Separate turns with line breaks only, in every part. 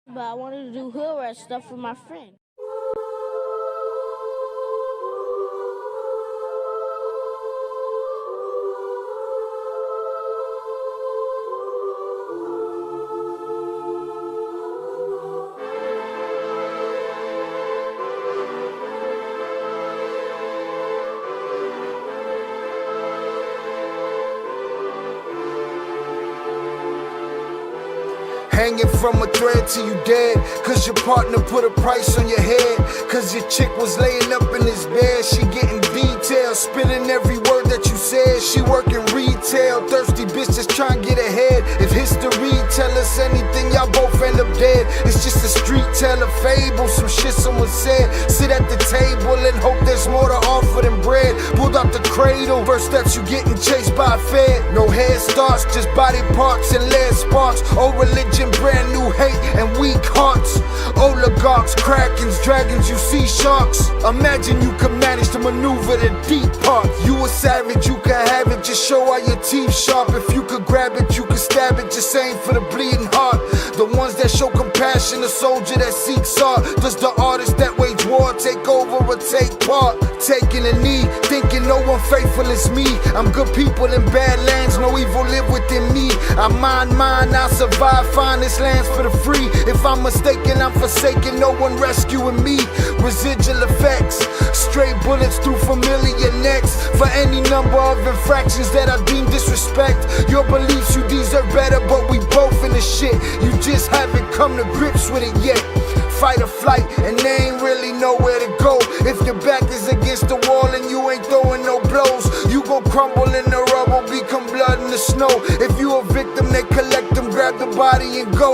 but I wanted to do hood rat stuff with my friend.
Hanging from a thread till you dead, cause your partner put a price on your head. Cause your chick was laying up in his bed, she getting details, spilling every word that you said. She working retail, thirsty bitch just trying to get ahead. If history tell us anything, y'all both end up dead. It's just a street tale, a fable, some shit someone said. Sit at the table and hope there's more to offer than bread. Pulled out the cradle, first steps you getting chased by a fed. No head starts, just body parts and lead sparks. Old religion, brand new hate and weak hearts. Oligarchs, krakens, dragons, you see sharks. Imagine you could manage to maneuver the deep part. You a savage, you can have it, just show all your teeth sharp. If you could grab it, you could stab it, just aim for the bleeding heart. The ones that show compassion, the soldier that seeks art. Does the artist that wage war take over or take part? Taking a knee, thinking no one faithful is me. I'm good people in bad lands, no evil live within me. I mind mine, I survive, find this land's for the free. If I'm mistaken, I'm forsaken, no one rescuing me. Residual effects, stray bullets through familiar necks. For any number of infractions that I deem disrespect. Your beliefs, you deserve better, but we both in the shit. You just haven't come to grips with it yet. Fight or flight, and they ain't really nowhere to go. If your back is against the wall and you ain't throwing no blows, you gon' crumble in the rubble, become blood in the snow. If you a victim, they collect them, grab the body and go.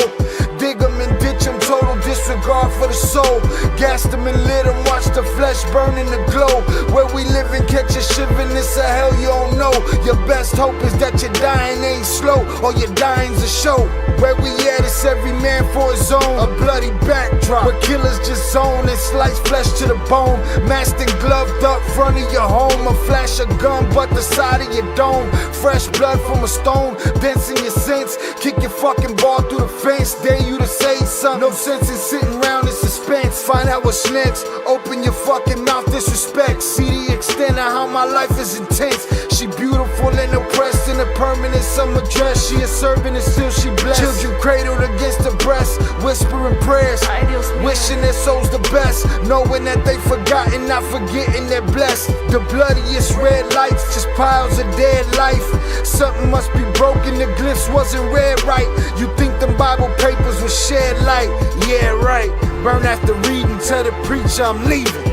Dig them and ditch them, total disregard for the soul. Gas them and lit them, watch the flesh burn in the glow. Where we live and catch a shiver, this a hell you don't know. Your best hope is that your dying ain't slow, or your dying's a show. Where we at, it's every man for his own. A bloody backdrop, where killers just zone and slice flesh to the bone. Masked and gloved up front of your home. A flash of gun, but the side of your dome. Fresh blood from a stone, dents in your sense. Kick your fucking ball through the fence, dare you to say something. No sense in sitting around in suspense. Find out what's next, open your fucking mouth, disrespect. See the extent of how my life is intense. She beautiful and oppressed in a permanent summer dress. She a servant and still she blessed. Children cradled against her breast, whispering prayers, wishing their souls the best, knowing that they forgotten, not forgetting they're blessed. The bloodiest red lights, just piles of dead life. Something must be broken, the glyphs wasn't read right. You think them Bible papers was shed light? Yeah, right. Burn after reading, tell the preacher I'm leaving.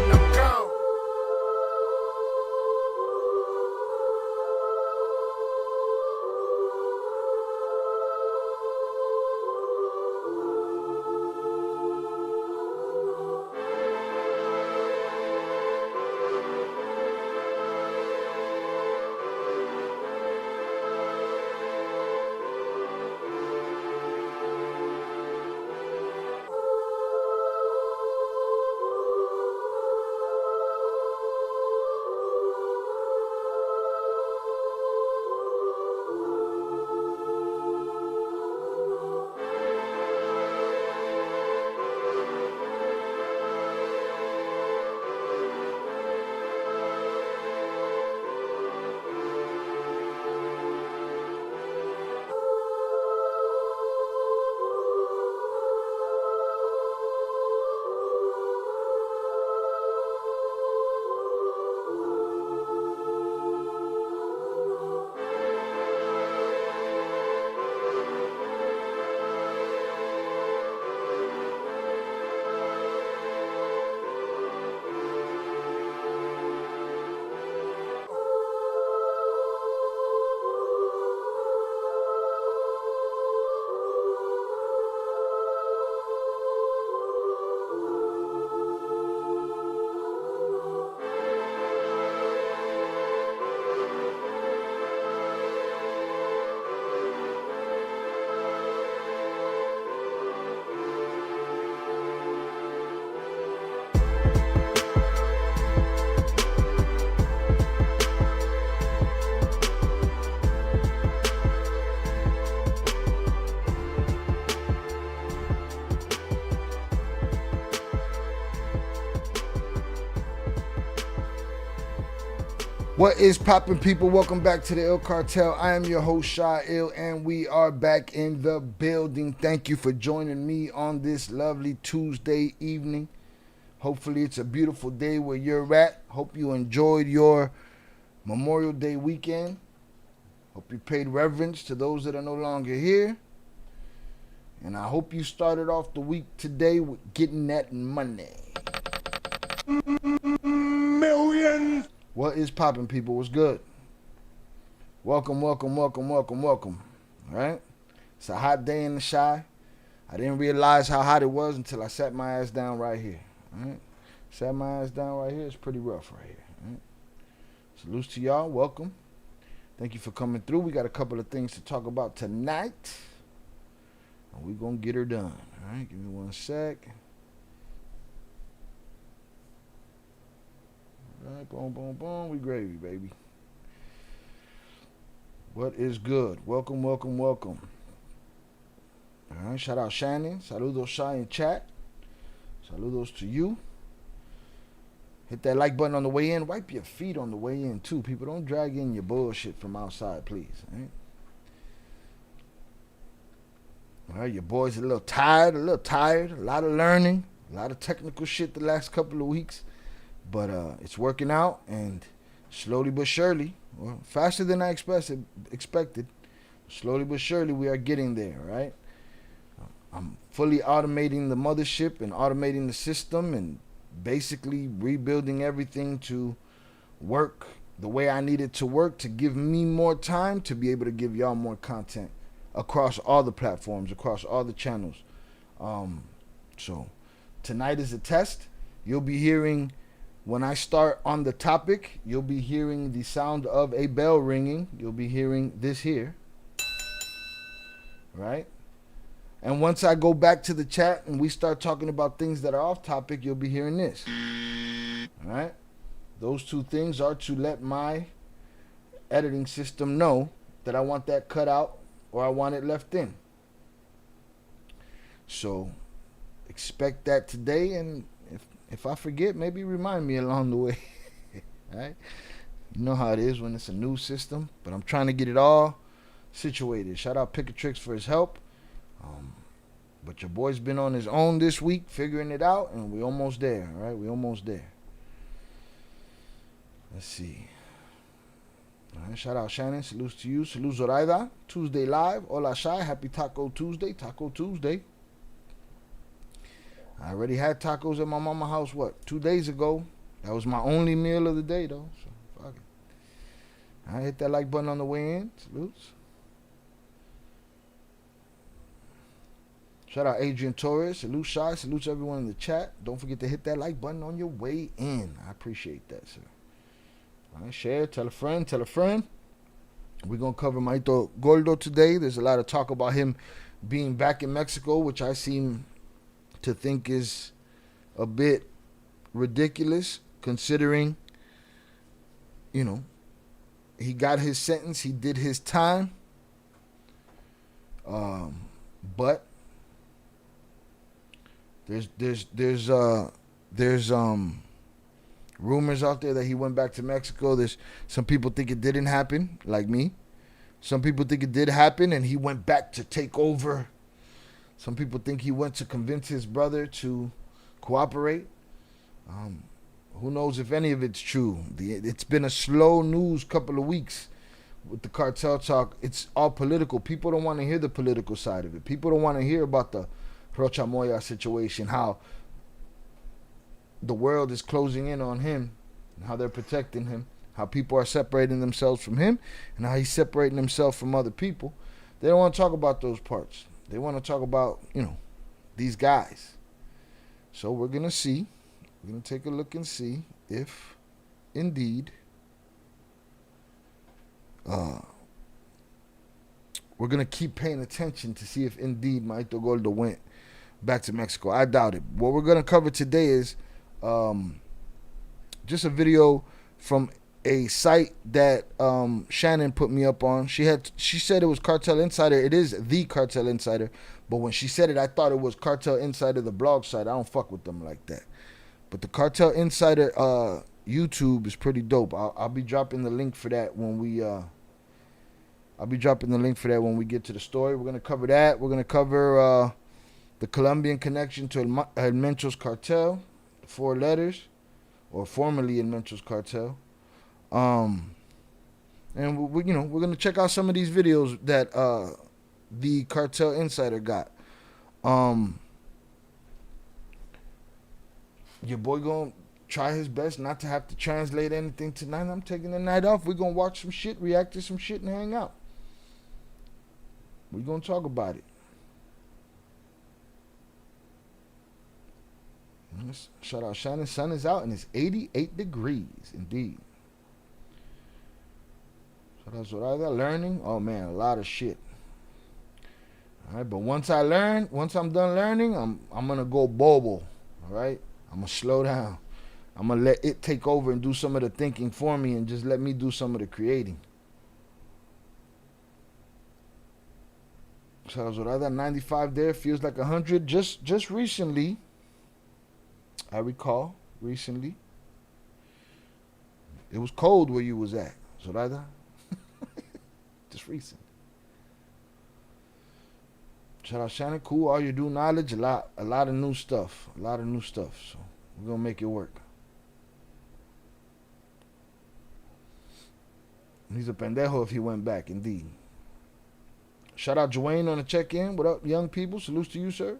What is poppin', people? Welcome back to the ILL Cartel. I am your host, Shy Ill, and we are back in the building. Thank you for joining me on this lovely Tuesday evening. Hopefully it's a beautiful day where you're at. Hope you enjoyed your Memorial Day weekend. Hope you paid reverence to those that are no longer here. And I hope you started off the week today with getting that money. Millions! What is poppin', people? What's good? Welcome. All right? It's a hot day in the Shy. I didn't realize how hot it was until I sat my ass down right here. All right? Sat my ass down right here. It's pretty rough right here. All right? Salutes to y'all. Welcome. Thank you for coming through. We got a couple of things to talk about tonight. And we're going to get her done. All right? Give me one sec. All right, boom. We gravy, baby. What is good? Welcome. All right, shout out Shannon. Saludos, Shy, in chat. Saludos to you. Hit that like button on the way in. Wipe your feet on the way in, too. People, don't drag in your bullshit from outside, please. All right, your boy's a little tired. A lot of learning. A lot of technical shit the last couple of weeks. But it's working out, and slowly but surely, well, faster than I expected, slowly but surely we are getting there, right? I'm fully automating the mothership and automating the system and basically rebuilding everything to work the way I need it to work, to give me more time to be able to give y'all more content across all the platforms, across all the channels. So tonight is a test. You'll be hearing... When I start on the topic, you'll be hearing the sound of a bell ringing. You'll be hearing this here. Right? And once I go back to the chat and we start talking about things that are off topic, you'll be hearing this. All right? Those two things are to let my editing system know that I want that cut out or I want it left in. So expect that today, and if I forget, maybe remind me along the way. All right? You know how it is when it's a new system, but I'm trying to get it all situated. Shout out Pickatrix for his help. But your boy's been on his own this week, figuring it out, and we're almost there. All right? We're almost there. Let's see. All right, shout out Shannon. Salutes to you. Salute Zoraida. Tuesday live. Hola Shy. Happy Taco Tuesday. Taco Tuesday. I already had tacos at my mama's house, 2 days ago. That was my only meal of the day, though. So, fuck it. I hit that like button on the way in. Salutes. Shout out Adrian Torres. Salute Shy. Salutes everyone in the chat. Don't forget to hit that like button on your way in. I appreciate that, sir. All right, share. Tell a friend. We're going to cover Mayito Gordo today. There's a lot of talk about him being back in Mexico, which I seem to think is a bit ridiculous, considering, he got his sentence, he did his time, but there's rumors out there that he went back to Mexico. There's some people think it didn't happen, like me. Some people think it did happen and he went back to take over. Some people think he went to convince his brother to cooperate. Who knows if any of it's true. It's been a slow news couple of weeks with the cartel talk. It's all political. People don't want to hear the political side of it. People don't want to hear about the Rocha Moya situation, how the world is closing in on him, and how they're protecting him, how people are separating themselves from him, and how he's separating himself from other people. They don't want to talk about those parts. They want to talk about, these guys. So we're going to see. We're going to take a look and see if, indeed, we're going to keep paying attention to see if, indeed, Mayito Gordo went back to Mexico. I doubt it. What we're going to cover today is just a video from a site that Shannon put me up on. She said it was Cartel Insider. It is the Cartel Insider, but when she said it, I thought it was Cartel Insider, the blog site. I don't fuck with them like that. But the Cartel Insider YouTube is pretty dope. I'll be dropping the link for that when we get to the story. We're gonna cover that. We're gonna cover the Colombian connection to El Mencho's cartel, 4 letters, or formerly El Mencho's cartel. And we're gonna check out some of these videos that the Cartel Insider got. Your boy gonna try his best not to have to translate anything tonight. I'm taking the night off. We're gonna watch some shit, react to some shit, and hang out. We're gonna talk about it. Shout out Shannon. Sun is out and it's 88 degrees indeed. Shout out Zoraida. Learning. Oh man, a lot of shit. Alright, but once I'm done learning, I'm gonna go bobo. Alright? I'm gonna slow down. I'm gonna let it take over and do some of the thinking for me and just let me do some of the creating. Shout out Zoraida. 95 there. Feels like 100 just recently. I recall recently. It was cold where you was at, Zoraida. Just recent. Shout out Shannon. Cool. All you do knowledge. A lot of new stuff. A lot of new stuff. So we're gonna make it work. He's a pendejo if he went back, indeed. Shout out Dwayne on the check-in. What up, young people? Salutes to you, sir.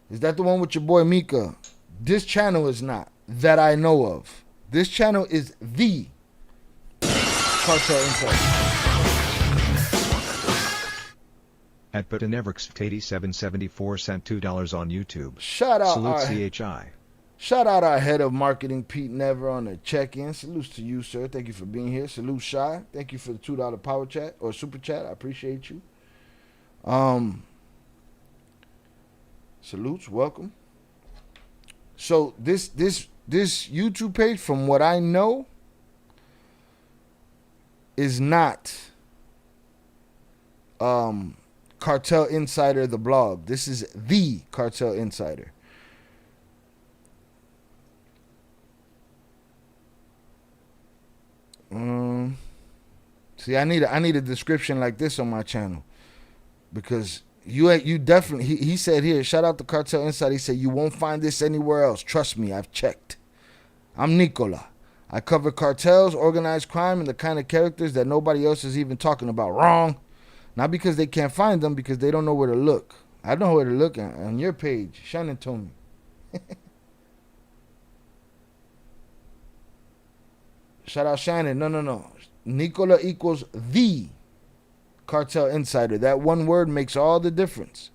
Is that the one with your boy Mika? This channel is not, that I know of. This channel is the Cartel Insider.
At Butanevrix8774 sent $2 on YouTube.
Shout out
Salute CHI.
Shout out our head of marketing, Pete Never, on the check-in. Salutes to you, sir. Thank you for being here. Salute Shy. Thank you for the $2 power chat or super chat. I appreciate you. Salutes, welcome. So this YouTube page, from what I know, is not Cartel Insider the blog. This is the Cartel Insider. See, I need a description like this on my channel, because you definitely, he said here, shout out to Cartel Insider, he said, you won't find this anywhere else. Trust me, I've checked. I'm Nicola. I cover cartels, organized crime, and the kind of characters that nobody else is even talking about. Wrong. Not because they can't find them, because they don't know where to look. I know where to look on your page. Shannon told me. Shout out Shannon. No. Nicola equals the Cartel Insider. That one word makes all the difference.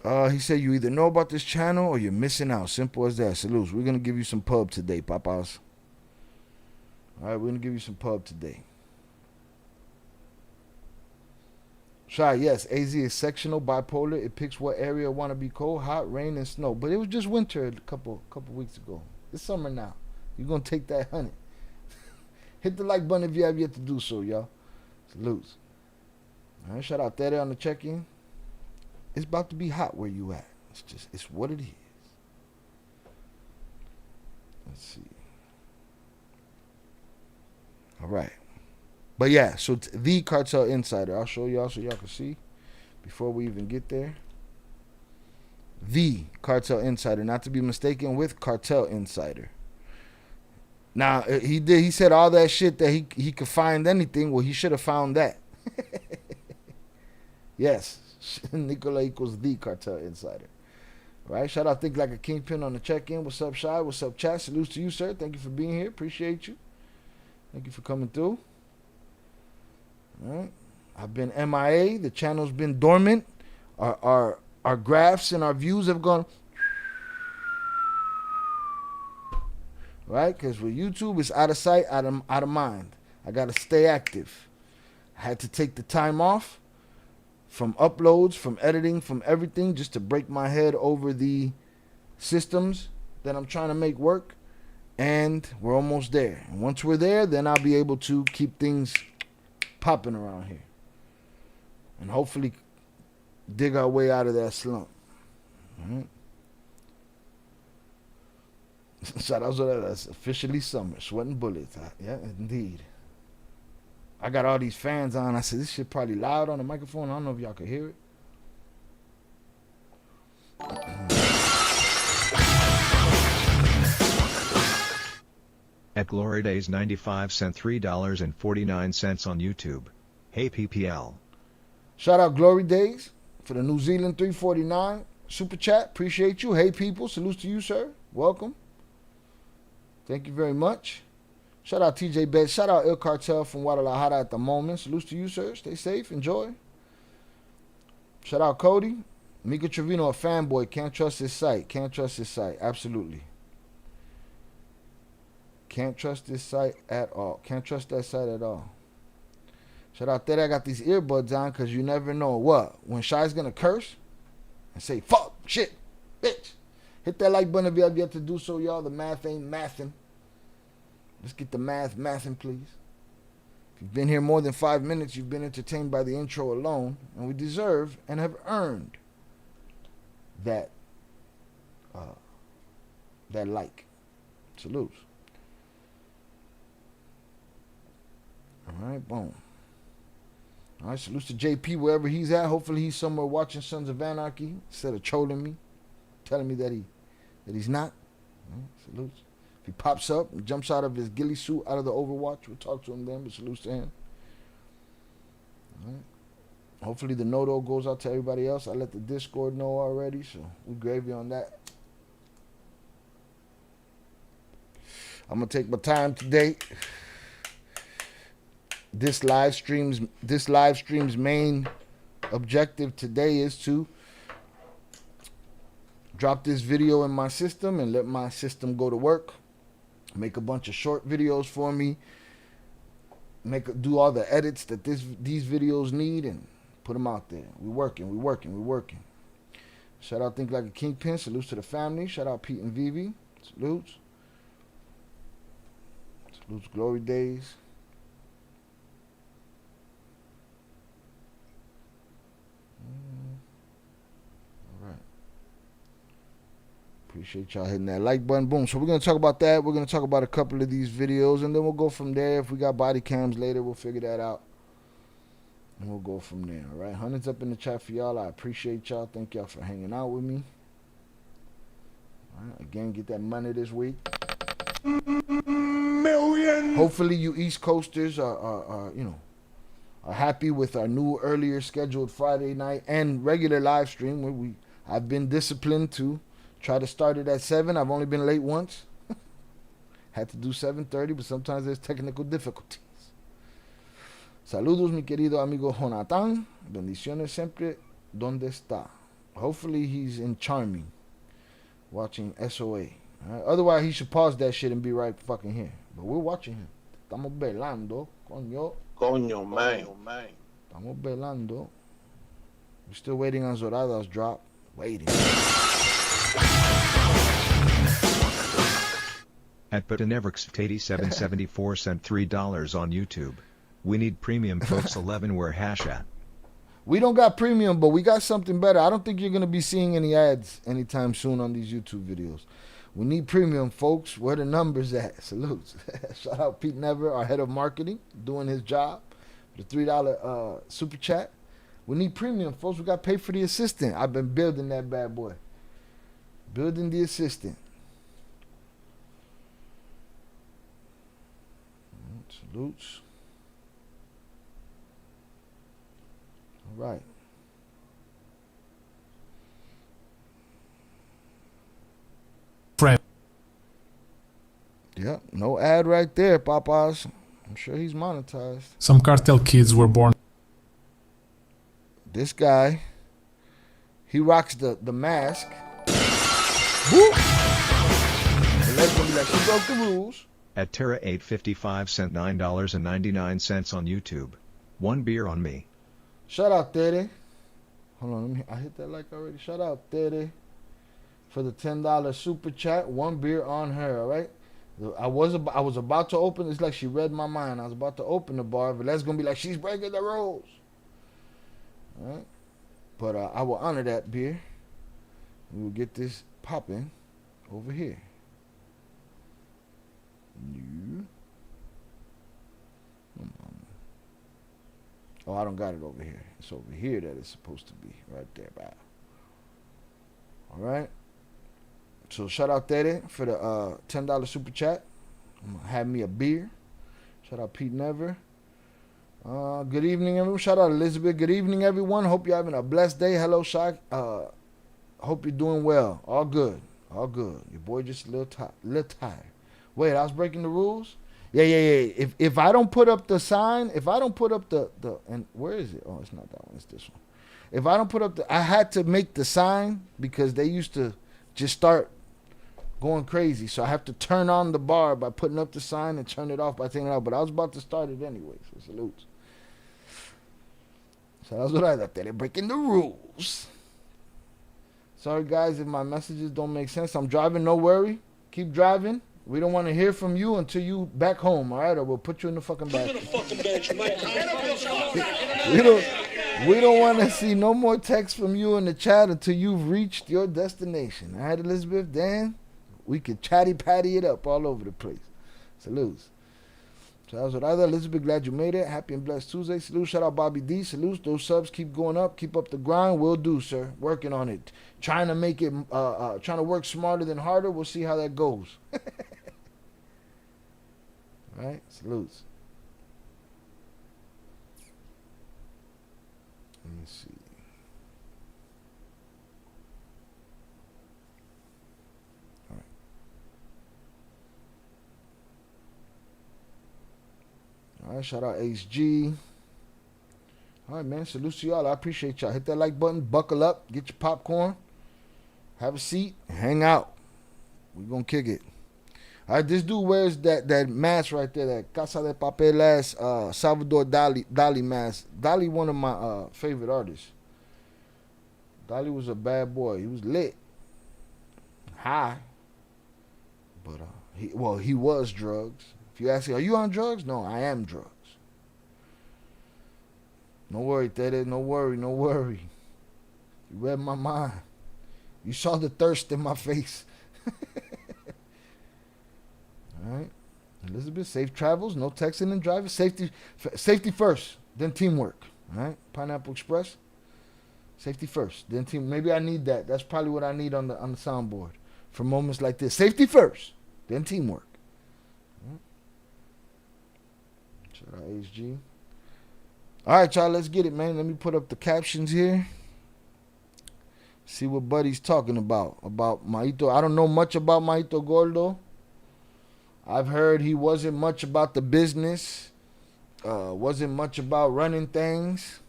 He said you either know about this channel or you're missing out. Simple as that. Salutes. We're going to give you some pub today, papas. All right, we're going to give you some pub today. Shy, yes, AZ is sectional, bipolar. It picks what area want to be cold, hot, rain, and snow. But it was just winter a couple weeks ago. It's summer now. You're going to take that 100. Hit the like button if you have yet to do so, y'all. Salutes. All right, shout out Tere on the check-in. It's about to be hot where you at. It's what it is. Let's see. All right. But yeah, so the Cartel Insider. I'll show y'all so y'all can see before we even get there. The Cartel Insider, not to be mistaken with Cartel Insider. Now, he said all that shit that he could find anything. Well, he should have found that. Yes, Nicola equals the Cartel Insider. All right, shout out Think Like a Kingpin on the check-in. What's up, Shy? What's up, chat? Salutes to you, sir. Thank you for being here. Appreciate you. Thank you for coming through. All right, I've been MIA. The channel's been dormant. Our graphs and our views have gone. Right? Because with YouTube, it's out of sight, out of mind. I got to stay active. I had to take the time off from uploads, from editing, from everything, just to break my head over the systems that I'm trying to make work. And we're almost there. And once we're there, then I'll be able to keep things popping around here. And hopefully dig our way out of that slump. All right.
Shout out to that. That's officially summer. Sweating bullets. Yeah, indeed. I got all these fans on. I said, this shit probably loud on the microphone. I don't know if y'all can hear it.
At Glory Days 95 cent $3.49 on YouTube. Hey PPL.
Shout out Glory Days for the New Zealand 349 super chat. Appreciate you. Hey people, salute to you, sir. Welcome. Thank you very much. Shout out TJ Bet. Shout out ILL Cartel from Guadalajara at the moment. Salute to you, sir. Stay safe. Enjoy. Shout out Cody. Mika Trevino, a fanboy. Can't trust his site. Can't trust his site. Absolutely. Can't trust this site at all. Can't trust that site at all. Shout out Ted. I got these earbuds on because you never know what. When Shy's going to curse and say, fuck, shit, bitch. Hit that like button if you have yet to do so, y'all. The math ain't mathing. Let's get the mathing, please. If you've been here more than 5 minutes, you've been entertained by the intro alone, and we deserve and have earned that like. Salutes. All right, boom. All right, salutes to JP wherever he's at. Hopefully he's somewhere watching Sons of Anarchy instead of trolling me, telling me that he's not. All right, salutes. If he pops up and jumps out of his ghillie suit out of the Overwatch, we'll talk to him then, but salutes to him. All right. Hopefully the no-do goes out to everybody else. I let the Discord know already, so we gravy on that. I'm going to take my time today. This live stream's main objective today is to drop this video in my system and let my system go to work. Make a bunch of short videos for me. Do all the edits that these videos need and put them out there. We working. Shout out Think Like a Kingpin. Salutes to the family. Shout out Pete and Vivi. Salutes. Salutes Glory Days. Appreciate y'all hitting that like button. Boom. So we're going to talk about that. We're going to talk about a couple of these videos, and then we'll go from there. If we got body cams later, we'll figure that out. And we'll go from there. All right. Hundreds up in the chat for y'all. I appreciate y'all. Thank y'all for hanging out with me. All right. Again, get that money this week. Million. Hopefully you East Coasters are happy with our new earlier scheduled Friday night and regular live stream where I've been disciplined to try to start it at 7. I've only been late once. Had to do 7:30, but sometimes there's technical difficulties. Saludos, mi querido amigo Jonathan. Bendiciones siempre. ¿Dónde está? Hopefully he's in Charming, watching SOA. Right? Otherwise, he should pause that shit and be right fucking here. But we're watching him. Estamos velando, coño.
Coño, man.
Estamos velando. We're still waiting on Zorada's drop. Waiting.
At Butaneverx8774 sent $3 on YouTube. We need premium folks 11 where hash at.
We don't got premium, but we got something better. I don't think you're going to be seeing any ads anytime soon on these YouTube videos. We need premium, folks. Where the numbers at? Salutes. Shout out Pete Never, our head of marketing, doing his job. The $3 super chat. We need premium, folks. We got to pay for the assistant. I've been building that bad boy. Building the assistant. Salutes. All right.
Friend.
Yep, no ad right there, Papas. I'm sure he's monetized.
Some cartel kids were born.
This guy, he rocks the mask. Woo! And that's gonna be like, she broke the rules.
At Terra855 sent $9.99 on YouTube. One beer on me.
Shout out Tere. Hold on, I hit that like already. Shout out Tere for the $10 super chat. One beer on her, all right? I was about to open. It's like she read my mind. I was about to open the bar, but that's gonna be like she's breaking the rules. All right, but I will honor that beer. We will get this popping over here. No. Oh, I don't got it over here. It's over here that it's supposed to be. Right there. Bye. All right. So shout out Tere for the $10 super chat. Have me a beer. Shout out Pete Never. Good evening, everyone. Shout out Elizabeth. Good evening, everyone. Hope you're having a blessed day. Hello, Shaq. Hope you're doing well. All good. All good. Your boy just a little tired. Wait, I was breaking the rules? Yeah. If I don't put up the sign, if I don't put up the and where is it? Oh, it's not that one. It's this one. If I don't put up I had to make the sign because they used to just start going crazy. So I have to turn on the bar by putting up the sign and turn it off by taking it out. But I was about to start it anyway. So salutes. So that's what I thought. They're breaking the rules. Sorry, guys, if my messages don't make sense. I'm driving. No worry. Keep driving. We don't want to hear from you until you back home, all right? Or we'll put you in the fucking back. We don't want to see no more texts from you in the chat until you've reached your destination. All right, Elizabeth, Dan? We could chatty-patty it up all over the place. Salutes. So that was what I thought. Elizabeth, glad you made it. Happy and blessed Tuesday. Salute. Shout out Bobby D. Salutes. Those subs keep going up. Keep up the grind. Will do, sir. Working on it. Trying to make it, trying to work smarter than harder. We'll see how that goes. All right. Salutes. Let me see. All right, shout out HG. All right, man. Salute to y'all. I appreciate y'all. Hit that like button. Buckle up. Get your popcorn. Have a seat. Hang out. We're going to kick it. All right, this dude wears that mask right there, that Casa de Papel ass Salvador Dali mask. Dali, one of my favorite artists. Dali was a bad boy. He was lit. High. But he was drugs. If you ask me, are you on drugs? No, I am drugs. No worry, Tere. No worry. You read my mind. You saw the thirst in my face. All right. Elizabeth, safe travels. No texting and driving. Safety first, then teamwork. All right. Pineapple Express. Safety first, then team. Maybe I need that. That's probably what I need on the soundboard for moments like this. Safety first, then teamwork. Shout out HG. All right, y'all, let's get it, man. Let me put up the captions here. See what Buddy's talking about Mayito. I don't know much about Mayito Gordo. I've heard he wasn't much about the business. Wasn't much about running things.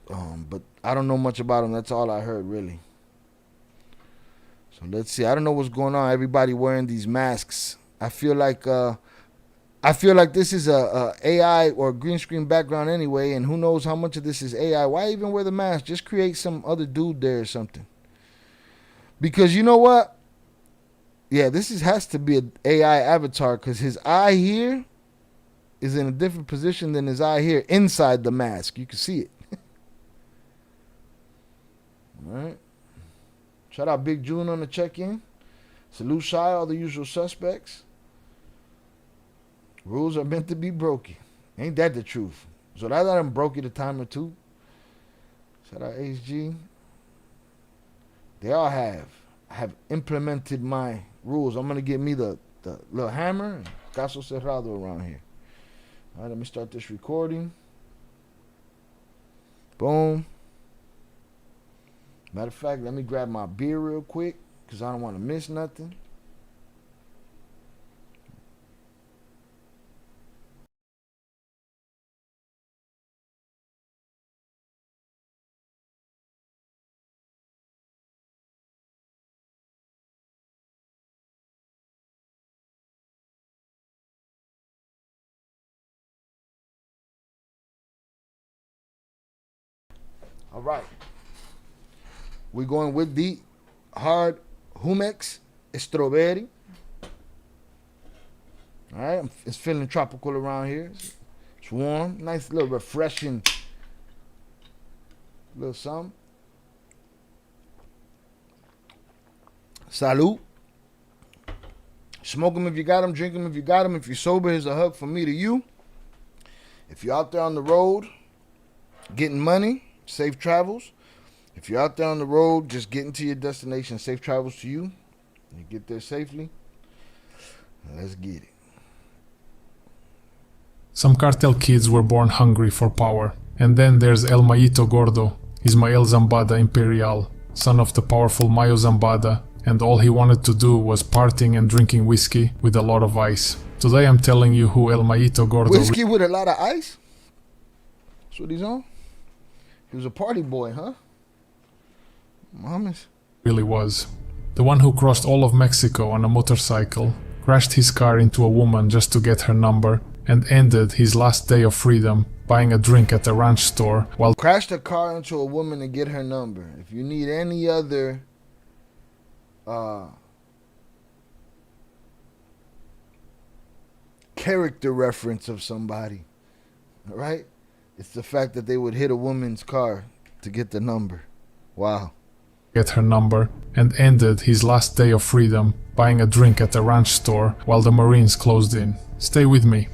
But I don't know much about him. That's all I heard, really. So let's see. I don't know what's going on. Everybody wearing these masks. I feel like this is a AI or green screen background anyway, and who knows how much of this is AI. Why even wear the mask? Just create some other dude there or something. Because you know what? Yeah, has to be an AI avatar because his eye here is in a different position than his eye here inside the mask. You can see it. All right. Shout out Big June on the check-in. Salute Shy, all the usual suspects. Rules are meant to be broken. Ain't that the truth? So I let him broke it a time or two. Shout out HG. They all have implemented my rules. I'm going to get me the little hammer and caso cerrado around here. All right, let me start this recording. Boom. Matter of fact, let me grab my beer real quick because I don't want to miss nothing. All right. We're going with the hard Humex Strawberry. All right. It's feeling tropical around here. It's warm. Nice little refreshing little something. Salud. Smoke them if you got them, drink them if you got them. If you're sober, here's a hug from me to you. If you're out there on the road getting money, safe travels. If you're out there on the road just getting to your destination, safe travels to you. You get there safely. Let's get it.
Some cartel kids were born hungry for power. And then there's El Mayito Gordo, Ismael Zambada Imperial, son of the powerful Mayo Zambada, and all he wanted to do was partying and drinking whiskey with a lot of ice. Today I'm telling you who El Mayito Gordo
Whiskey with a lot of ice? That's what he's on? He was a party boy, huh? Mamas.
really was. The one who crossed all of Mexico on a motorcycle, crashed his car into a woman just to get her number, and ended his last day of freedom buying a drink at a ranch store while
Crashed a car into a woman to get her number. If you need any other character reference of somebody, all right, it's the fact that they would hit a woman's car to get the number. Wow.
get her number, and ended his last day of freedom buying a drink at a ranch store while the Marines closed in. Stay with me.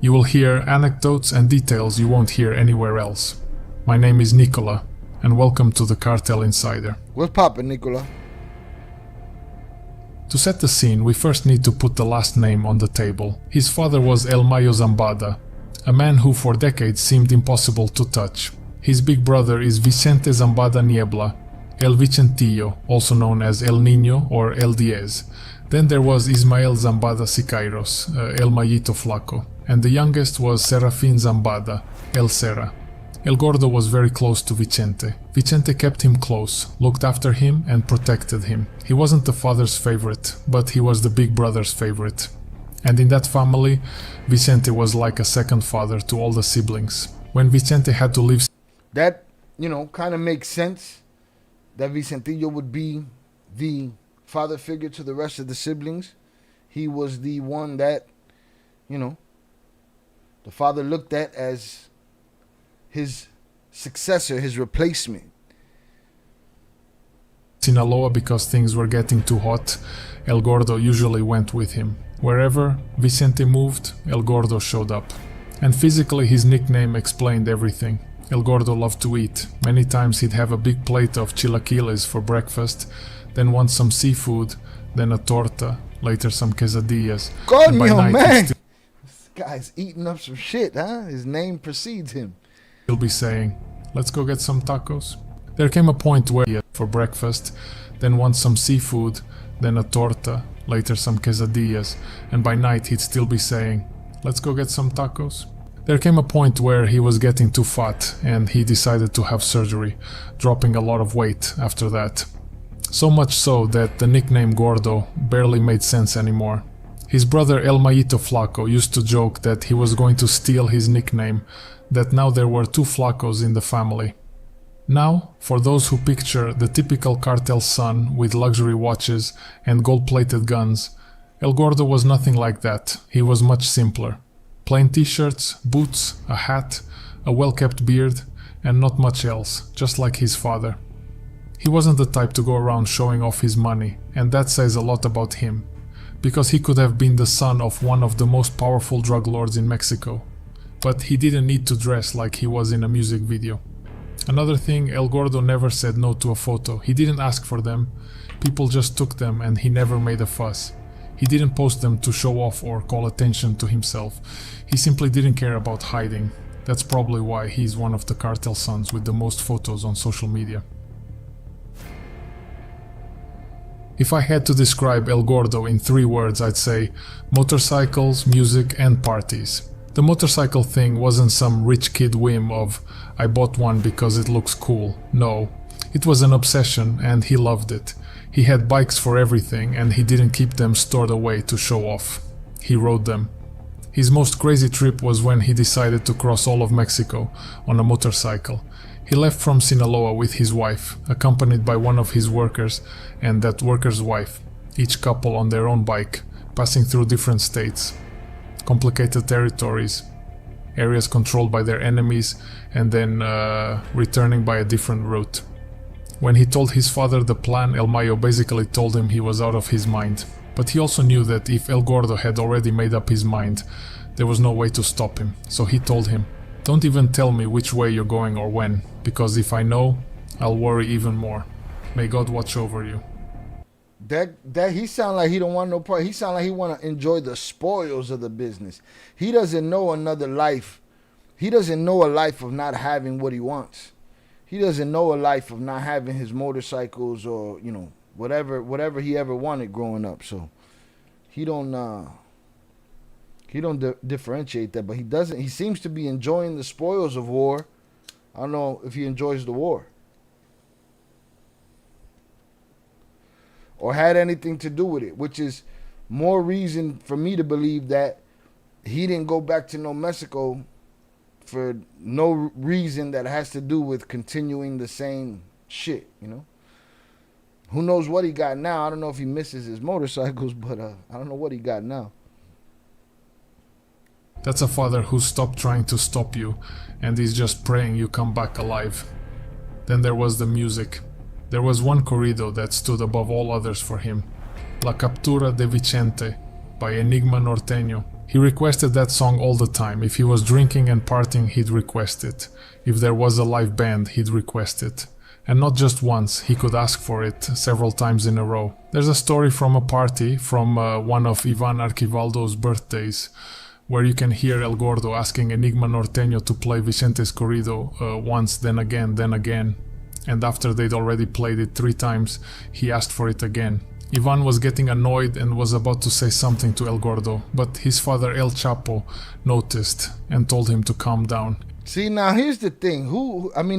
You will hear anecdotes and details you won't hear anywhere else. My name is Nicola, and welcome to the Cartel Insider.
What's poppin', Nicola?
To set the scene, we first need to put the last name on the table. His father was El Mayo Zambada, a man who for decades seemed impossible to touch. His big brother is Vicente Zambada Niebla, El Vicentillo, also known as El Niño or El Diez. Then there was Ismael Zambada Sicairos, El Mayito Flaco, and the youngest was Serafin Zambada, El Serra. El Gordo was very close to Vicente. Vicente kept him close, looked after him and protected him. He wasn't the father's favorite, but he was the big brother's favorite. And in that family, Vicente was like a second father to all the siblings. When Vicente had to leave,
That, kind of makes sense. That Vicentillo would be the father figure to the rest of the siblings. He was the one that, the father looked at as his successor, his replacement.
Sinaloa because things were getting too hot, El Gordo usually went with him. Wherever Vicente moved, El Gordo showed up. And physically his nickname explained everything. El Gordo loved to eat. Many times he'd have a big plate of chilaquiles for breakfast, then want some seafood, then a torta, later some quesadillas. And by
Coño,
night
man!
he'd
This guy's eating up some shit, huh? His name precedes him.
still be saying, "Let's go get some tacos." There came a point where he ate for breakfast, then want some seafood, then a torta, later some quesadillas, and by night he'd still be saying, "Let's go get some tacos." There came a point where he was getting too fat and he decided to have surgery, dropping a lot of weight after that. So much so that the nickname Gordo barely made sense anymore. His brother El Mayito Flaco used to joke that he was going to steal his nickname, that now there were two Flacos in the family. Now, for those who picture the typical cartel son with luxury watches and gold-plated guns, El Gordo was nothing like that. He was much simpler. Plain t-shirts, boots, a hat, a well-kept beard, and not much else, just like his father. He wasn't the type to go around showing off his money, and that says a lot about him, because he could have been the son of one of the most powerful drug lords in Mexico. But he didn't need to dress like he was in a music video. Another thing, El Gordo never said no to a photo. He didn't ask for them, people just took them and he never made a fuss. He didn't post them to show off or call attention to himself. He simply didn't care about hiding. That's probably why he's one of the cartel sons with the most photos on social media. If I had to describe El Gordo in 3 words, I'd say motorcycles, music, and parties. The motorcycle thing wasn't some rich kid whim of, I bought one because it looks cool. No, it was an obsession and he loved it. He had bikes for everything and he didn't keep them stored away to show off. He rode them. His most crazy trip was when he decided to cross all of Mexico on a motorcycle. He left from Sinaloa with his wife, accompanied by one of his workers and that worker's wife, each couple on their own bike, passing through different states, complicated territories, areas controlled by their enemies, and then returning by a different route. When he told his father the plan, El Mayo basically told him he was out of his mind. But he also knew that if El Gordo had already made up his mind, there was no way to stop him. So he told him, "Don't even tell me which way you're going or when, because if I know, I'll worry even more. May God watch over you."
That he sound like he don't want no part. He sound like he want to enjoy the spoils of the business. He doesn't know another life. He doesn't know a life of not having what he wants. He doesn't know a life of not having his motorcycles or, you know, whatever he ever wanted growing up. So he don't differentiate that, but he seems to be enjoying the spoils of war. I don't know if he enjoys the war or had anything to do with it, which is more reason for me to believe that he didn't go back to Mexico for no reason that has to do with continuing the same shit, you know? Who knows what he got now? I don't know if he misses his motorcycles, but I don't know what he got now.
That's a father who stopped trying to stop you and is just praying you come back alive. Then there was the music. There was one corrido that stood above all others for him. La Captura de Vicente by Enigma Norteño. He requested that song all the time. If he was drinking and partying, he'd request it. If there was a live band, he'd request it. And not just once, he could ask for it several times in a row. There's a story from a party from one of Ivan Arquivaldo's birthdays, where you can hear El Gordo asking Enigma Norteño to play Vicente's corrido once, then again. And after they'd already played it 3 times, he asked for it again. Ivan was getting annoyed and was about to say something to El Gordo, but his father El Chapo noticed and told him to calm down.
See, now here's the thing.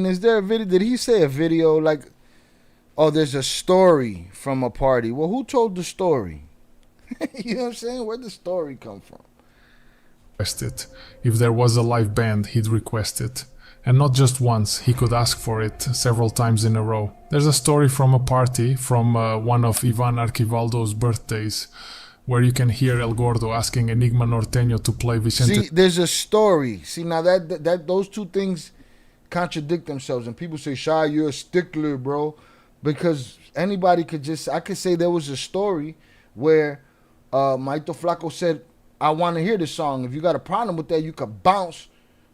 Is there a video? Did he say a video like, oh, there's a story from a party? Well, who told the story? You know what I'm saying? Where'd the story come from?
It. If there was a live band, he'd request it. And not just once, he could ask for it several times in a row. There's a story from a party from one of Ivan Arquivaldo's birthdays, where you can hear El Gordo asking Enigma Norteño to play Vicente.
See, there's a story. See, now that those two things contradict themselves, and people say, "Shy, you're a stickler, bro," because anybody I could say there was a story where Mayito Flaco said, "I want to hear this song. If you got a problem with that, you could bounce,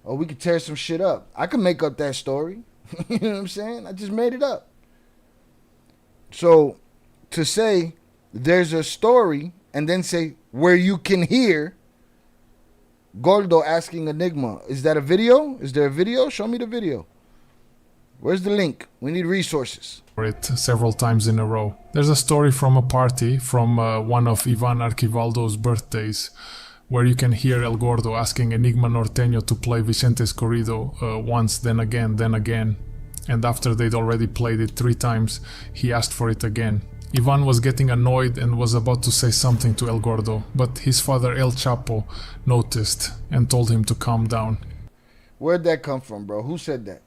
or we could tear some shit up." I could make up that story. You know what I'm saying? I just made it up. So to say there's a story and then say where you can hear Gordo asking Enigma, is that a video? Is there a video? Show me the video. Where's the link? We need resources.
For it several times in a row. There's a story from a party from one of Ivan Arquivaldo's birthdays, where you can hear El Gordo asking Enigma Norteño to play Vicente's corrido once, then again. And after they'd already played it 3 times, he asked for it again. Ivan was getting annoyed and was about to say something to El Gordo, but his father El Chapo noticed and told him to calm down.
Where'd that come from, bro? Who said that?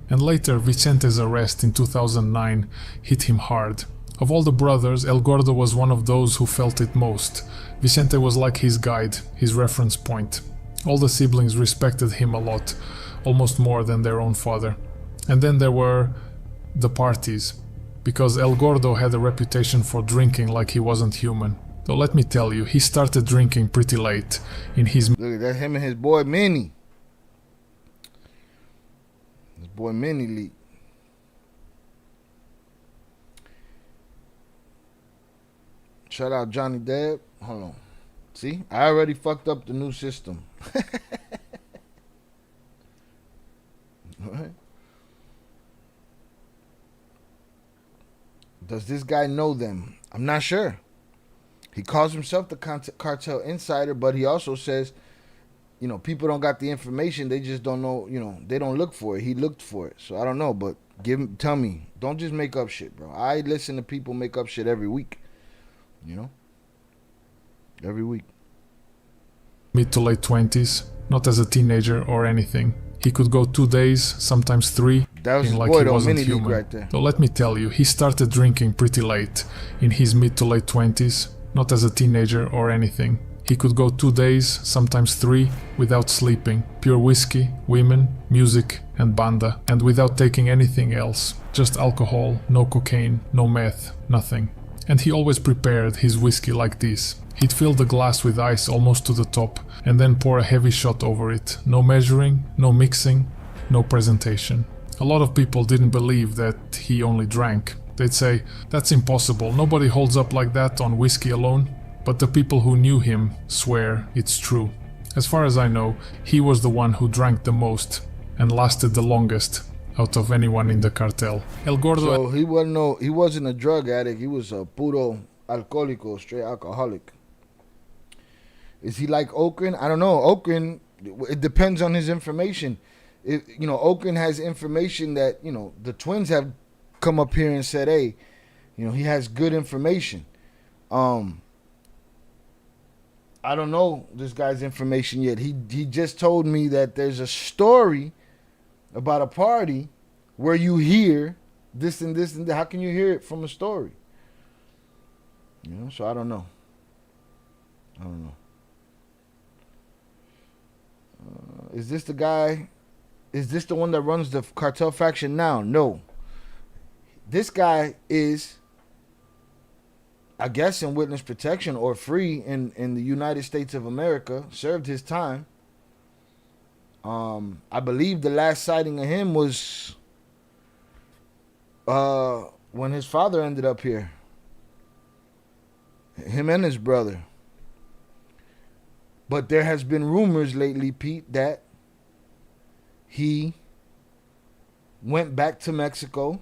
And later, Vicente's arrest in 2009 hit him hard. Of all the brothers, El Gordo was one of those who felt it most. Vicente was like his guide, his reference point. All the siblings respected him a lot, almost more than their own father. And then there were the parties, because El Gordo had a reputation for drinking like he wasn't human. Though let me tell you, he started drinking pretty late in his...
Look at that, him and his boy Minnie. His boy Minnie leaked. Shout out Johnny Depp. Hold on. See, I already fucked up the new system. Alright. Does this guy know them? I'm not sure. He calls himself the cartel insider, but he also says, you know, people don't got the information. They just don't know, you know, they don't look for it. He looked for it. So I don't know, but tell me. Don't just make up shit, bro. I listen to people make up shit every week. You know? Every week.
Mid to late 20s, not as a teenager or anything. He could go 2 days, sometimes 3,
that was
like
boy,
he wasn't human.
right there.
So let me tell you, he started drinking pretty late, in his mid to late 20s, not as a teenager or anything. He could go 2 days, sometimes 3, without sleeping. Pure whiskey, women, music, and banda, and without taking anything else. Just alcohol, no cocaine, no meth, nothing. And he always prepared his whiskey like this. He'd fill the glass with ice almost to the top and then pour a heavy shot over it. No measuring, no mixing, no presentation. A lot of people didn't believe that he only drank. They'd say, that's impossible, nobody holds up like that on whiskey alone. But the people who knew him swear it's true. As far as I know, he was the one who drank the most and lasted the longest out of anyone in the cartel. El Gordo.
So he wasn't a drug addict. He was a puro alcohólico, straight alcoholic. Is he like Okren? I don't know. Okren, it depends on his information. Okren has information that, the twins have come up here and said, hey, he has good information. I don't know this guy's information yet. He just told me that there's a story about a party where you hear this and this and that. How can you hear it from a story? So I don't know. Is this the guy? Is this the one that runs the cartel faction now? No. This guy is, I guess, in witness protection or free in the United States of America. Served his time. I believe the last sighting of him was when his father ended up here. Him and his brother. But there has been rumors lately, Pete, that he went back to Mexico.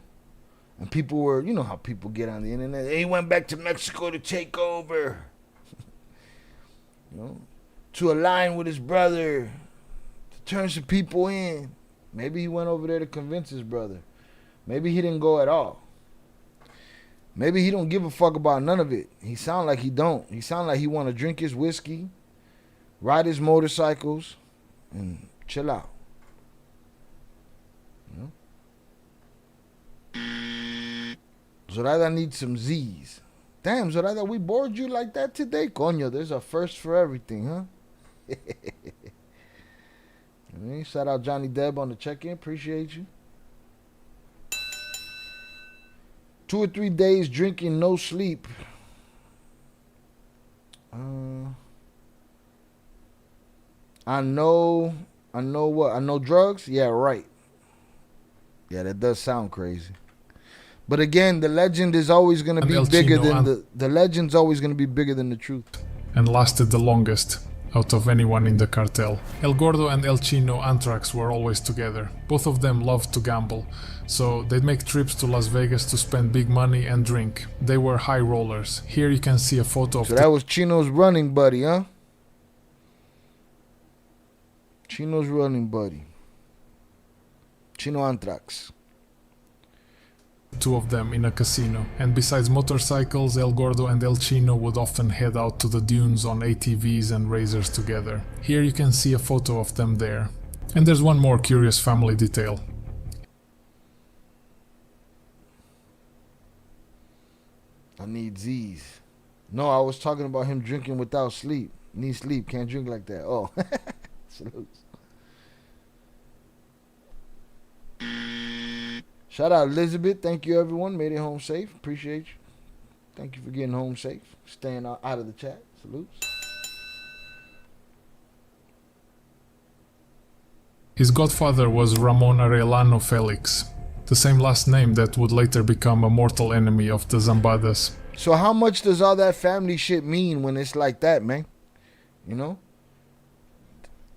And people were, you know how people get on the internet. He went back to Mexico to take over. To align with his brother. To turn some people in. Maybe he went over there to convince his brother. Maybe he didn't go at all. Maybe he don't give a fuck about none of it. He sound like he don't. He sound like he want to drink his whiskey, ride his motorcycles, and chill out. Zoraida needs some Z's. Damn, Zoraida, we bored you like that today? Coño, there's a first for everything, huh? Shout out Johnny Deb on the check-in. Appreciate you. 2 or 3 days drinking, no sleep. I know what? I know drugs? Yeah, right. Yeah, that does sound crazy. But again, the legend is always going to be bigger than the legend's always going to be bigger than the truth.
And lasted the longest out of anyone in the cartel. El Gordo and El Chino Anthrax were always together. Both of them loved to gamble, so they'd make trips to Las Vegas to spend big money and drink. They were high rollers. Here you can see a photo of...
So that was Chino's running buddy, huh? Chino's running buddy. Chino Anthrax.
Two of them in a casino. And besides motorcycles, El Gordo and El Chino would often head out to the dunes on ATVs and razors together. Here you can see a photo of them there. And there's one more curious family detail.
I need Z's. No, I was talking about him drinking without sleep. Need sleep, can't drink like that. Oh. Salutes. Shout out Elizabeth. Thank you, everyone. Made it home safe. Appreciate you. Thank you for getting home safe. Staying out of the chat. Salutes.
His godfather was Ramon Arellano Felix, the same last name that would later become a mortal enemy of the Zambadas.
So how much does all that family shit mean when it's like that, man?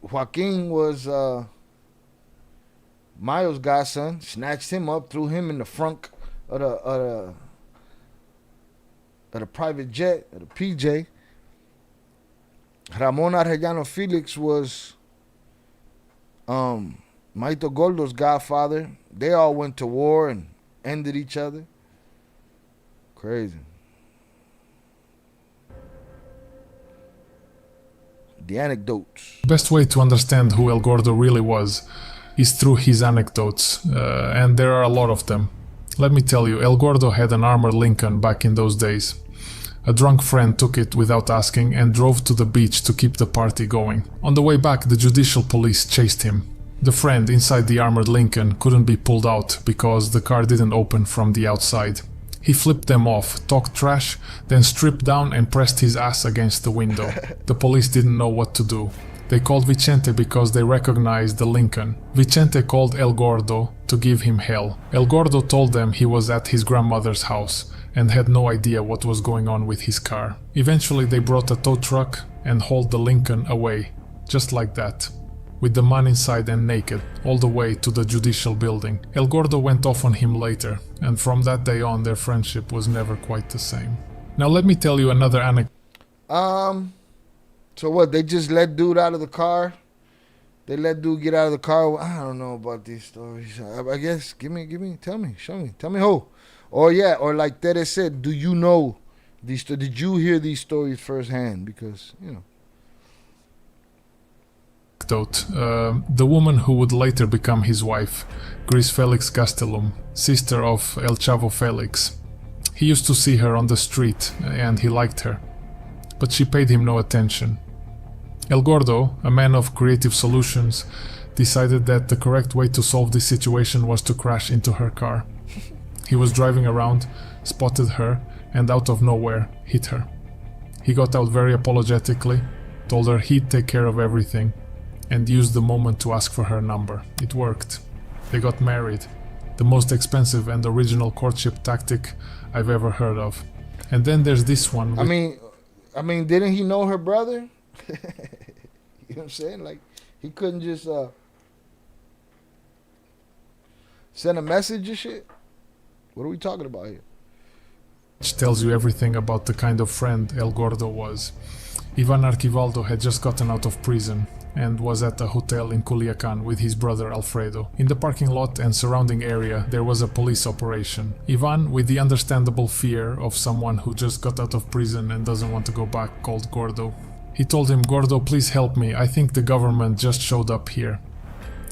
Joaquin was Mayo's godson, snatched him up, threw him in the front of the private jet, of the PJ. Ramon Arellano Felix was Mayito Gordo's godfather. They all went to war and ended each other. Crazy. The anecdotes.
The best way to understand who El Gordo really was is through his anecdotes, and there are a lot of them. Let me tell you, El Gordo had an armored Lincoln back in those days. A drunk friend took it without asking and drove to the beach to keep the party going. On the way back, the judicial police chased him. The friend inside the armored Lincoln couldn't be pulled out because the car didn't open from the outside. He flipped them off, talked trash, then stripped down and pressed his ass against the window. The police didn't know what to do. They called Vicente because they recognized the Lincoln. Vicente called El Gordo to give him hell. El Gordo told them he was at his grandmother's house and had no idea what was going on with his car. Eventually they brought a tow truck and hauled the Lincoln away, just like that, with the man inside and naked, all the way to the judicial building. El Gordo went off on him later, and from that day on their friendship was never quite the same. Now let me tell you another anecdote.
So what, they just let dude out of the car? They let dude get out of the car? I don't know about these stories. I guess, tell me, show me. Tell me who. Or yeah, or like Tere said, do you know these, did you hear these stories firsthand? Because, you know.
The woman who would later become his wife, Gris Felix Gastelum, sister of El Chavo Felix. He used to see her on the street and he liked her, but she paid him no attention. El Gordo, a man of creative solutions, decided that the correct way to solve this situation was to crash into her car. He was driving around, spotted her, and out of nowhere hit her. He got out very apologetically, told her he'd take care of everything, and used the moment to ask for her number. It worked. They got married. The most expensive and original courtship tactic I've ever heard of. And then there's this one.
I mean, didn't he know her brother? You know what I'm saying? Like, he couldn't just send a message and shit? What are we talking about here?
Which tells you everything about the kind of friend El Gordo was. Ivan Archivaldo had just gotten out of prison and was at a hotel in Culiacan with his brother Alfredo. In the parking lot and surrounding area there was a police operation. Ivan, with the understandable fear of someone who just got out of prison and doesn't want to go back, called Gordo. He told him, "Gordo, please help me, I think the government just showed up here."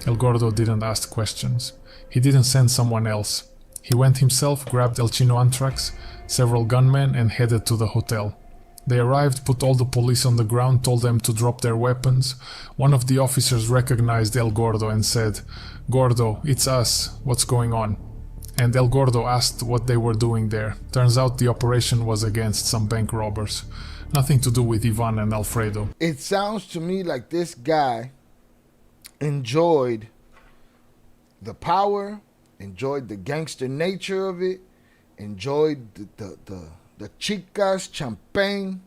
El Gordo didn't ask questions. He didn't send someone else. He went himself, grabbed El Chino Antrax, several gunmen and headed to the hotel. They arrived, put all the police on the ground, told them to drop their weapons. One of the officers recognized El Gordo and said, "Gordo, it's us, what's going on?" And El Gordo asked what they were doing there. Turns out the operation was against some bank robbers. Nothing to do with Ivan and Alfredo.
It sounds to me like this guy enjoyed the power, enjoyed the gangster nature of it, enjoyed the chicas, champagne.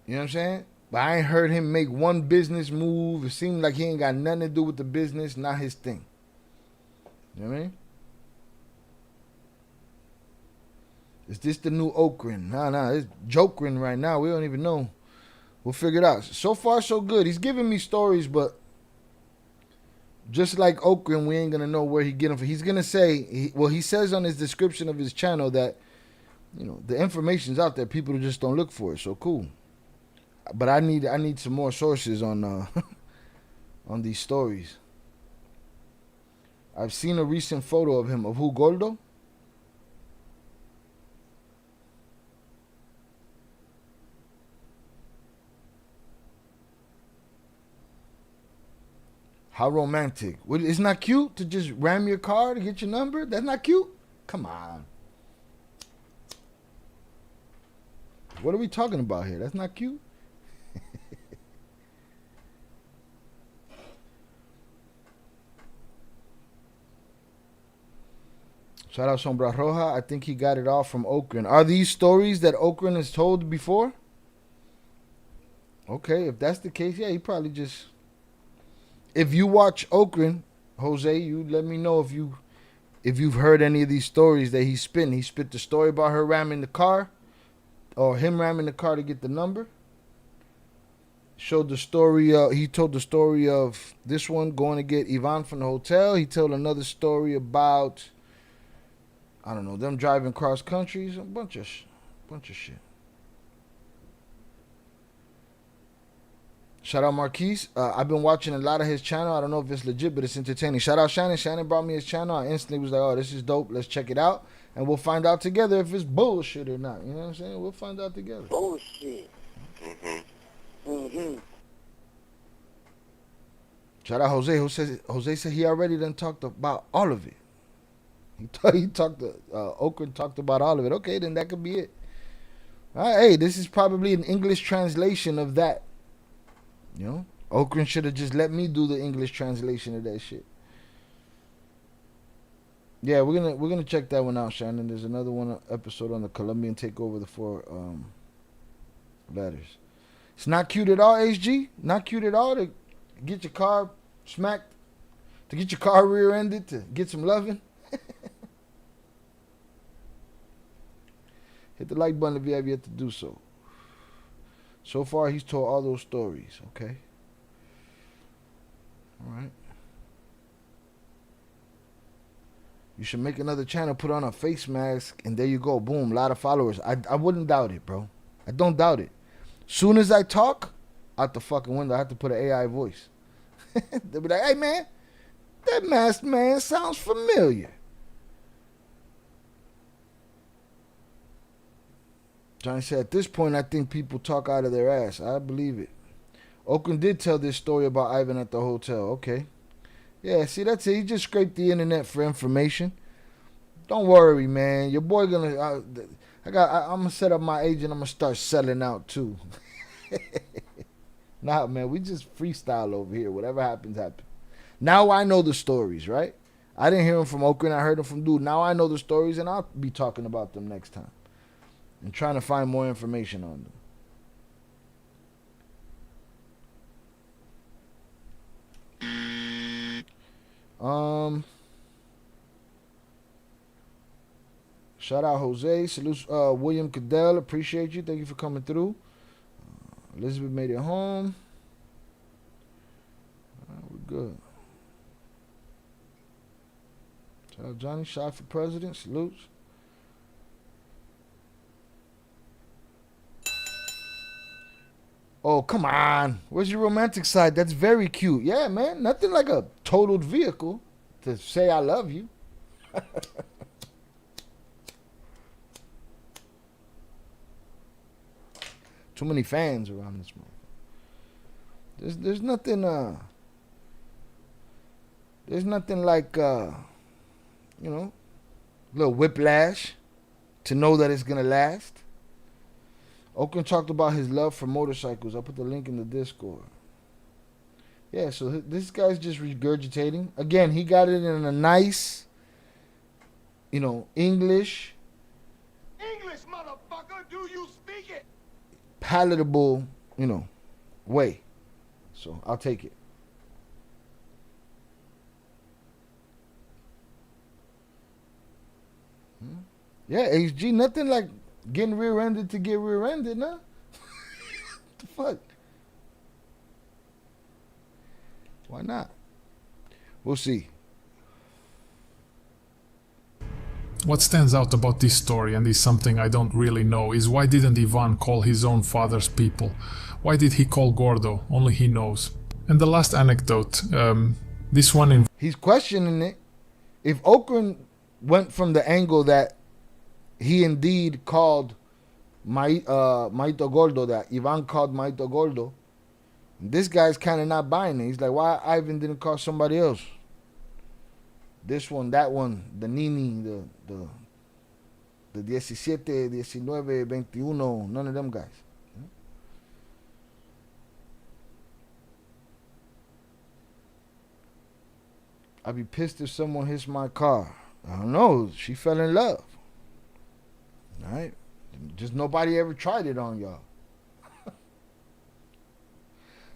You know what I'm saying? But I ain't heard him make one business move. It seemed like he ain't got nothing to do with the business, not his thing. You know what I mean? Is this the new Okrin? Nah, it's Jokrin right now. We don't even know. We'll figure it out. So far, so good. He's giving me stories, but just like Okrin, we ain't going to know where he get them from. He's going to say, he says on his description of his channel that, you know, the information's out there. People just don't look for it. So cool. But I need some more sources on on these stories. I've seen a recent photo of him. Of who, Gordo? How romantic. It's not cute to just ram your car to get your number? That's not cute? Come on. What are we talking about here? That's not cute? Shout out Sombra Roja. I think he got it all from Okrin. Are these stories that Okrin has told before? Okay, if that's the case, yeah, he probably just... If you watch Okrin, Jose, you let me know if you've heard any of these stories that he's spitting. He spit the story about her ramming the car, or him ramming the car to get the number. Showed the story. He told the story of this one going to get Ivan from the hotel. He told another story about, I don't know, them driving cross countries. A bunch of shit. Shout out Marquise. I've been watching a lot of his channel. I don't know if it's legit, but it's entertaining. Shout out Shannon. Shannon brought me his channel. I instantly was like, oh, this is dope. Let's check it out. And we'll find out together if it's bullshit or not. You know what I'm saying? We'll find out together.
Bullshit.
Shout out Jose. Jose said he already done talked about all of it. He talked. Okran talked about all of it. Okay, then that could be it. All right, hey, this is probably an English translation of that. You know, Okran should have just let me do the English translation of that shit. Yeah, we're gonna check that one out, Shannon. There's another one episode on the Colombian takeover the four letters. It's not cute at all, HG. Not cute at all to get your car smacked, to get your car rear-ended, to get some loving. Hit the like button if you have yet to do so. So far, he's told all those stories. Okay. All right. You should make another channel, put on a face mask, and there you go. Boom, a lot of followers. I wouldn't doubt it, bro. I don't doubt it. Soon as I talk, out the fucking window, I have to put an AI voice. They'll be like, hey, man, that masked man sounds familiar. Johnny said, at this point, I think people talk out of their ass. I believe it. Okran did tell this story about Ivan at the hotel. Okay. Yeah, see, that's it. He just scraped the internet for information. Don't worry, man. Your boy gonna... I'm gonna set up my agent. I'm gonna start selling out, too. Nah, man, we just freestyle over here. Whatever happens, happens. Now I know the stories, right? I didn't hear them from Okran. I heard them from Dude. Now I know the stories, and I'll be talking about them next time. And trying to find more information on them. Shout out Jose. Salute William Cadell. Appreciate you. Thank you for coming through. Elizabeth made it home. We're good. Shout out Johnny. Shot for president. Salutes. Oh, come on. Where's your romantic side? That's very cute. Yeah, man. Nothing like a totaled vehicle to say I love you. Too many fans around this moment. There's nothing there's nothing like you know, a little whiplash to know that it's gonna last. Okran talked about his love for motorcycles. I'll put the link in the Discord. Yeah, so this guy's just regurgitating. Again, he got it in a nice, you know, English, motherfucker, do you speak it? Palatable, you know, way. So I'll take it. Yeah, HG, nothing like getting rear-ended to get rear-ended, nah? What the fuck? Why not? We'll see.
What stands out about this story, and is something I don't really know, is why didn't Ivan call his own father's people? Why did he call Gordo? Only he knows. And the last anecdote, this one in...
He's questioning it. If Okran went from the angle that he indeed called Mayito Gordo, that Ivan called Mayito Gordo, this guy's kind of not buying it. He's like, why Ivan didn't call somebody else? This one, that one, the Nini, the 17, 19, 21, none of them guys. I'd be pissed if someone hits my car. I don't know. She fell in love. All right? Just nobody ever tried it on y'all.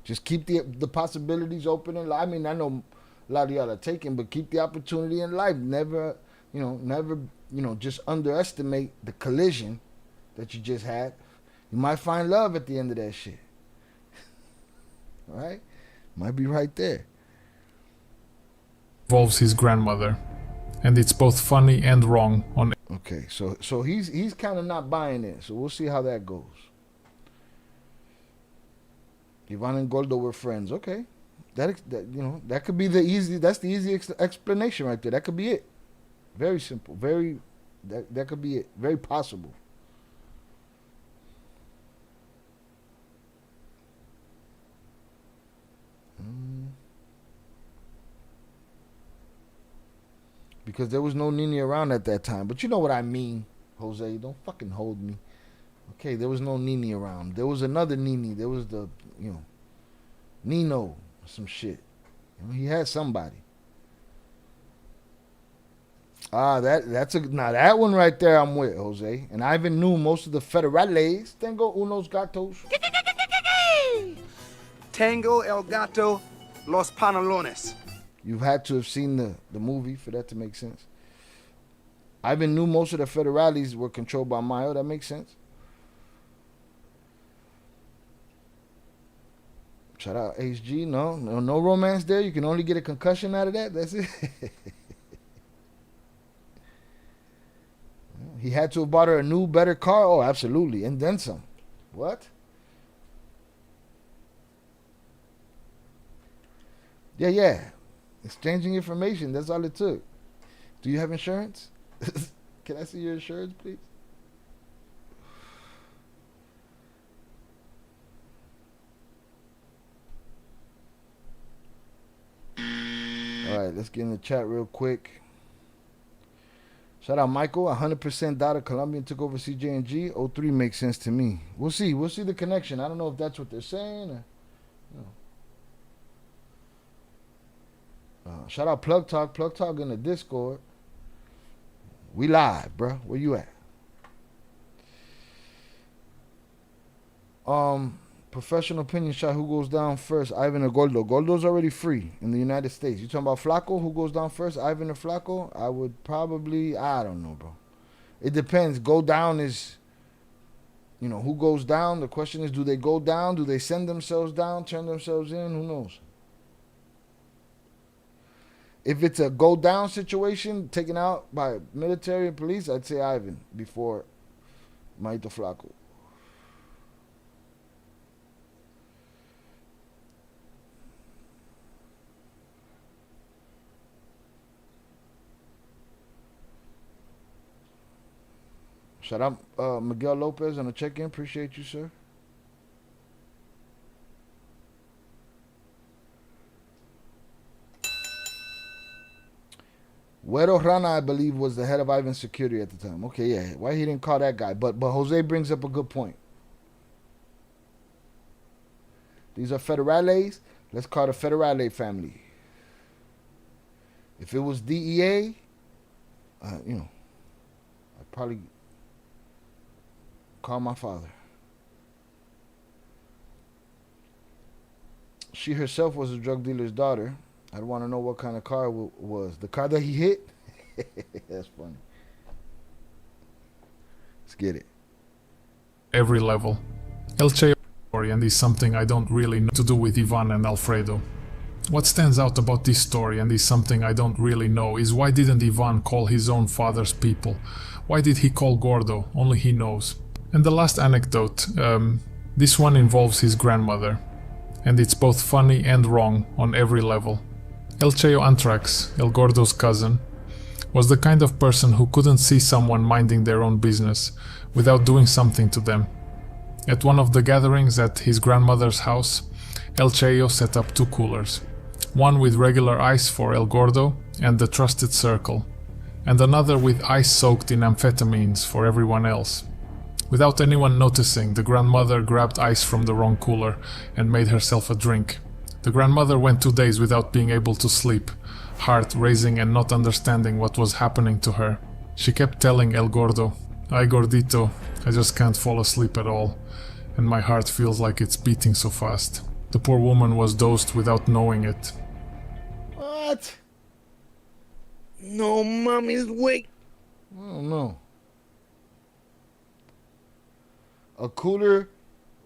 Just keep the possibilities open in life. I mean, I know a lot of y'all are taking, but keep the opportunity in life. Never, just underestimate the collision that you just had. You might find love at the end of that shit. All right? Might be right there.
Involves his grandmother, and it's both funny and wrong on...
Okay, so he's kind of not buying it, so we'll see how that goes. Ivan and Gordo were friends. Okay, that could be the easy explanation right there. That could be it. Very simple. That could be it. Very possible. Be because there was no Nini around at that time. But you know what I mean, Jose. Don't fucking hold me. Okay, there was no Nini around. There was another Nini. There was the, Nino or some shit. He had somebody. That's now that one right there I'm with, Jose. And Ivan knew most of the federales. Tengo unos gatos.
Tango el gato, los pantalones.
You've had to have seen the movie for that to make sense. Ivan knew most of the federales were controlled by Mayo. That makes sense. Shout out HG. No romance there. You can only get a concussion out of that. That's it. He had to have bought her a new, better car. Oh, absolutely. And then some. What? Yeah. Exchanging information. That's all it took. Do you have insurance? Can I see your insurance, please? All right, let's get in the chat real quick. Shout out Michael, 100% data. Colombian took over CJ&G. 03 makes sense to me. We'll see the connection. I don't know if that's what they're saying or, shout out Plug Talk in the Discord. We live, bro. Where you at? Professional opinion shot. Who goes down first? Ivan or Gordo? Gordo's already free in the United States. You talking about Flaco? Who goes down first? Ivan or Flaco? I would probably. I don't know, bro. It depends. Go down is. Who goes down? The question is, do they go down? Do they send themselves down? Turn themselves in? Who knows? If it's a go down situation, taken out by military and police, I'd say Ivan before Mayito Flaco. Shout out Miguel Lopez on the check-in. Appreciate you, sir. Güero Rana, I believe, was the head of Ivan's security at the time. Okay, yeah. Why he didn't call that guy? But Jose brings up a good point. These are federales. Let's call the federale family. If it was DEA, I'd probably call my father. She herself was a drug dealer's daughter. I'd want to know what kind of car it was. The car that he hit? That's funny. Let's get it.
Every level. El Chayo story, and is something I don't really know to do with Ivan and Alfredo. What stands out about this story, and is something I don't really know, is why didn't Ivan call his own father's people? Why did he call Gordo? Only he knows. And the last anecdote, this one involves his grandmother, and it's both funny and wrong on every level. El Chayo Antrax, El Gordo's cousin, was the kind of person who couldn't see someone minding their own business without doing something to them. At one of the gatherings at his grandmother's house, El Chayo set up 2 coolers, one with regular ice for El Gordo and the trusted circle, and another with ice soaked in amphetamines for everyone else. Without anyone noticing, the grandmother grabbed ice from the wrong cooler and made herself a drink. The grandmother went 2 days without being able to sleep, heart racing and not understanding what was happening to her. She kept telling El Gordo, "Ay gordito, I just can't fall asleep at all, and my heart feels like it's beating so fast." The poor woman was dosed without knowing it.
What?
No, mommy's wake.
I don't know. A cooler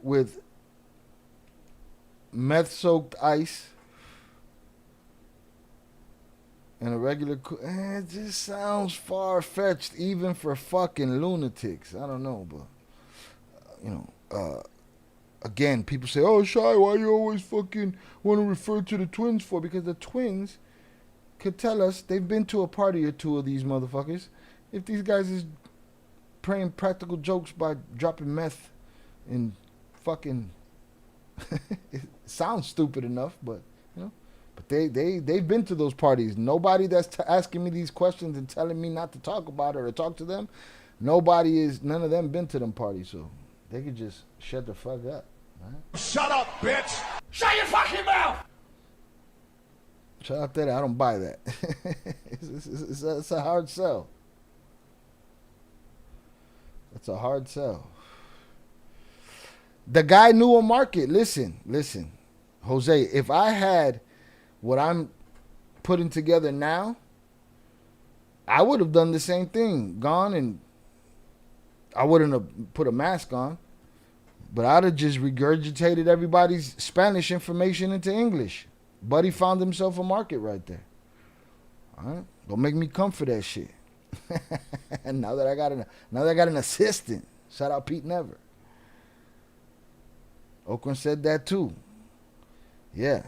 with meth-soaked ice and a regular it just sounds far-fetched even for fucking lunatics. I don't know, but again, people say, "Oh, Shy, why you always fucking want to refer to the twins for?" Because the twins could tell us they've been to a party or 2 of these motherfuckers. If these guys is praying practical jokes by dropping meth in fucking it sounds stupid enough, but But they've been to those parties. Nobody that's asking me these questions and telling me not to talk about it or talk to them, none of them been to them parties, so they could just shut the fuck up. Right?
Shut up, bitch! Shut your fucking mouth!
Shout out there, I don't buy that. It's a hard sell. It's a hard sell. The guy knew a market. Listen, Jose, if I had what I'm putting together now, I would have done the same thing. Gone, and I wouldn't have put a mask on, but I'd have just regurgitated everybody's Spanish information into English. Buddy found himself a market right there. All right? Don't make me come for that shit. And now that I got an assistant. Shout out Pete Never. Oakland said that too. Yeah.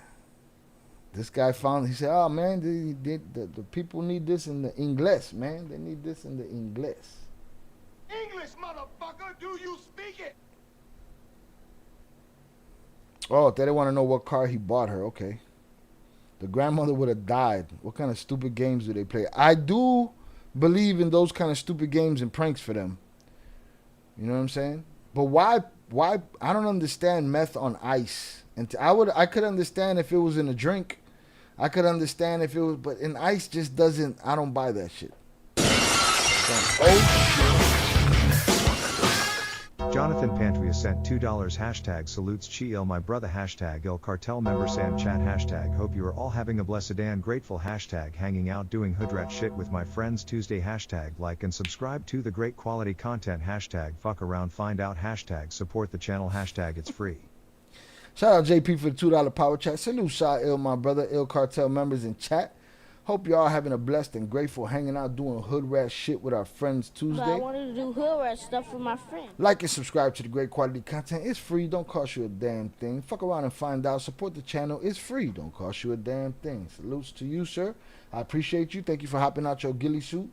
This guy he said, oh man, the people need this in the Ingles, man. They need this in the Ingles.
English, motherfucker, do you speak it?
Oh, they didn't want to know what car he bought her. Okay. The grandmother would have died. What kind of stupid games do they play? I do believe in those kind of stupid games and pranks for them. You know what I'm saying? But why I don't understand meth on ice. And I could understand if it was in a drink. I could understand if it was, but in ice just doesn't, I don't buy that shit.
Jonathan Pantria sent $2 hashtag salutes Chi my brother hashtag ILL Cartel member San Chat hashtag hope you are all having a blessed and grateful hashtag hanging out doing hoodrat shit with my friends Tuesday hashtag like and subscribe to the great quality content hashtag fuck around find out hashtag support the channel hashtag it's free.
Shout out JP for the $2 power chat. Salute Shy ILL my brother ILL Cartel members in chat. Hope y'all having a blessed and grateful hanging out doing hood rat shit with our friends Tuesday.
But I wanted to do hood rat stuff with my friend.
Like and subscribe to the great quality content. It's free. Don't cost you a damn thing. Fuck around and find out. Support the channel. It's free. Don't cost you a damn thing. Salutes to you, sir. I appreciate you. Thank you for hopping out your ghillie suit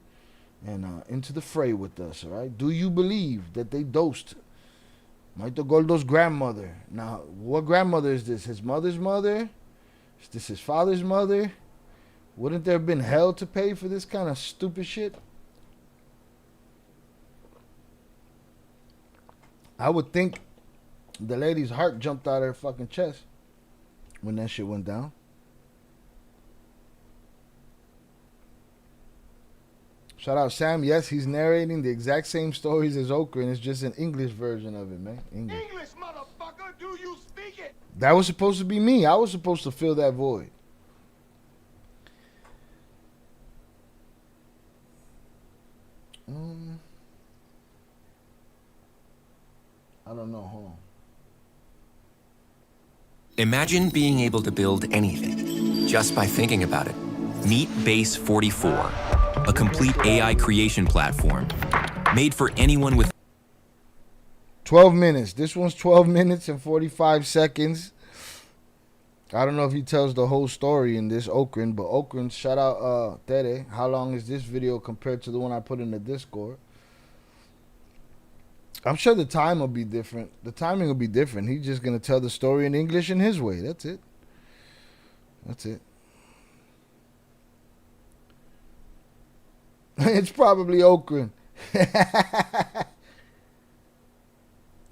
and into the fray with us, all right? Do you believe that they dosed Mayito Gordo's grandmother? Now, what grandmother is this? His mother's mother? Is this his father's mother? Wouldn't there have been hell to pay for this kind of stupid shit? I would think the lady's heart jumped out of her fucking chest when that shit went down. Shout out Sam. Yes, he's narrating the exact same stories as Okra, and it's just an English version of it, man. English,
motherfucker, do you speak it?
That was supposed to be me. I was supposed to fill that void. I don't know. Hold on.
Imagine being able to build anything just by thinking about it. Meet Base 44, a complete AI creation platform made for anyone with
12 minutes. This one's 12 minutes and 45 seconds. I don't know if he tells the whole story in this Okran, but Okran, shout out Tere. How long is this video compared to the one I put in the Discord? I'm sure the time will be different. The timing will be different. He's just going to tell the story in English in his way. That's it. That's it. It's probably Okran.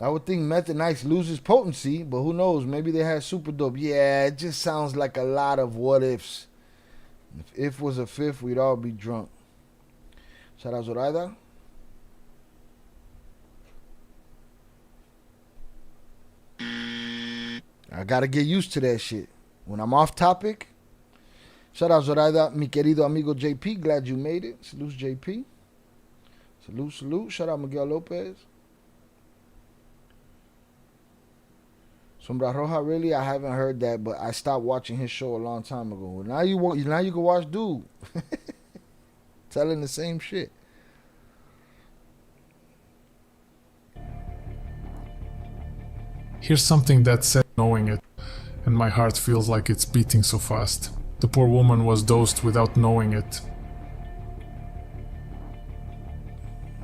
I would think meth and ice loses potency, but who knows? Maybe they had super dope. Yeah, it just sounds like a lot of what ifs. If was a fifth, we'd all be drunk. Shout out Zoraida. I gotta get used to that shit. When I'm off topic, shout out Zoraida, mi querido amigo JP. Glad you made it. Salute JP. Salute, salute. Shout out Miguel Lopez. Sombra Roja, really? I haven't heard that, but I stopped watching his show a long time ago. Now you can watch Dude. Telling the same shit.
Here's something that said knowing it, and my heart feels like it's beating so fast. The poor woman was dosed without knowing it.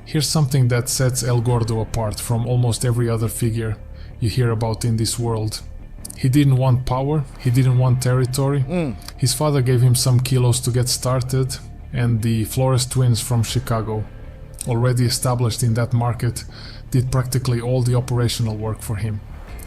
Here's something that sets El Gordo apart from almost every other figure you hear about in this world. He didn't want power, he didn't want territory. His father gave him some kilos to get started, and the Flores twins from Chicago, already established in that market, did practically all the operational work for him.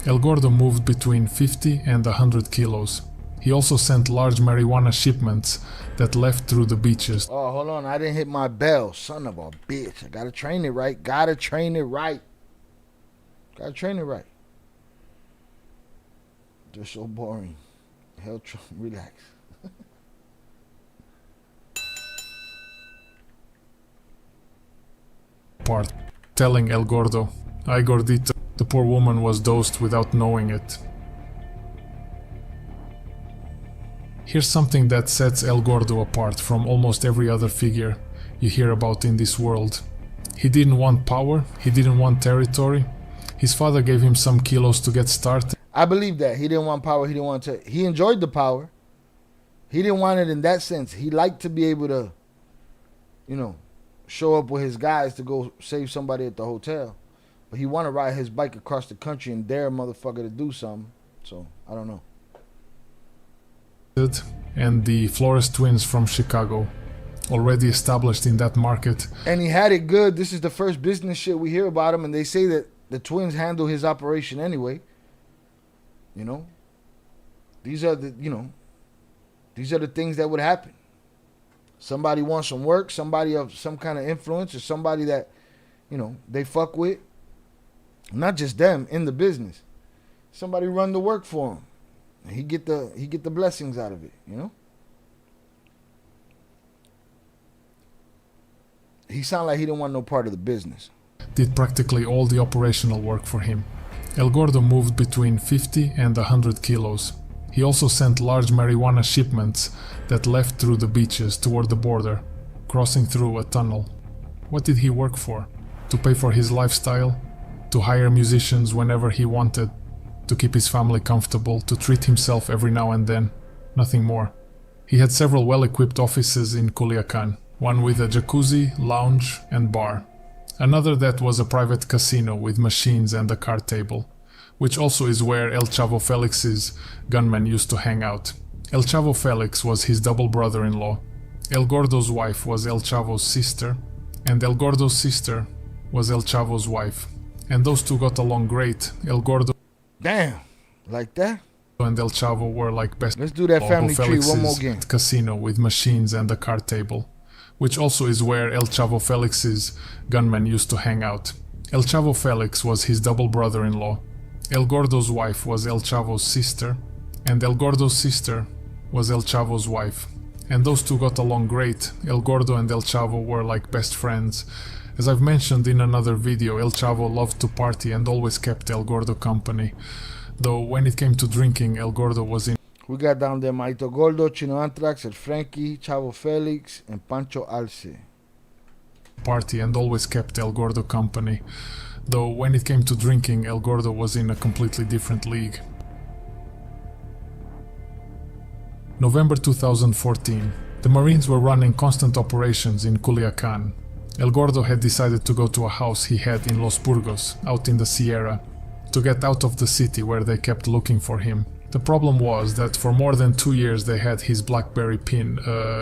El Gordo moved between 50 and 100 kilos. He also sent large marijuana shipments that left through the beaches.
Oh, hold on. I didn't hit my bell. Son of a bitch. I gotta train it right. Gotta train it right. They're so boring. Hell, relax.
Part, telling El Gordo, "Ay gordito." The poor woman was dosed without knowing it. Here's something that sets El Gordo apart from almost every other figure you hear about in this world. He didn't want power, he didn't want territory. His father gave him some kilos to get started.
I believe that. He didn't want power, he didn't want he enjoyed the power. He didn't want it in that sense. He liked to be able to, you know, show up with his guys to go save somebody at the hotel. But he wanted to ride his bike across the country and dare a motherfucker to do something. So, I don't know.
And the Flores twins from Chicago, already established in that market.
And he had it good. This is the first business shit we hear about him, and they say that the twins handle his operation anyway. You know? These are the things that would happen. Somebody wants some work, somebody of some kind of influence, or somebody that, you know, they fuck with. Not just them in the business. Somebody run the work for him. He get the blessings out of it, you know? He sounded like he didn't want no part of the business.
Did practically all the operational work for him. El Gordo moved between 50 and 100 kilos. He also sent large marijuana shipments that left through the beaches toward the border, crossing through a tunnel. What did he work for? To pay for his lifestyle? To hire musicians whenever he wanted? To keep his family comfortable, to treat himself every now and then, nothing more. He had several well-equipped offices in Culiacan, one with a jacuzzi, lounge and bar. Another that was a private casino with machines and a card table, which also is where El Chavo Felix's gunmen used to hang out. El Chavo Felix was his double brother-in-law. El Gordo's wife was El Chavo's sister, and El Gordo's sister was El Chavo's wife. And those two got along great. El Gordo
Damn, like that?
and El Chavo were like best.
Let's do that family tree one more game.
Casino with machines and a card table, which also is where El Chavo Felix's gunmen used to hang out. El Chavo Felix was his double brother-in-law. El Gordo's wife was El Chavo's sister, and El Gordo's sister was El Chavo's wife. And those two got along great. El Gordo and El Chavo were like best friends. As I've mentioned in another video, El Chavo loved to party and always kept El Gordo company. Though when it came to drinking, El Gordo was in.
We got down there Mayito Gordo, Chino Anthrax, El Frankie, Chavo Felix, and Pancho Alce.
Party and always kept El Gordo company. Though when it came to drinking, El Gordo was in a completely different league. November 2014. The Marines were running constant operations in Culiacan. El Gordo had decided to go to a house he had in Los Burgos, out in the Sierra, to get out of the city where they kept looking for him. The problem was that for more than 2 years they had his BlackBerry pin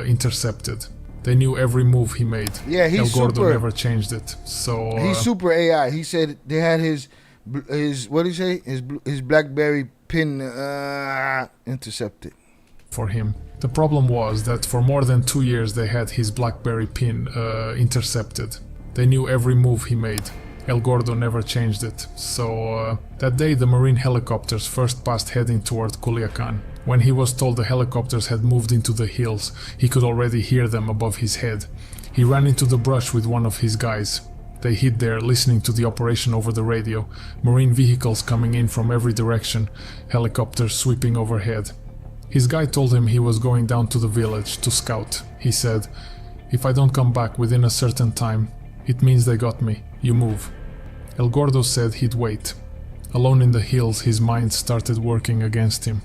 intercepted. They knew every move he made.
Yeah, he's
El Gordo
super,
never changed it. So
he's super AI. He said they had his what did he say? His BlackBerry pin intercepted.
For him. The problem was that for more than 2 years they had his BlackBerry pin intercepted. They knew every move he made. El Gordo never changed it. So that day the Marine helicopters first passed heading toward Culiacan. When he was told the helicopters had moved into the hills, he could already hear them above his head. He ran into the brush with one of his guys. They hid there listening to the operation over the radio. Marine vehicles coming in from every direction, helicopters sweeping overhead. His guy told him he was going down to the village to scout. He said, "If I don't come back within a certain time, it means they got me. You move." El Gordo said he'd wait. Alone in the hills, his mind started working against him.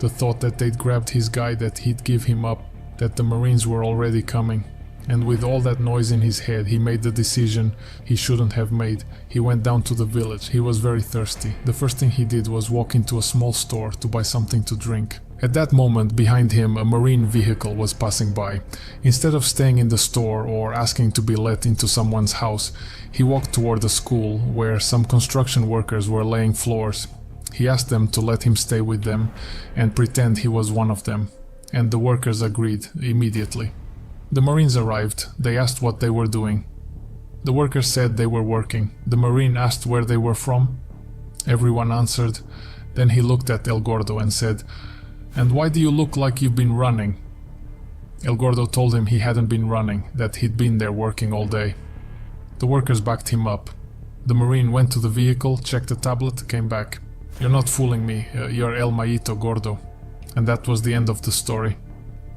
The thought that they'd grabbed his guy, that he'd give him up, that the Marines were already coming. And with all that noise in his head, he made the decision he shouldn't have made. He went down to the village. He was very thirsty. The first thing he did was walk into a small store to buy something to drink. At that moment, behind him, a marine vehicle was passing by. Instead of staying in the store or asking to be let into someone's house, he walked toward the school where some construction workers were laying floors. He asked them to let him stay with them and pretend he was one of them, and the workers agreed immediately. The Marines arrived. They asked what they were doing. The workers said they were working. The Marine asked where they were from. Everyone answered. Then he looked at El Gordo and said, "And why do you look like you've been running?" El Gordo told him he hadn't been running, that he'd been there working all day. The workers backed him up. The Marine went to the vehicle, checked the tablet, came back. "You're not fooling me, you're El Mayito Gordo." And that was the end of the story.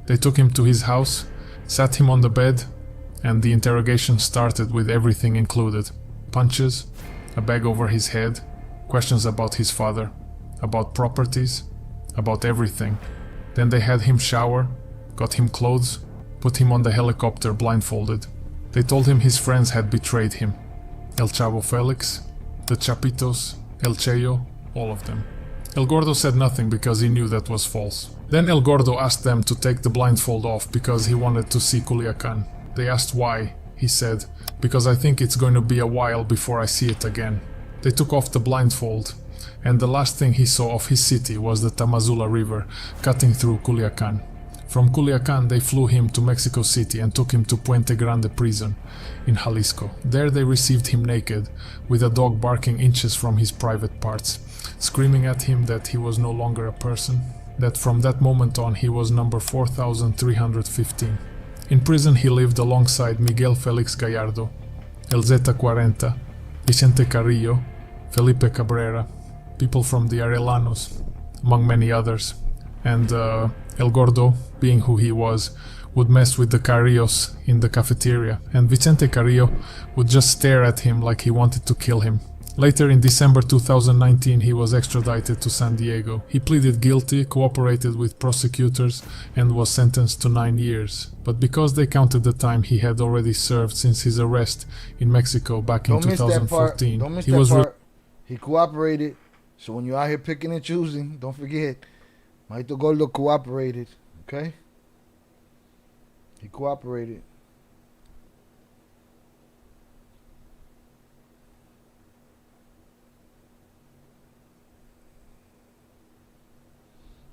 They took him to his house, sat him on the bed, and the interrogation started with everything included. Punches, a bag over his head, questions about his father, about properties, about everything. Then they had him shower, got him clothes, put him on the helicopter blindfolded. They told him his friends had betrayed him. El Chavo Felix, the Chapitos, El Cheyo, all of them. El Gordo said nothing because he knew that was false. Then El Gordo asked them to take the blindfold off because he wanted to see Culiacan. They asked why. He said, "Because I think it's going to be a while before I see it again." They took off the blindfold, and the last thing he saw of his city was the Tamazula River cutting through Culiacan. From Culiacan they flew him to Mexico City and took him to Puente Grande prison in Jalisco. There they received him naked, with a dog barking inches from his private parts, screaming at him that he was no longer a person, that from that moment on he was number 4315. In prison he lived alongside Miguel Felix Gallardo, El Zeta 40, Vicente Carrillo, Felipe Cabrera, people from the Arelanos, among many others. And El Gordo, being who he was, would mess with the Carrillos in the cafeteria, and Vicente Carrillo would just stare at him like he wanted to kill him. Later in December 2019 he was extradited to San Diego. He pleaded guilty, cooperated with prosecutors, and was sentenced to 9 years. But because they counted the time he had already served since his arrest in Mexico back in 2014,
Don't miss
he
that
was
part. He cooperated. So when you're out here picking and choosing, don't forget, Mayito Gordo cooperated. Okay? He cooperated.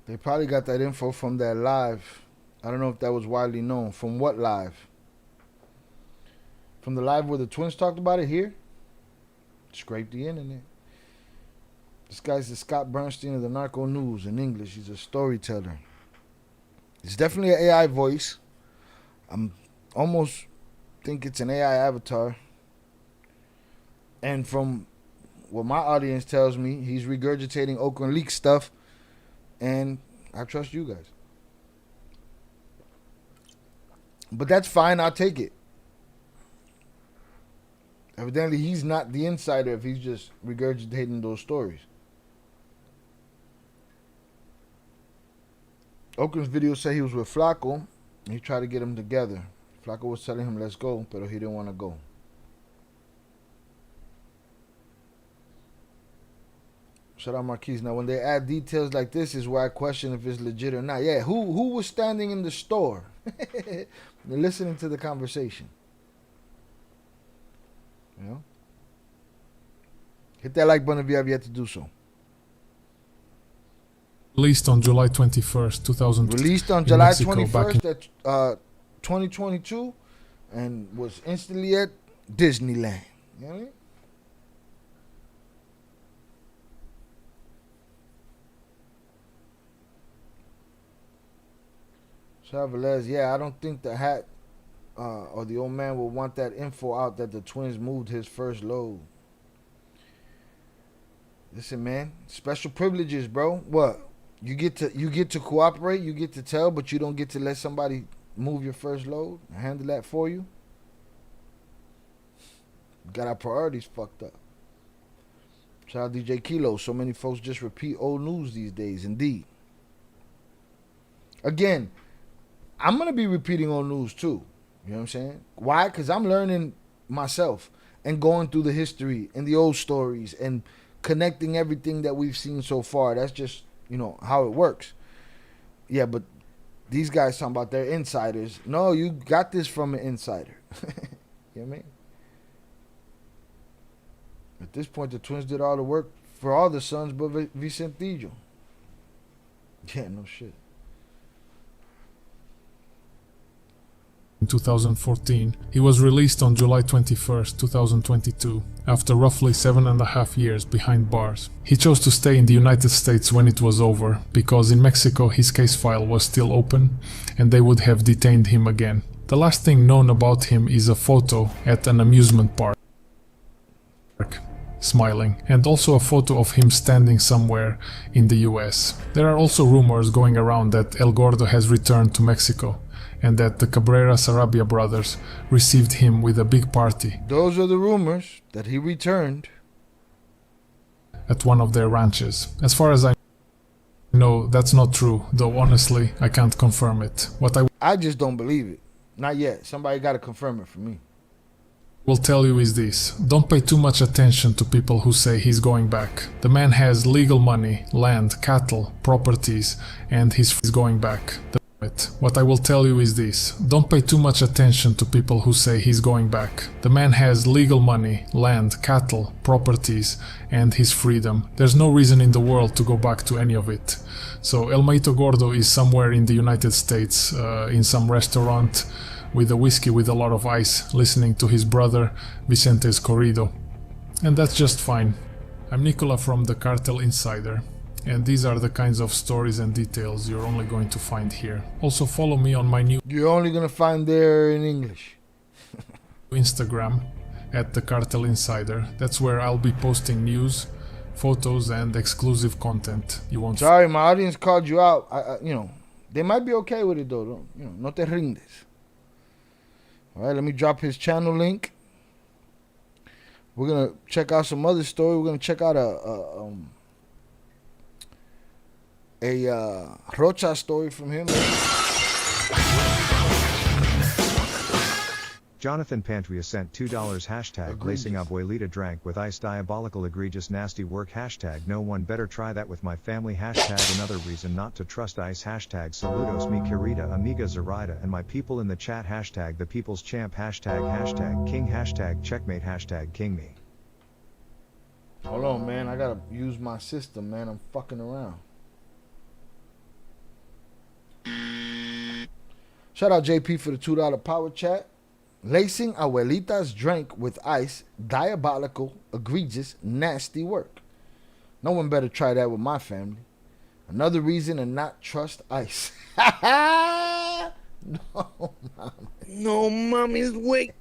They probably got that info from that live. I don't know if that was widely known. From what live? From the live where the twins talked about it here? Scrape the internet. This guy's the Scott Bernstein of the Narco News in English. He's a storyteller. It's definitely an AI voice. I'm almost think it's an AI avatar. And from what my audience tells me, he's regurgitating Oakland Leak stuff. And I trust you guys. But that's fine. I'll take it. Evidently, he's not the insider if he's just regurgitating those stories. Oakland's video said he was with Flaco. And he tried to get them together. Flaco was telling him, let's go, but he didn't want to go. Shout out Marquise. Now, when they add details like this is where I question if it's legit or not. Yeah, who was standing in the store? They're listening to the conversation. You know? Hit that like button if you have yet to do so.
Released on July 21st, 2000.
Released on July 21st, 2022, and was instantly at Disneyland. You know what I mean? Chavez, yeah, I don't think the hat or the old man will want that info out that the twins moved his first load. Listen, man, special privileges, bro. What? You get to cooperate, you get to tell, but you don't get to let somebody move your first load and handle that for you. We got our priorities fucked up. Shout out DJ Kilo. So many folks just repeat old news these days, indeed. Again, I'm going to be repeating old news too. You know what I'm saying? Why? Because I'm learning myself and going through the history and the old stories and connecting everything that we've seen so far. That's just, how it works. Yeah, but these guys talking about their insiders. No, you got this from an insider. You know what I mean? At this point, the twins did all the work for all the sons but Vicentillo. Yeah, no shit.
In 2014, he was released on July 21st, 2022, after roughly 7.5 years behind bars. He chose to stay in the United States when it was over, because in Mexico his case file was still open and they would have detained him again. The last thing known about him is a photo at an amusement park, smiling, and also a photo of him standing somewhere in the US. There are also rumors going around that El Gordo has returned to Mexico, and that the Cabrera Sarabia brothers received him with a big party.
Those are the rumors, that he returned
At one of their ranches. As far as I know, that's not true, though honestly, I can't confirm it. What I
I just don't believe it. Not yet. Somebody got to confirm it for me.
will tell you is this: don't pay too much attention to people who say he's going back. The man has legal money, land, cattle, properties, and he's going back. What I will tell you is this: don't pay too much attention to people who say he's going back. The man has legal money, land, cattle, properties, and his freedom. There's no reason in the world to go back to any of it. So El Mayito Gordo is somewhere in the United States, in some restaurant, with a whiskey with a lot of ice, listening to his brother Vicente's corrido. And that's just fine. I'm Nicola from the Cartel Insider, and these are the kinds of stories and details you're only going to find here. Also follow me on my new
You're only going to find there in English.
Instagram at the Cartel Insider. That's where I'll be posting news, photos, and exclusive content you won't
Sorry, my audience called you out. They might be okay with it though. No te rindes. All right, let me drop his channel link. We're gonna check out some other story. We're gonna check out a Rocha story from him.
Jonathan Pantria sent $2 hashtag lacing abuelita drank with ice diabolical egregious nasty work hashtag no one better try that with my family hashtag another reason not to trust ice hashtag saludos mi querida amiga Zoraida and my people in the chat hashtag the people's champ hashtag king hashtag checkmate hashtag king me.
Hold on, man. I gotta use my system, man. I'm fucking around. Shout out JP for the $2 power chat. Lacing abuelita's drink with ice, diabolical, egregious, nasty work. No one better try that with my family. Another reason to not trust ice. No, mommy.
No mommy's wake.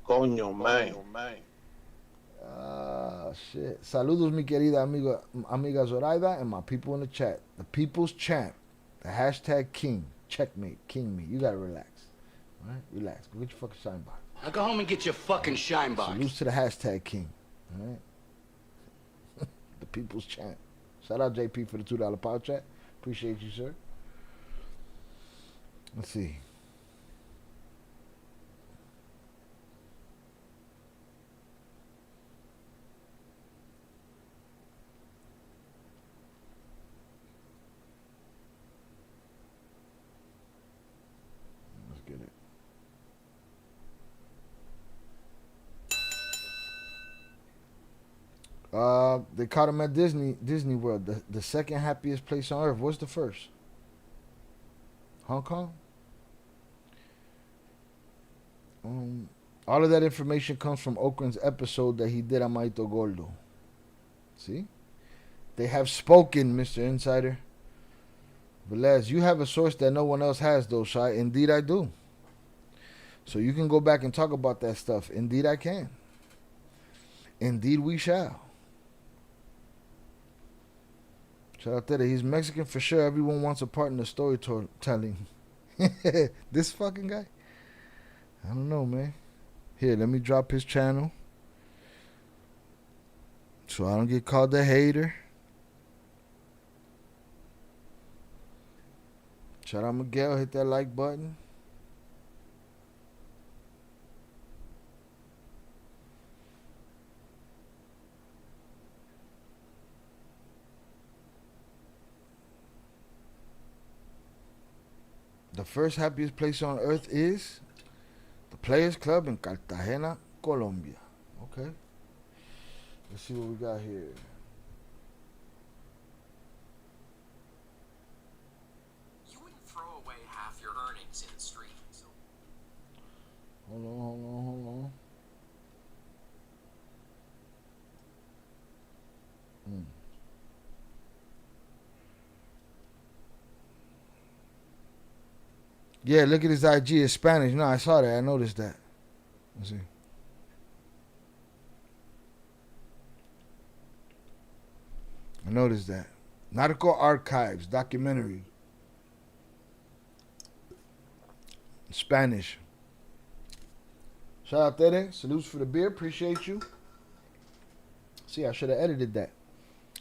Coño, man.
Ah, shit. Saludos, mi querida amiga Zoraida, and my people in the chat. The people's champ. The hashtag king. Checkmate. King me. You gotta relax. All right? Relax. Go get your fucking shine box.
Now go home and get your fucking shine box.
Salute to the hashtag king. All right? The people's champ. Shout out JP for the $2 power chat. Appreciate you, sir. Let's see. Let's get it. They caught him at Disney World, the second happiest place on earth. What's the first? Hong Kong? All of that information comes from Okran's episode that he did on Mayito Gordo. See? They have spoken, Mr. Insider. Velez, you have a source that no one else has, though, Shai. Indeed, I do. So you can go back and talk about that stuff. Indeed, I can. Indeed, we shall. Shout out there. He's Mexican for sure. Everyone wants a part in the storytelling. This fucking guy? I don't know, man. Here, let me drop his channel so I don't get called a hater. Shout out Miguel. Hit that like button. The first happiest place on earth is the Players Club in Cartagena, Colombia. Okay. Let's see what we got here.
You wouldn't throw away half your earnings in the street. So.
Hold on. Yeah, look at his IG. It's Spanish. No, I saw that. I noticed that. Let's see. I noticed that. Narco Archives documentary. Spanish. Shout out Tere. Salutes for the beer. Appreciate you. See, I should have edited that.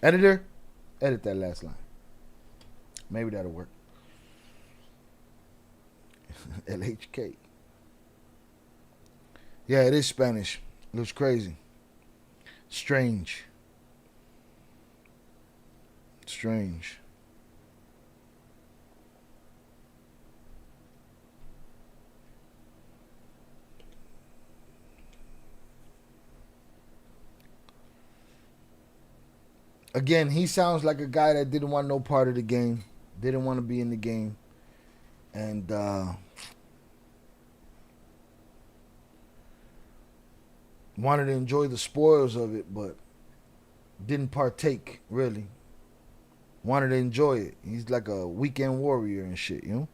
Editor, edit that last line. Maybe that'll work. LHK. Yeah, it is Spanish. Looks crazy. Strange. Again, he sounds like a guy that didn't want no part of the game, didn't want to be in the game, and wanted to enjoy the spoils of it, but didn't partake, really. Wanted to enjoy it. He's like a weekend warrior and shit, you know?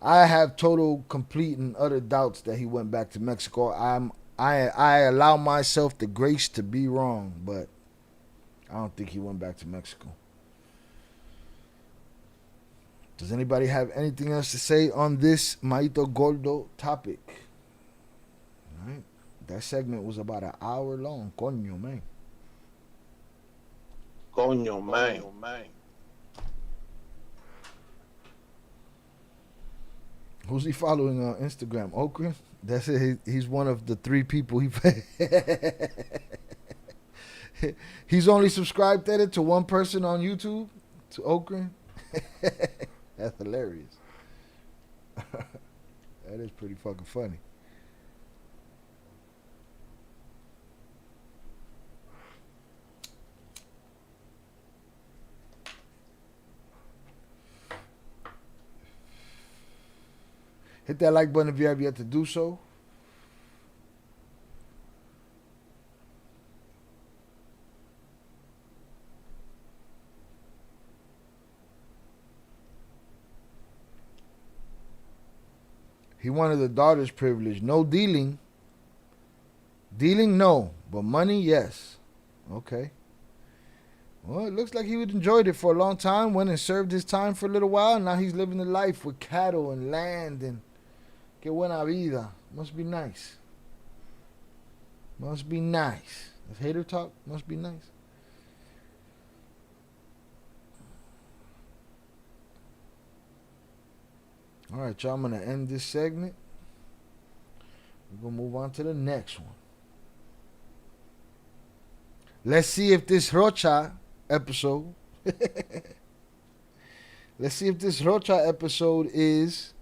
I have total, complete, and utter doubts that he went back to Mexico. I allow myself the grace to be wrong, but I don't think he went back to Mexico. Does anybody have anything else to say on this Mayito Gordo topic? All right. That segment was about an hour long. Coño, man. Who's he following on Instagram? Okra? That's it. He's one of the 3 people he He's only subscribed to one person on YouTube, to Okra. That's hilarious. That is pretty fucking funny. Hit that like button if you have yet to do so. He wanted the daughter's privilege. No dealing. Dealing, no. But money, yes. Okay. Well, it looks like he enjoyed it for a long time. Went and served his time for a little while. Now he's living the life with cattle and land and que buena vida. Must be nice. Must be nice. That's hater talk. Must be nice. All right, y'all. I'm going to end this segment. We're going to move on to the next one. Let's see if this Rocha episode let's see if this Rocha episode is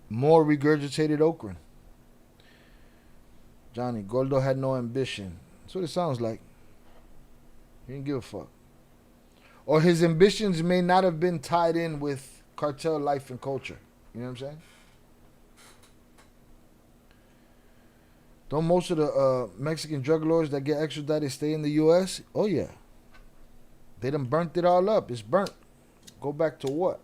more regurgitated okra. Johnny, Gordo had no ambition. That's what it sounds like. He didn't give a fuck. Or his ambitions may not have been tied in with cartel life and culture. You know what I'm saying? Don't most of the Mexican drug lords that get extradited stay in the U.S.? Oh, yeah. They done burnt it all up. It's burnt. Go back to what?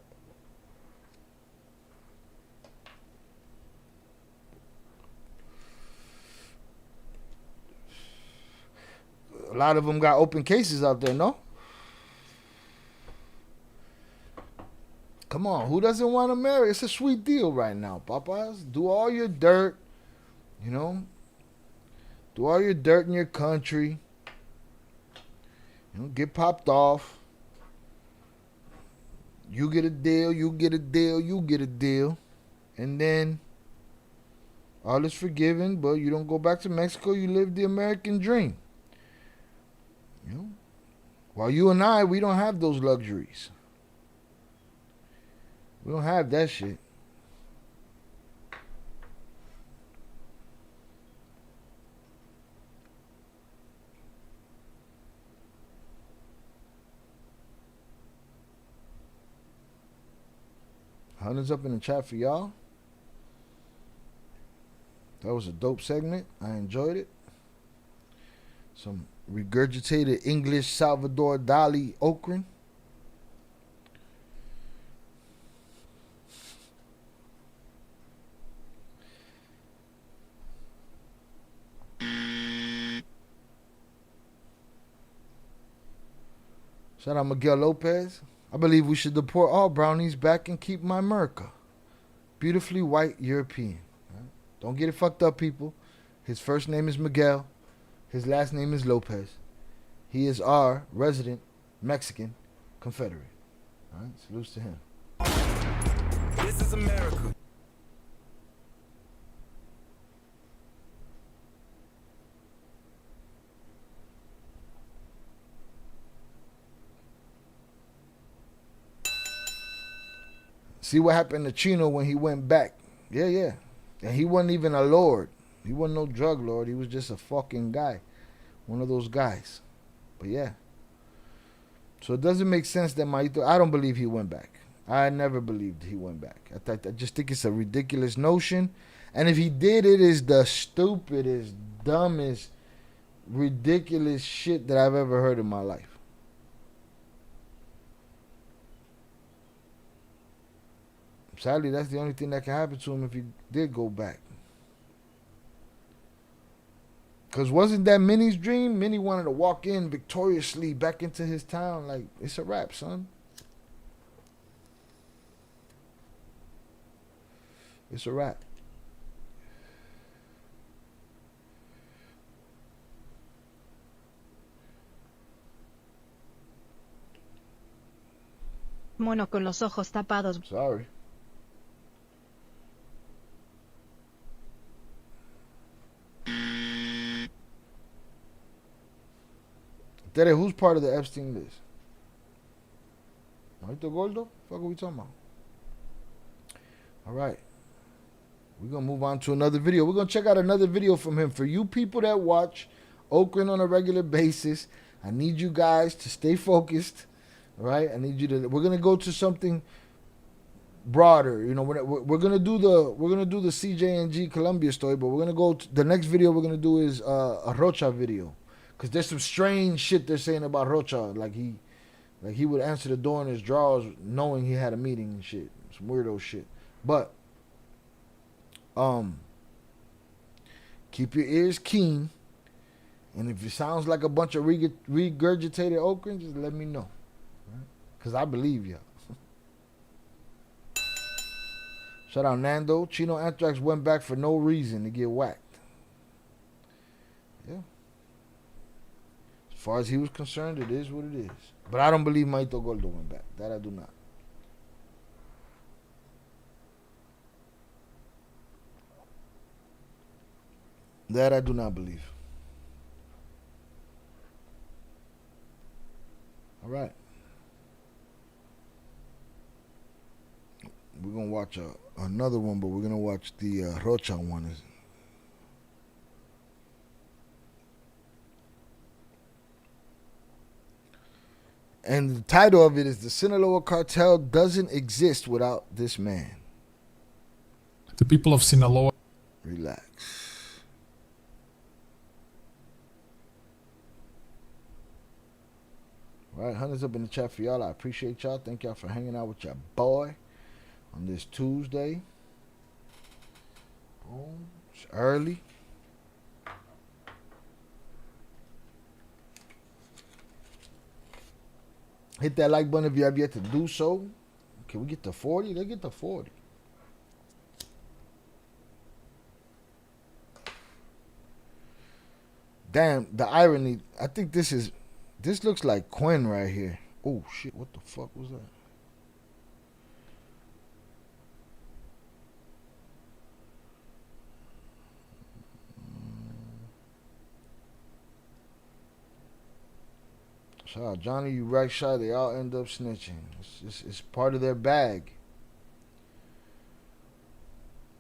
A lot of them got open cases out there, no? Come on, who doesn't want to marry? It's a sweet deal right now, papas. Do all your dirt, you know? Do all your dirt in your country. You know, get popped off. You get a deal, you get a deal, you get a deal. And then all is forgiven, but you don't go back to Mexico. You live the American dream. You know? While you and I, we don't have those luxuries. We don't have that shit. Hundreds up in the chat for y'all. That was a dope segment. I enjoyed it. Some regurgitated English Salvador Dali okran. Shout out Miguel Lopez. I believe we should deport all brownies back and keep my America. Beautifully white European. Don't get it fucked up, people. His first name is Miguel. His last name is Lopez. He is our resident Mexican Confederate. All right, salutes to him.
This is America.
See what happened to Chino when he went back. Yeah. And he wasn't even a lord. He wasn't no drug lord. He was just a fucking guy. One of those guys. But yeah. So it doesn't make sense that Mayito... I don't believe he went back. I never believed he went back. I just think it's a ridiculous notion. And if he did, it is the stupidest, dumbest, ridiculous shit that I've ever heard in my life. Sadly, that's the only thing that can happen to him if he did go back. Because wasn't that Minnie's dream? Minnie wanted to walk in victoriously back into his town. Like, it's a wrap, son. It's a wrap.
Mono con los ojos tapados.
Sorry. Tere, who's part of the Epstein list? Mayito Gordo? Fuck are we talking about? All right. We're going to move on to another video. We're going to check out another video from him. For you people that watch Okran on a regular basis, I need you guys to stay focused. All right? I need you to... We're going to go to something broader. You know, we're going to do the CJ&G Colombia story, but we're going to go to... The next video we're going to do is a Rocha video. Because there's some strange shit they're saying about Rocha. Like he would answer the door in his drawers knowing he had a meeting and shit. Some weirdo shit. But keep your ears keen. And if it sounds like a bunch of regurgitated okran, just let me know. Because I believe y'all. Shout out Nando. Chino Anthrax went back for no reason to get whacked. Yeah. As far as he was concerned, it is what it is. But I don't believe Mayito Gordo went back. That I do not. That I do not believe. All right. We're going to watch another one, but we're going to watch the Rocha one. And the title of it is The Sinaloa Cartel Doesn't Exist Without This Man.
The people of Sinaloa.
Relax. All right, hundreds up in the chat for y'all. I appreciate y'all. Thank y'all for hanging out with your boy on this Tuesday. Boom. It's early. Hit that like button if you have yet to do so. Can we get to 40? Let's get to 40. Damn, the irony. I think this looks like Quinn right here. Oh shit, what the fuck was that? Shout out Johnny, you right shy. They all end up snitching. It's part of their bag.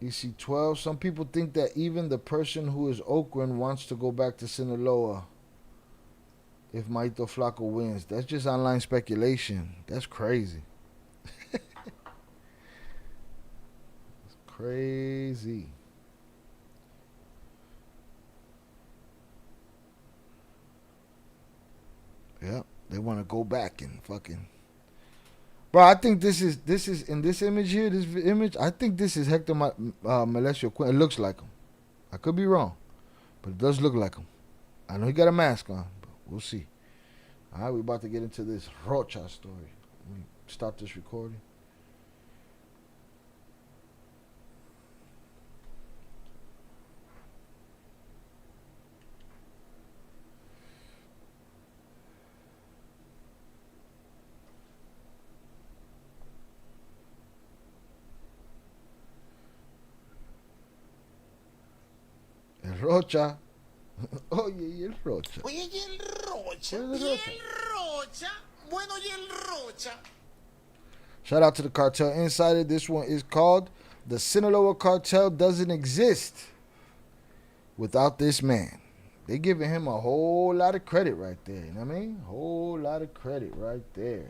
EC12. Some people think that even the person who is Okran wants to go back to Sinaloa if Mayito Flaco wins. That's just online speculation. That's crazy. It's crazy. Yep, they want to go back and fucking. Bro, I think this is in this image here. This image, I think this is Hector Melesio Quinn. It looks like him. I could be wrong, but it does look like him. I know he got a mask on, but we'll see. All right, we're about to get into this Rocha story. Let me stop this recording. El Rocha. Oye, y el Rocha.
Oye, y el Rocha.
¿Cuál es el Rocha?
Y el Rocha. Bueno, y el Rocha.
Shout out to the Cartel Insider. This one is called The Sinaloa Cartel Doesn't Exist Without This Man. They giving him a whole lot of credit right there. You know what I mean? Whole lot of credit right there.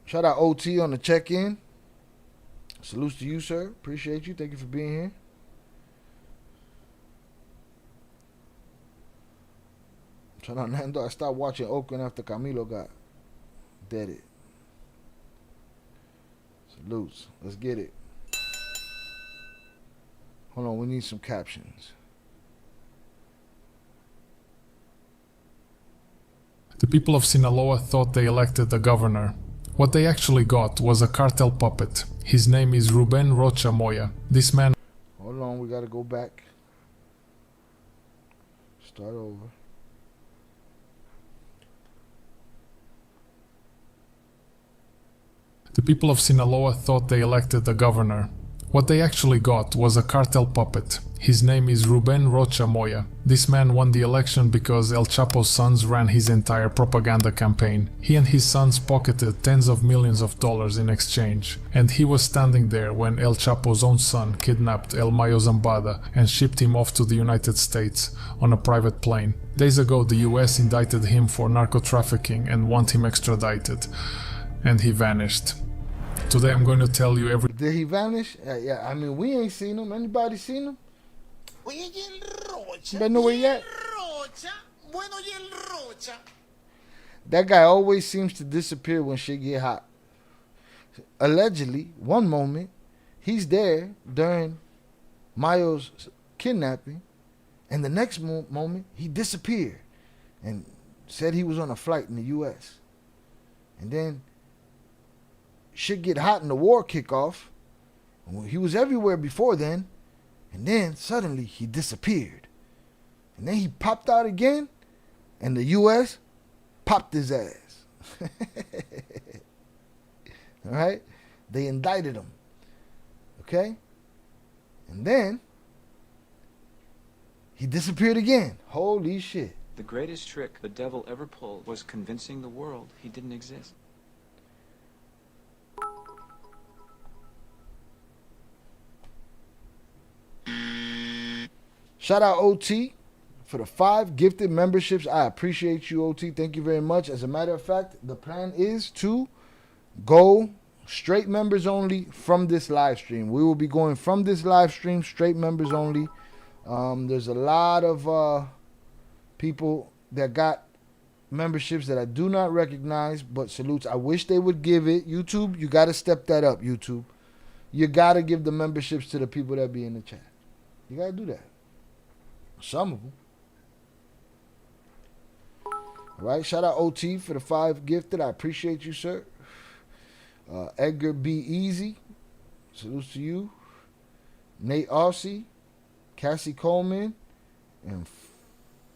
Shout out OT on the check-in. Salutes to you, sir. Appreciate you. Thank you for being here. Shout out Nando. I stopped watching Oakland after Camilo got deaded. Salutes. Let's get it. Hold on. We need some captions.
The people of Sinaloa thought they elected the governor. What they actually got was a cartel puppet. His name is Ruben Rocha Moya. This man...
Hold on, we gotta go back. Start over.
The people of Sinaloa thought they elected the governor. What they actually got was a cartel puppet. His name is Ruben Rocha Moya. This man won the election because El Chapo's sons ran his entire propaganda campaign. He and his sons pocketed tens of millions of dollars in exchange. And he was standing there when El Chapo's own son kidnapped El Mayo Zambada and shipped him off to the United States on a private plane. Days ago, the US indicted him for narco-trafficking and want him extradited. And he vanished. Today I'm going to tell you every...
Did he vanish? Yeah, I mean, we ain't seen him. Anybody seen him?
Oye, y el Rocha.
You better know where he at.
Rocha. Bueno, y el Rocha.
That guy always seems to disappear when shit get hot. Allegedly, one moment, he's there during Mayo's kidnapping, and the next moment, he disappeared and said he was on a flight in the U.S. And then shit get hot and the war kick off. He was everywhere before then, and then suddenly he disappeared. And then he popped out again, and the U.S. popped his ass. All right? They indicted him. Okay? And then he disappeared again. Holy shit.
The greatest trick the devil ever pulled was convincing the world he didn't exist.
Shout out OT for the 5 gifted memberships. I appreciate you, OT. Thank you very much. As a matter of fact, the plan is to go straight members only from this live stream. We will be going from this live stream straight members only. There's a lot of people that got memberships that I do not recognize, but salutes. I wish they would give it. YouTube, you got to step that up, YouTube. You got to give the memberships to the people that be in the chat. You got to do that. Some of them. All right. Shout out OT for the 5 gifted. I appreciate you, sir. Edgar B. Easy. Salutes to you. Nate Aussie. Cassie Coleman. And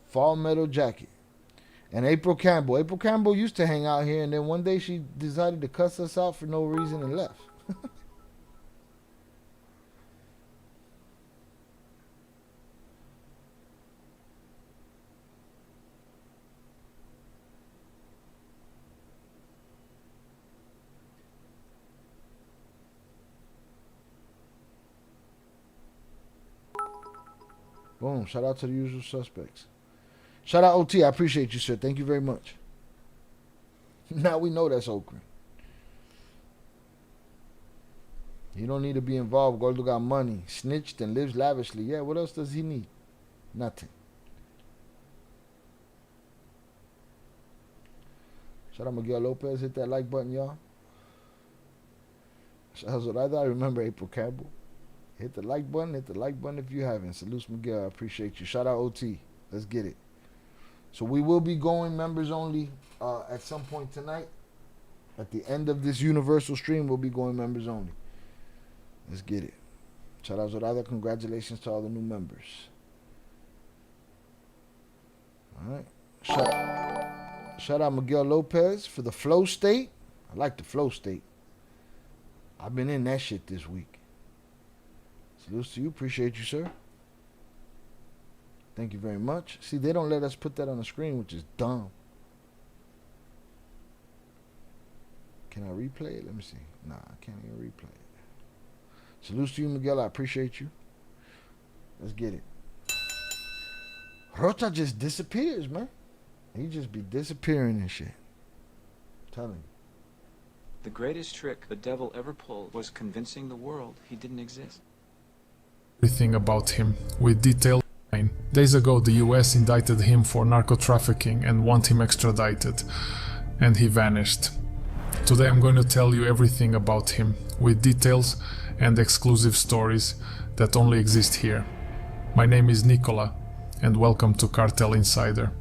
Fall Metal Jacket. And April Campbell. April Campbell used to hang out here, and then one day she decided to cuss us out for no reason and left. Boom. Shout out to the usual suspects. Shout out OT. I appreciate you, sir. Thank you very much. Now we know that's Oakland. You don't need to be involved. Gordo got money, snitched, and lives lavishly. Yeah, what else does he need? Nothing. Shout out Miguel Lopez. Hit that like button, y'all. Shout out Zoraida. I remember April Campbell. Hit the like button. Hit the like button if you haven't. Salutes Miguel. I appreciate you. Shout out OT. Let's get it. So we will be going members only at some point tonight. At the end of this universal stream, we'll be going members only. Let's get it. Shout out Zoraida. Congratulations to all the new members. All right. Shout out Miguel Lopez for the flow state. I like the flow state. I've been in that shit this week. Salutes to you. Appreciate you, sir. Thank you very much. See, they don't let us put that on the screen, which is dumb. Can I replay it? Let me see. Nah, I can't even replay it. Salutes to you, Miguel. I appreciate you. Let's get it. Rocha just disappears, man. He just be disappearing and shit. I'm telling you.
The greatest trick the devil ever pulled was convincing the world he didn't exist.
Everything about him, with detailed. Days ago, the US indicted him for narco-trafficking and want him extradited, and he vanished. Today I'm going to tell you everything about him, with details and exclusive stories that only exist here. My name is Nicola, and welcome to Cartel Insider.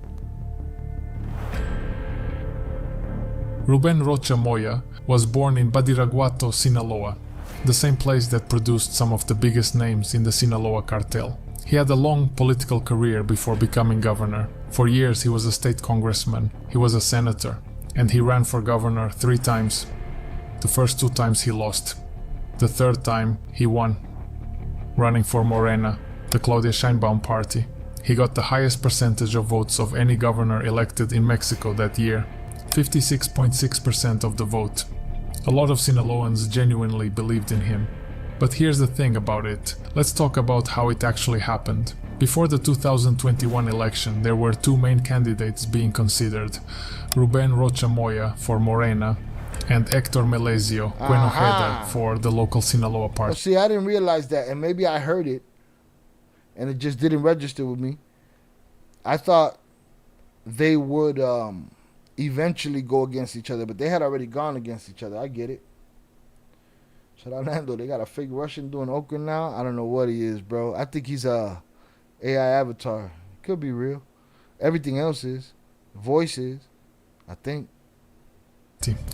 Ruben Rocha Moya was born in Badiraguato, Sinaloa, the same place that produced some of the biggest names in the Sinaloa cartel. He had a long political career before becoming governor. For years he was a state congressman, he was a senator, and he ran for governor 3 times. The first 2 times he lost. The third time he won, running for Morena, the Claudia Sheinbaum party. He got the highest percentage of votes of any governor elected in Mexico that year, 56.6% of the vote. A lot of Sinaloans genuinely believed in him. But here's the thing about it. Let's talk about how it actually happened. Before the 2021 election, there were 2 main candidates being considered. Ruben Rocha Moya for Morena and Hector Melesio Cuenojeda for the local Sinaloa party.
Well, see, I didn't realize that, and maybe I heard it, and it just didn't register with me. I thought they would eventually go against each other, but they had already gone against each other. I get it. Shout out Nando. They got a fake Russian doing Oakland now. I don't know what he is, bro. I think he's a AI avatar. Could be real. Everything else is. Voice is. I think.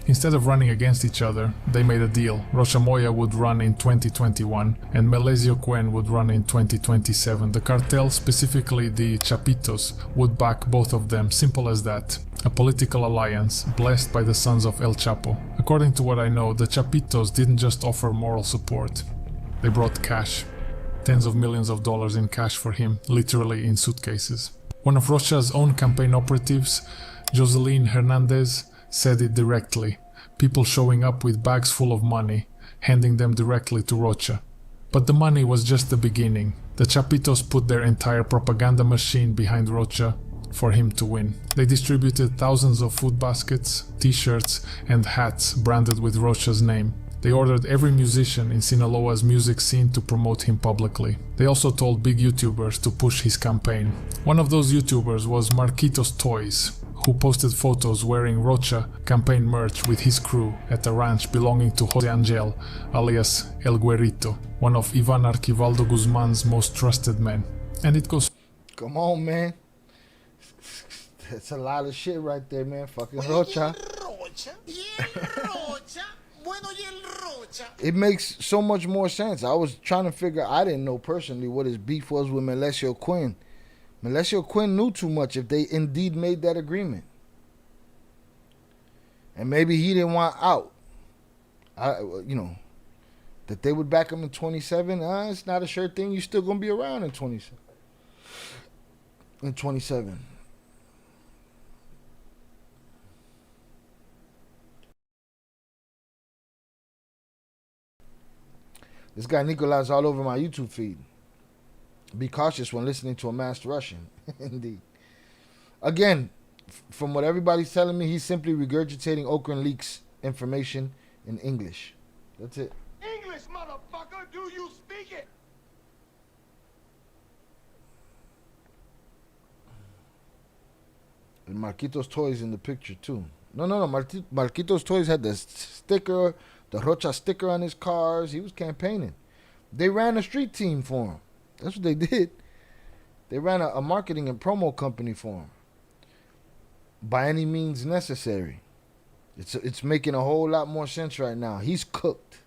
Instead of running against each other, they made a deal. Rocha Moya would run in 2021 and Melesio Cuen would run in 2027. The cartel, specifically the Chapitos, would back both of them. Simple as that. A political alliance, blessed by the sons of El Chapo. According to what I know, the Chapitos didn't just offer moral support. They brought cash. Tens of millions of dollars in cash for him, literally in suitcases. One of Rocha's own campaign operatives, Joseline Hernandez, said it directly. People showing up with bags full of money, handing them directly to Rocha. But the money was just the beginning. The Chapitos put their entire propaganda machine behind Rocha for him to win. They distributed thousands of food baskets, t-shirts and hats branded with Rocha's name. They ordered every musician in Sinaloa's music scene to promote him publicly. They also told big YouTubers to push his campaign. One of those YouTubers was Marquitos Toys, who posted photos wearing Rocha campaign merch with his crew at a ranch belonging to Jose Angel, alias El Güerito, one of Ivan Arquivaldo Guzman's most trusted men. And it goes...
Come on, man. That's a lot of shit right there, man. Fucking Rocha. It makes so much more sense. I was trying to figure, I didn't know personally what his beef was with Melesio Cuen. Melesio Cuen knew too much if they indeed made that agreement. And maybe he didn't want out. That they would back him in 27. It's not a sure thing. You're still going to be around in 27. In 27. This guy Nicolai's all over my YouTube feed. Be cautious when listening to a masked Russian. Indeed. Again, from what everybody's telling me, he's simply regurgitating Okran Leaks information in English. That's it.
English, motherfucker, do you speak it?
And Marquitos Toys in the picture too. No. Marquitos Toys had the sticker, the Rocha sticker on his cars. He was campaigning. They ran a street team for him. That's what they did. They ran a marketing and promo company for him. By any means necessary. It's making a whole lot more sense right now. He's cooked.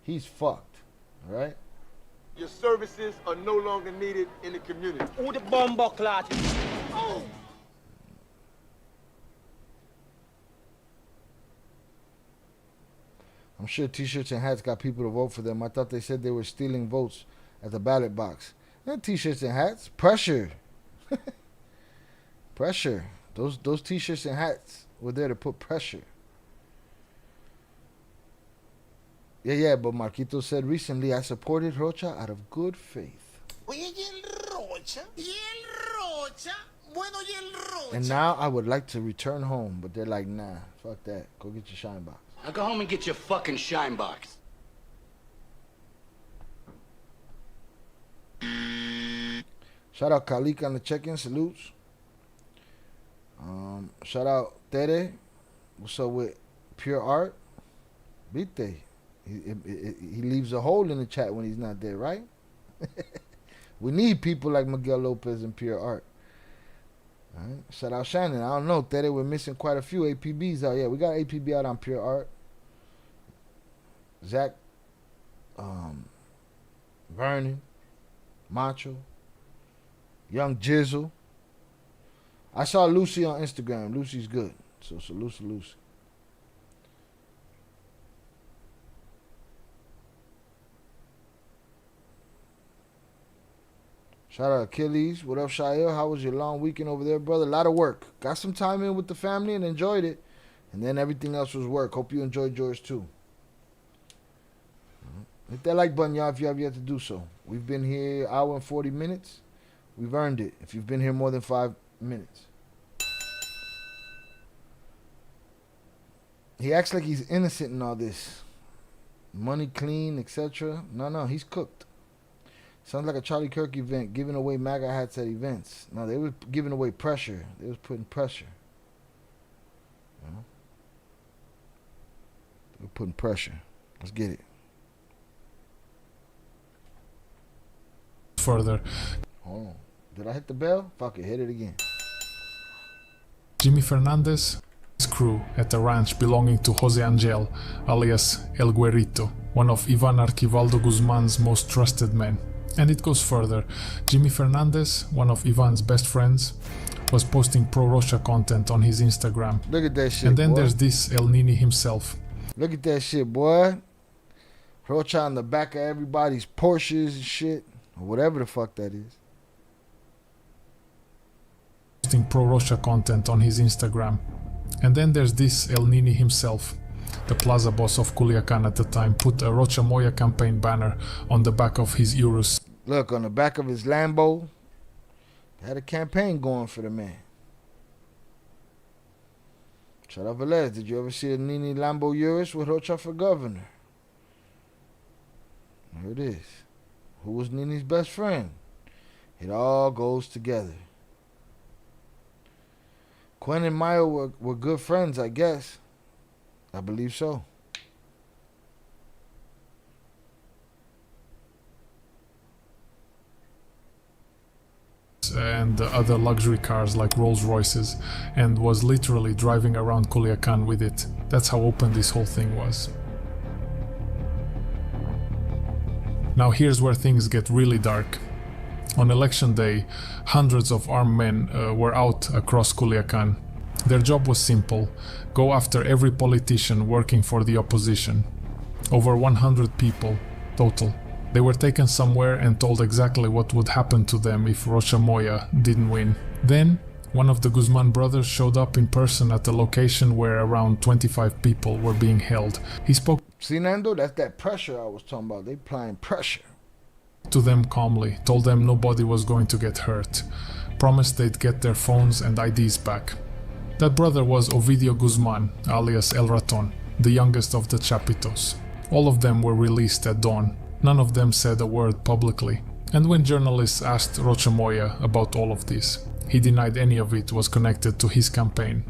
He's fucked. All right?
Your services are no longer needed in the community.
Who the bomb clot? Oh!
I'm sure t-shirts and hats got people to vote for them. I thought they said they were stealing votes at the ballot box. Not t-shirts and hats. Pressure. Pressure. Those t-shirts and hats were there to put pressure. Yeah, but Marquito said recently, I supported Rocha out of good faith. And now I would like to return home, but they're like, nah, fuck that. Go get your shine box.
Now go home and get your fucking shine box.
Shout out Kalik on the check-in. Salutes. Shout out Tere. What's up with Pure Art? Vite. He leaves a hole in the chat when he's not there, right? We need people like Miguel Lopez and Pure Art. All right. Shout out Shannon. I don't know, Tere. We're missing quite a few APBs out. Yeah, we got APB out on Pure Art. Zach. Vernon. Macho. Young Jizzle. I saw Lucy on Instagram. Lucy's good. So salute to Lucy. Shout out Achilles. What up, Shael? How was your long weekend over there, brother? A lot of work. Got some time in with the family and enjoyed it. And then everything else was work. Hope you enjoyed yours too. Hit that like button, y'all, if you have yet to do so. We've been here an hour and 40 minutes. We've earned it if you've been here more than 5 minutes. He acts like he's innocent in all this. Money clean, etc. No, he's cooked. Sounds like a Charlie Kirk event, giving away MAGA hats at events. No, they were giving away pressure. They was putting pressure. You know? They were putting pressure. Let's get it.
Further.
Hold on. Did I hit the bell? Fuck it, hit it again.
Jimmy Fernandez, his crew at a ranch belonging to Jose Angel, alias El Guerrito, one of Ivan Archivaldo Guzman's most trusted men. And it goes further. Jimmy Fernandez, one of Ivan's best friends, was posting pro-Russia content on his Instagram.
Look at that shit,
And then
boy.
there's this El Nini himself.
Look at that shit, boy. Rocha on the back of everybody's Porsches and shit. Or whatever the fuck that is.
Posting pro-Russia content on his Instagram. And then there's this El Nini himself. The plaza boss of Culiacan at the time put a Rocha Moya campaign banner on the back of his Urus.
Look, on the back of his Lambo, they had a campaign going for the man. Shout out Velez. Did you ever see a Nini Lambo Urus with Rocha for governor? There it is. Who was Nini's best friend? It all goes together. Quen and Mayo were good friends, I guess. I believe so.
And other luxury cars like Rolls Royces, and was literally driving around Culiacan with it. That's how open this whole thing was. Now here's where things get really dark. On election day, hundreds of armed men were out across Culiacan. Their job was simple: go after every politician working for the opposition. Over 100 people total. They were taken somewhere and told exactly what would happen to them if Rocha Moya didn't win. Then, one of the Guzman brothers showed up in person at a location where around 25 people were being held. He spoke.
See, Nando, that's that pressure I was talking about. They applying pressure.
to them calmly, told them nobody was going to get hurt, promised they'd get their phones and IDs back. That brother was Ovidio Guzman, alias El Raton, the youngest of the Chapitos. All of them were released at dawn. None of them said a word publicly. And when journalists asked Rocha Moya about all of this, he denied any of it was connected to his campaign.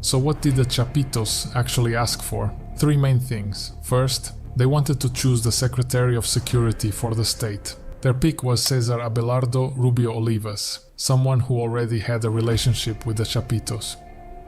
So what did the Chapitos actually ask for? Three main things. First, they wanted to choose the Secretary of Security for the state. Their pick was Cesar Abelardo Rubio Olivas, someone who already had a relationship with the Chapitos.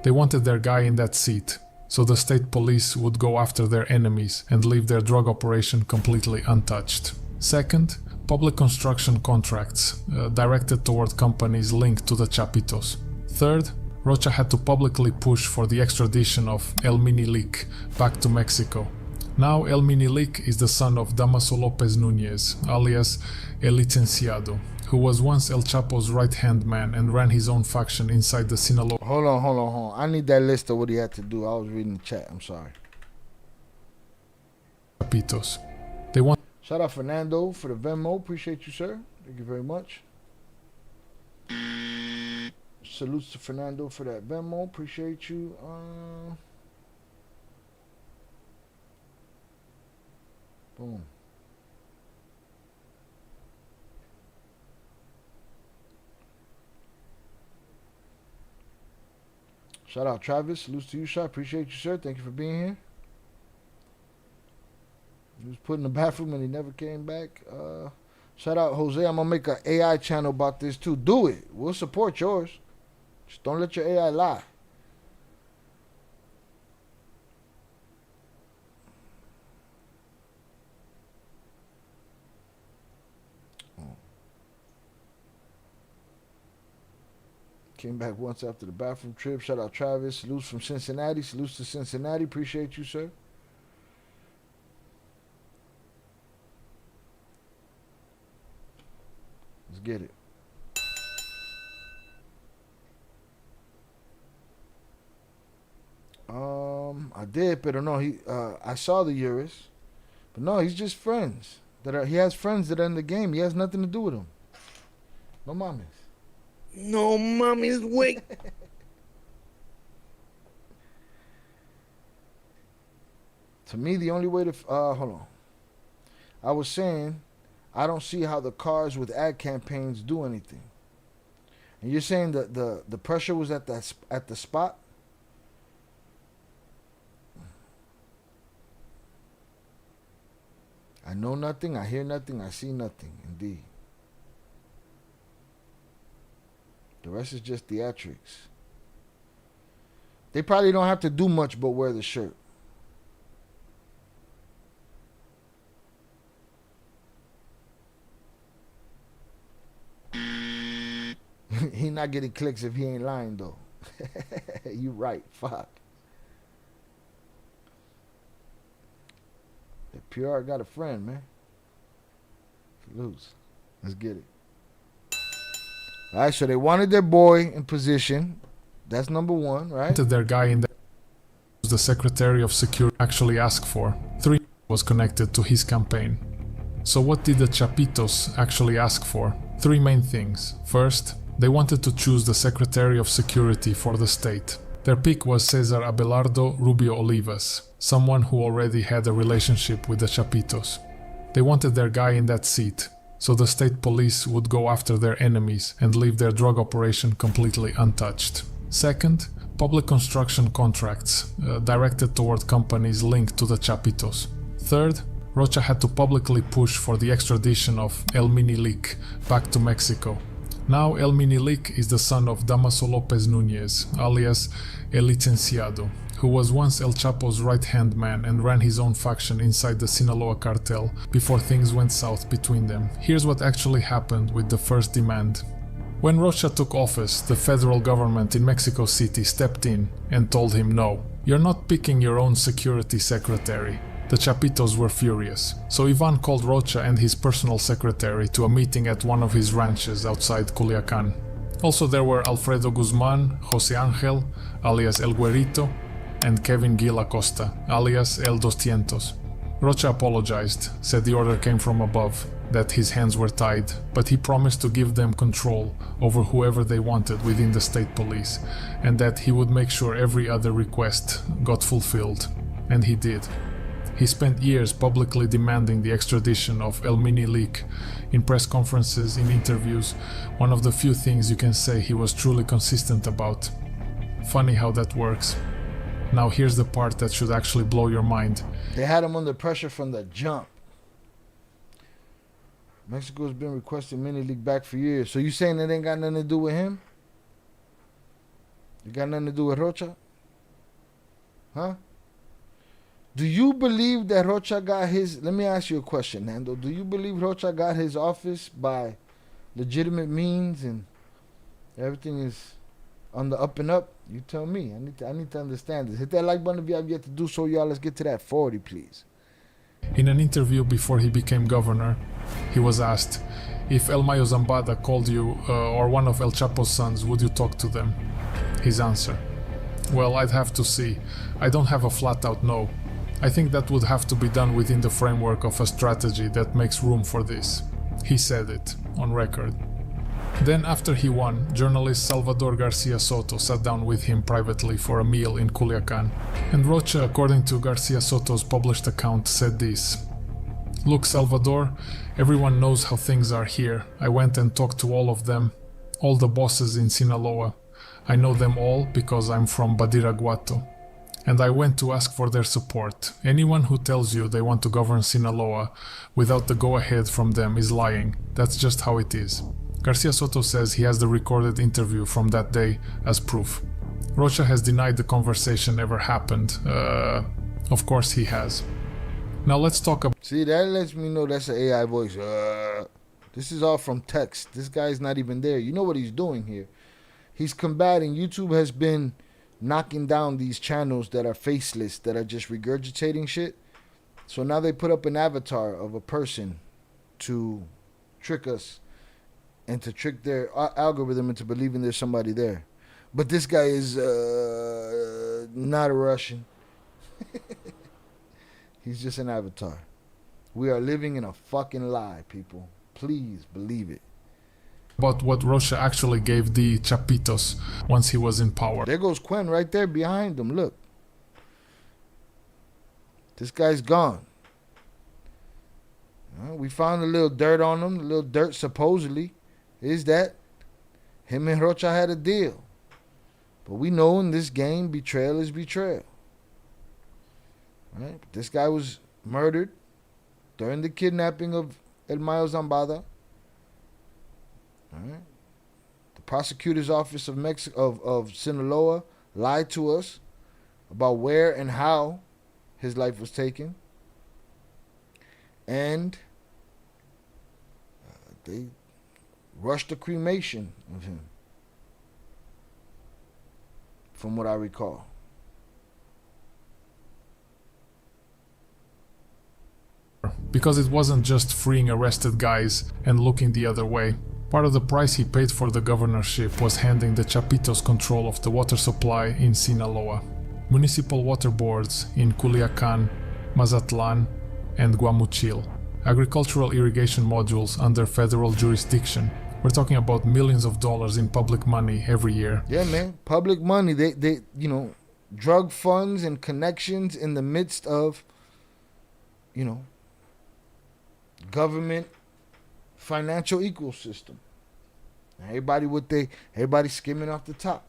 They wanted their guy in that seat, so the state police would go after their enemies and leave their drug operation completely untouched. Second, public construction contracts directed toward companies linked to the Chapitos. Third, Rocha had to publicly push for the extradition of El Minilik back to Mexico. Now El Minilik is the son of Damaso Lopez Nunez, alias El Licenciado, who was once El Chapo's right-hand man and ran his own faction inside the Sinaloa.
Hold on. I need that list of what he had to do. I was reading the chat. I'm sorry.
Chapitos. They want.
Shout out Fernando for the Venmo. Appreciate you, sir. Thank you very much. Salutes to Fernando for that Venmo. Appreciate you. Boom. Shout out Travis. Salutes to you, sir. Appreciate you, sir. Thank you for being here. He was put in the bathroom and he never came back. Shout out Jose. I'm going to make an AI channel about this too. Do it. We'll support yours. Just don't let your AI lie. Came back once after the bathroom trip. Shout out Travis. Salutes from Cincinnati. Salutes to Cincinnati. Appreciate you, sir. Let's get it. I did, but no, I saw the Urus, but no, he's just friends. He has friends that are in the game. He has nothing to do with them. No mames.
No mommy's wait.
To me, the only way to hold on. I was saying, I don't see how the cars with ad campaigns do anything. And you're saying that the pressure was at the spot. I know nothing. I hear nothing. I see nothing. Indeed. The rest is just theatrics. They probably don't have to do much but wear the shirt. He not getting clicks if he ain't lying though. You right. Fuck. The PR got a friend, man. Salutes. Let's get it. All right, so they wanted their boy in position. That's number one, right?
Their guy in the Secretary of Security actually asked for. 3 was connected to his campaign. So what did the Chapitos actually ask for? 3 main things. First, they wanted to choose the Secretary of Security for the state. Their pick was Cesar Abelardo Rubio Olivas, someone who already had a relationship with the Chapitos. They wanted their guy in that seat, so the state police would go after their enemies and leave their drug operation completely untouched. Second, public construction contracts directed toward companies linked to the Chapitos. Third, Rocha had to publicly push for the extradition of El Minilik back to Mexico. Now El Minilik is the son of Damaso Lopez Nunez, alias El Licenciado, who was once El Chapo's right-hand man and ran his own faction inside the Sinaloa cartel before things went south between them. Here's what actually happened with the first demand. When Rocha took office, the federal government in Mexico City stepped in and told him no, you're not picking your own security secretary. The Chapitos were furious, so Ivan called Rocha and his personal secretary to a meeting at one of his ranches outside Culiacan. Also there were Alfredo Guzman, Jose Angel, alias El Güerito, and Kevin Gil Acosta, alias El 200. Rocha apologized, said the order came from above. that his hands were tied, but he promised to give them control over whoever they wanted within the state police, and that he would make sure every other request got fulfilled. And he did. He spent years publicly demanding the extradition of El Minilik. In press conferences, in interviews, one of the few things you can say he was truly consistent about. Funny how that works. Now here's the part that should actually blow your mind.
They had him under pressure from the jump. Mexico's been requesting Minilik back for years. So you saying it ain't got nothing to do with him? It got nothing to do with Rocha? Huh? Do you believe that Rocha got his... Let me ask you a question, Nando. Do you believe Rocha got his office by legitimate means and everything is on the up and up? You tell me. I need to understand this. Hit that like button if you have yet to do so, y'all. Let's get to that 40, please.
In an interview before he became governor, he was asked, if El Mayo Zambada called you or one of El Chapo's sons, would you talk to them? His answer, well, I'd have to see. I don't have a flat-out no. I think that would have to be done within the framework of a strategy that makes room for this. He said it, on record. Then after he won, journalist Salvador Garcia Soto sat down with him privately for a meal in Culiacan. And Rocha, according to Garcia Soto's published account, said this. Look, Salvador, everyone knows how things are here. I went and talked to all of them, all the bosses in Sinaloa. I know them all because I'm from Badiraguato. And I went to ask for their support. Anyone who tells you they want to govern Sinaloa without the go-ahead from them is lying. That's just how it is. Garcia Soto says he has the recorded interview from that day as proof. Rocha has denied the conversation ever happened. Of course he has. Now let's talk about...
See, that lets me know that's an AI voice. This is all from text. This guy's not even there. You know what he's doing here. He's combating. YouTube has been knocking down these channels that are faceless, that are just regurgitating shit. So now they put up an avatar of a person to trick us and to trick their algorithm into believing there's somebody there. But this guy is not a Russian. He's just an avatar. We are living in a fucking lie, people. Please believe it.
About what Rocha actually gave the Chapitos once he was in power.
There goes Quen right there behind him. Look. This guy's gone. We found a little dirt on him. A little dirt supposedly is that him and Rocha had a deal. But we know in this game, betrayal is betrayal. Right? This guy was murdered during the kidnapping of El Mayo Zambada. All right. The prosecutor's office of of Sinaloa lied to us about where and how his life was taken, and they rushed the cremation of him, from what I recall.
Because it wasn't just freeing arrested guys and looking the other way. Part of the price he paid for the governorship was handing the Chapitos control of the water supply in Sinaloa. Municipal water boards in Culiacan, Mazatlan, and Guamuchil. Agricultural irrigation modules under federal jurisdiction. We're talking about millions of dollars in public money every year.
Yeah, man. Public money. They drug funds and connections in the midst of, government financial ecosystem. Everybody skimming off the top.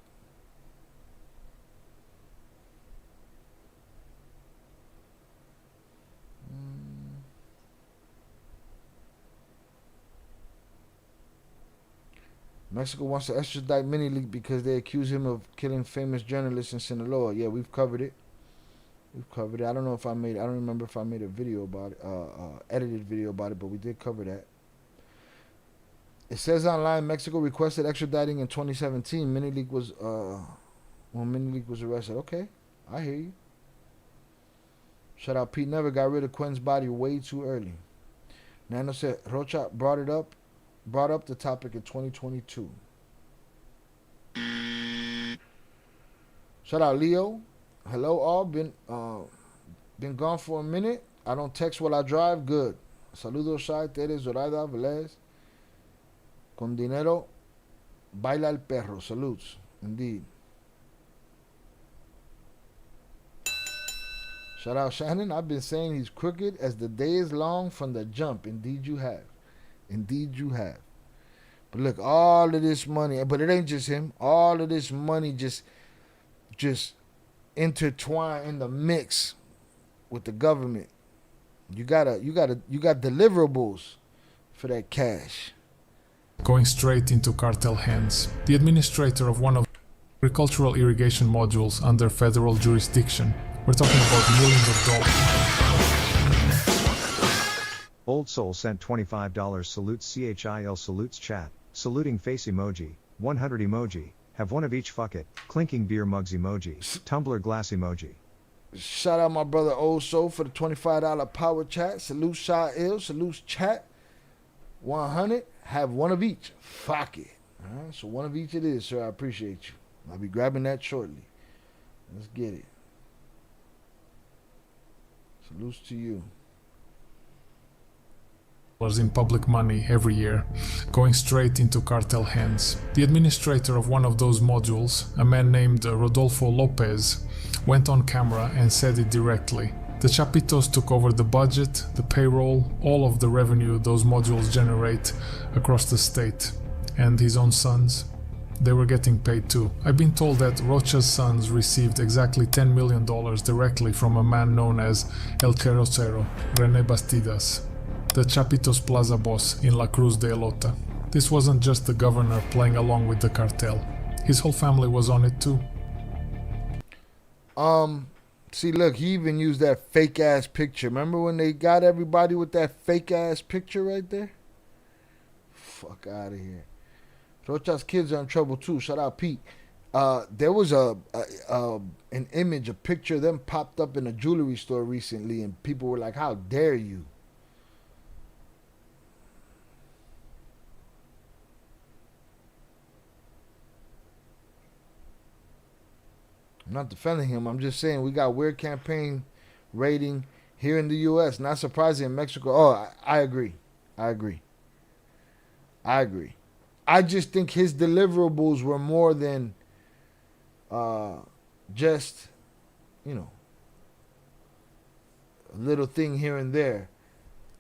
Mexico wants to extradite Minilik because they accuse him of killing famous journalists in Sinaloa. Yeah, we've covered it. I don't remember if I made a video about it, edited video about it, but we did cover that. It says online, Mexico requested extraditing in 2017. Minilik was, when Minilik was arrested. Okay, I hear you. Shout out Pete Never got rid of Quen's body way too early. Nano said Rocha brought up the topic in 2022. Shout out Leo. Hello all. Been gone for a minute. I don't text while I drive. Good. Saludos, Shai, Teres, Zoraida, Velez. Con dinero, baila el perro. Salutes. Indeed. Shout out Shannon. I've been saying he's crooked as the day is long from the jump. Indeed you have. Indeed you have. But look, all of this money, but it ain't just him. All of this money just intertwine in the mix with the government. You got deliverables for that cash.
Going straight into cartel hands. The administrator of one of the agricultural irrigation modules under federal jurisdiction. We're talking about millions of dollars.
Old Soul sent $25. Salutes CHIL. Salutes chat. Saluting face emoji. 100 emoji. Have one of each, fuck it. Clinking beer mugs emoji. Tumbler glass emoji.
Shout out my brother Old Soul for the $25 power chat. Salute Shy Ill. Salutes chat. 100. Have one of each. Fuck it. Alright, so one of each it is, sir. I appreciate you. I'll be grabbing that shortly. Let's get it. Salutes to you.
In public money every year, going straight into cartel hands. The administrator of one of those modules, a man named Rodolfo Lopez, went on camera and said it directly. The Chapitos took over the budget, the payroll, all of the revenue those modules generate across the state. And his own sons, they were getting paid too. I've been told that Rocha's sons received exactly $10 million directly from a man known as El Carrocero, René Bastidas, the Chapitos Plaza boss in La Cruz de Elota. This wasn't just the governor playing along with the cartel. His whole family was on it too.
See, look, he even used that fake ass picture. Remember when they got everybody with that fake ass picture right there? Fuck out of here. Rocha's kids are in trouble too. Shout out Pete. There was an image, a picture of them popped up in a jewelry store recently, and people were like, "How dare you?" I'm not defending him. I'm just saying we got weird campaign rating here in the U.S. Not surprising in Mexico. Oh, I agree. I just think his deliverables were more than just, a little thing here and there.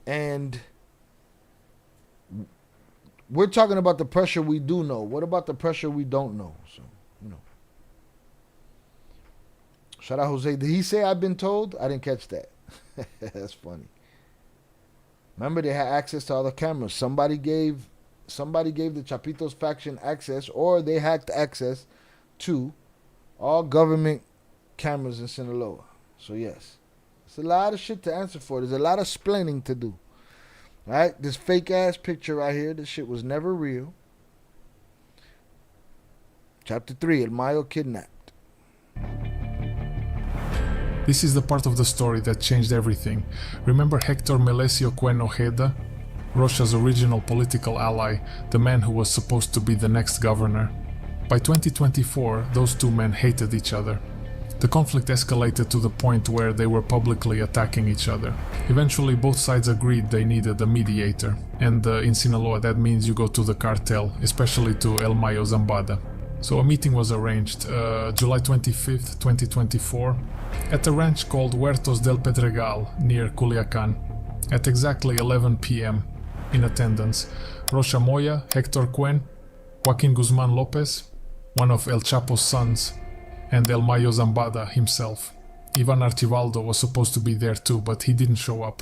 And we're talking about the pressure we do know. What about the pressure we don't know? So, Shout out Jose. Did he say I've been told? I didn't catch that. That's funny. Remember, they had access to all the cameras. Somebody gave the Chapitos faction access, or they hacked access to all government cameras in Sinaloa. So yes, it's a lot of shit to answer for. There's a lot of splaining to do. All right, this fake ass picture right here. This shit was never real. Chapter 3: El Mayo kidnapped.
This is the part of the story that changed everything. Remember Hector Melesio Cuen Ojeda? Rocha's original political ally, the man who was supposed to be the next governor. By 2024, those two men hated each other. The conflict escalated to the point where they were publicly attacking each other. Eventually, both sides agreed they needed a mediator, and in Sinaloa that means you go to the cartel, especially to El Mayo Zambada. So a meeting was arranged, July 25th, 2024, at a ranch called Huertos del Pedregal near Culiacan, at exactly 11 p.m. In attendance, Rocha Moya, Hector Cuen, Joaquin Guzman Lopez, one of El Chapo's sons, and El Mayo Zambada himself. Ivan Archivaldo was supposed to be there too, but he didn't show up.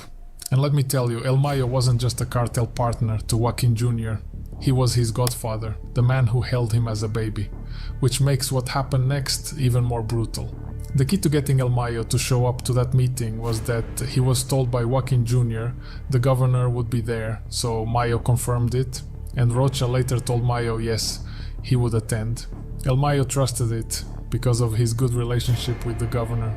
And let me tell you, El Mayo wasn't just a cartel partner to Joaquin Jr., he was his godfather, the man who held him as a baby, which makes what happened next even more brutal. The key to getting El Mayo to show up to that meeting was that he was told by Joaquin Jr. the governor would be there, so Mayo confirmed it, and Rocha later told Mayo yes, he would attend. El Mayo trusted it because of his good relationship with the governor,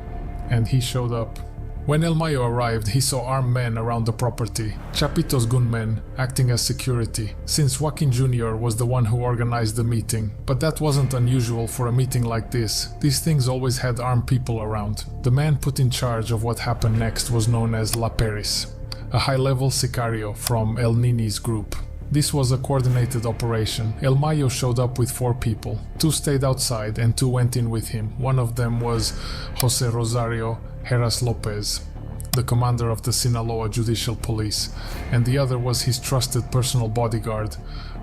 and he showed up. When El Mayo arrived, he saw armed men around the property, Chapitos gunmen acting as security, since Joaquin Jr. was the one who organized the meeting. But that wasn't unusual for a meeting like this. These things always had armed people around. The man put in charge of what happened next was known as La Peris, a high-level sicario from El Nini's group. This was a coordinated operation. El Mayo showed up with 4 people. 2 stayed outside and 2 went in with him. One of them was Jose Rosario Heras Lopez, the commander of the Sinaloa Judicial Police, and the other was his trusted personal bodyguard,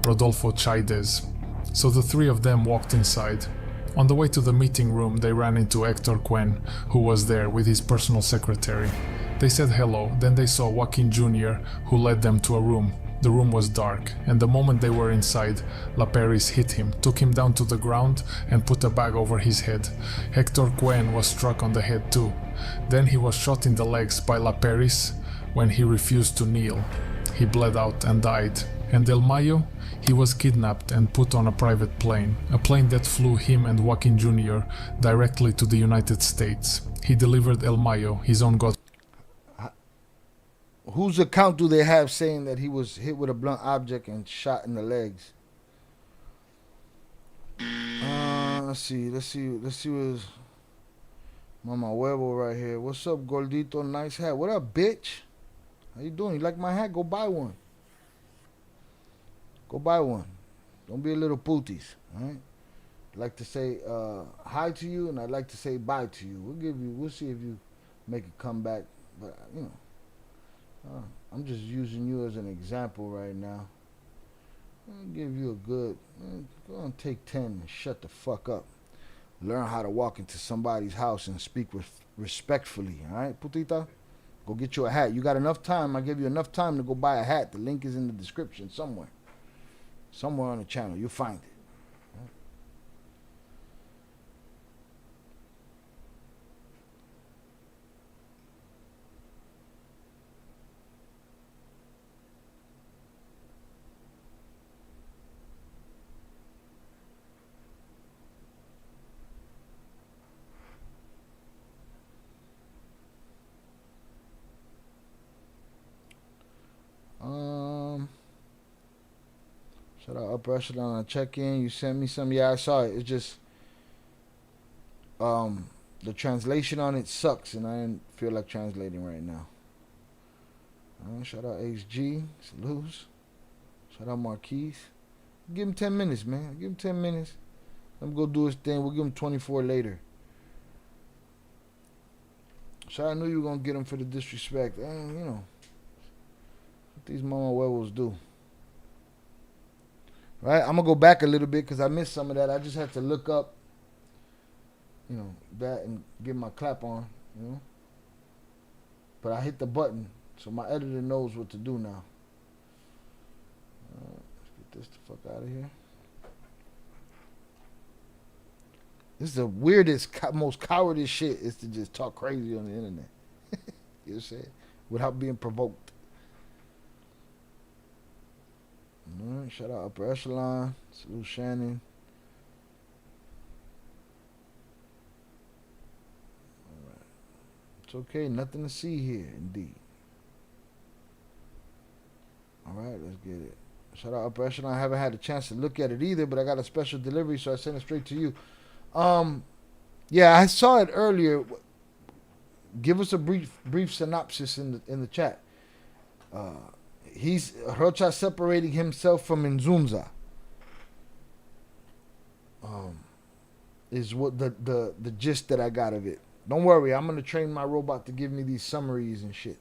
Rodolfo Chaidez. So the 3 of them walked inside. On the way to the meeting room, they ran into Hector Cuen, who was there with his personal secretary. They said hello, then they saw Joaquin Jr., who led them to a room. The room was dark, and the moment they were inside, La Peris hit him, took him down to the ground, and put a bag over his head. Hector Cuen was struck on the head too. Then he was shot in the legs by La Peris when he refused to kneel. He bled out and died. And El Mayo? He was kidnapped and put on a private plane, a plane that flew him and Joaquin Jr. directly to the United States. He delivered El Mayo, his own god.
Whose account do they have saying that he was hit with a blunt object and shot in the legs? Let's see what's Mama Huevo right here. What's up, Gordito? Nice hat. What up, bitch? How you doing? You like my hat? Go buy one. Go buy one. Don't be a little pooties, alright? I'd like to say hi to you, and I'd like to say bye to you. We'll see if you make a comeback, but you know. I'm just using you as an example right now. I'll give you a good, go and take 10 and shut the fuck up. Learn how to walk into somebody's house and speak respectfully, alright, putita? Go get you a hat. You got enough time. I give you enough time to go buy a hat. The link is in the description somewhere. Somewhere on the channel. You'll find it. Shout out Upper Echelon on check-in. You sent me some. Yeah, I saw it. It's just the translation on it sucks, and I didn't feel like translating right now. Shout out HG. Salutes. Shout out Marquise. Give him 10 minutes, man. Give him 10 minutes. Let him go do his thing. We'll give him 24 later. So I knew you were going to get him for the disrespect. And, you know, what these mama huevos do. Right? I'm going to go back a little bit because I missed some of that. I just had to look up, you know, that and get my clap on, you know. But I hit the button, so my editor knows what to do now. Let's get this the fuck out of here. This is the weirdest, most cowardice shit is to just talk crazy on the internet. You know what I'm saying? Without being provoked. Alright, shout out Upper Echelon. Salute Shannon. Alright. It's okay, nothing to see here, indeed. Alright, let's get it. Shout out Upper Echelon. I haven't had a chance to look at it either, but I got a special delivery, so I sent it straight to you. Yeah, I saw it earlier. Give us a brief synopsis in the chat. He's Rocha separating himself from Nzumza. Is what the gist that I got of it. Don't worry, I'm gonna train my robot to give me these summaries and shit.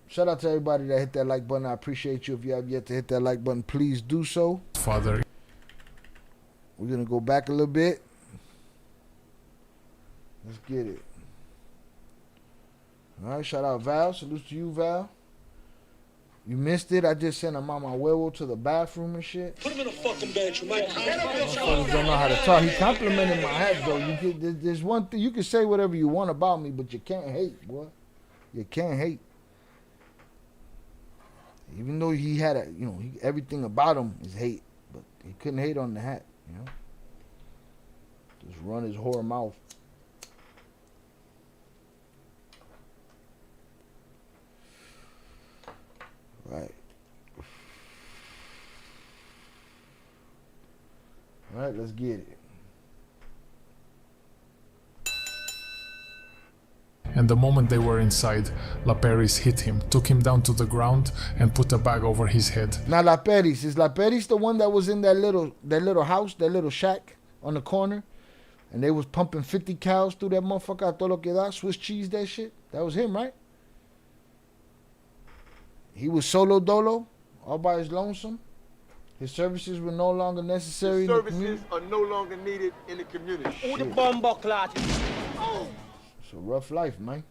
Shout out to everybody that hit that like button. I appreciate you. If you have yet to hit that like button, please do so.
Father.
We're gonna go back a little bit. Let's get it. Alright, shout out Val. Salute to you, Val. You missed it. I just sent a mama huevo to the bathroom and shit.
Put him in a fucking bed, you might.
Motherfuckers don't know how to talk. He complimented my hat though. There's one thing, you can say whatever you want about me, but you can't hate, boy. You can't hate. Even though he had a, you know, everything about him is hate, but he couldn't hate on the hat, you know. Just run his whore mouth. Right. All right, let's get it.
and the moment they were inside, La Peris hit him, took him down to the ground, and put a bag over his head.
Now La Peris, is La Peris the one that was in that little house, that little shack on the corner? And they was pumping 50 cows through that motherfucker, a todo lo que da, Swiss cheese that shit? That was him, right? He was solo dolo, all by his lonesome. His services were no longer necessary
His
in the
services
community.
are no longer needed in the community.
Who the bumbo clot?
It's a rough life, man.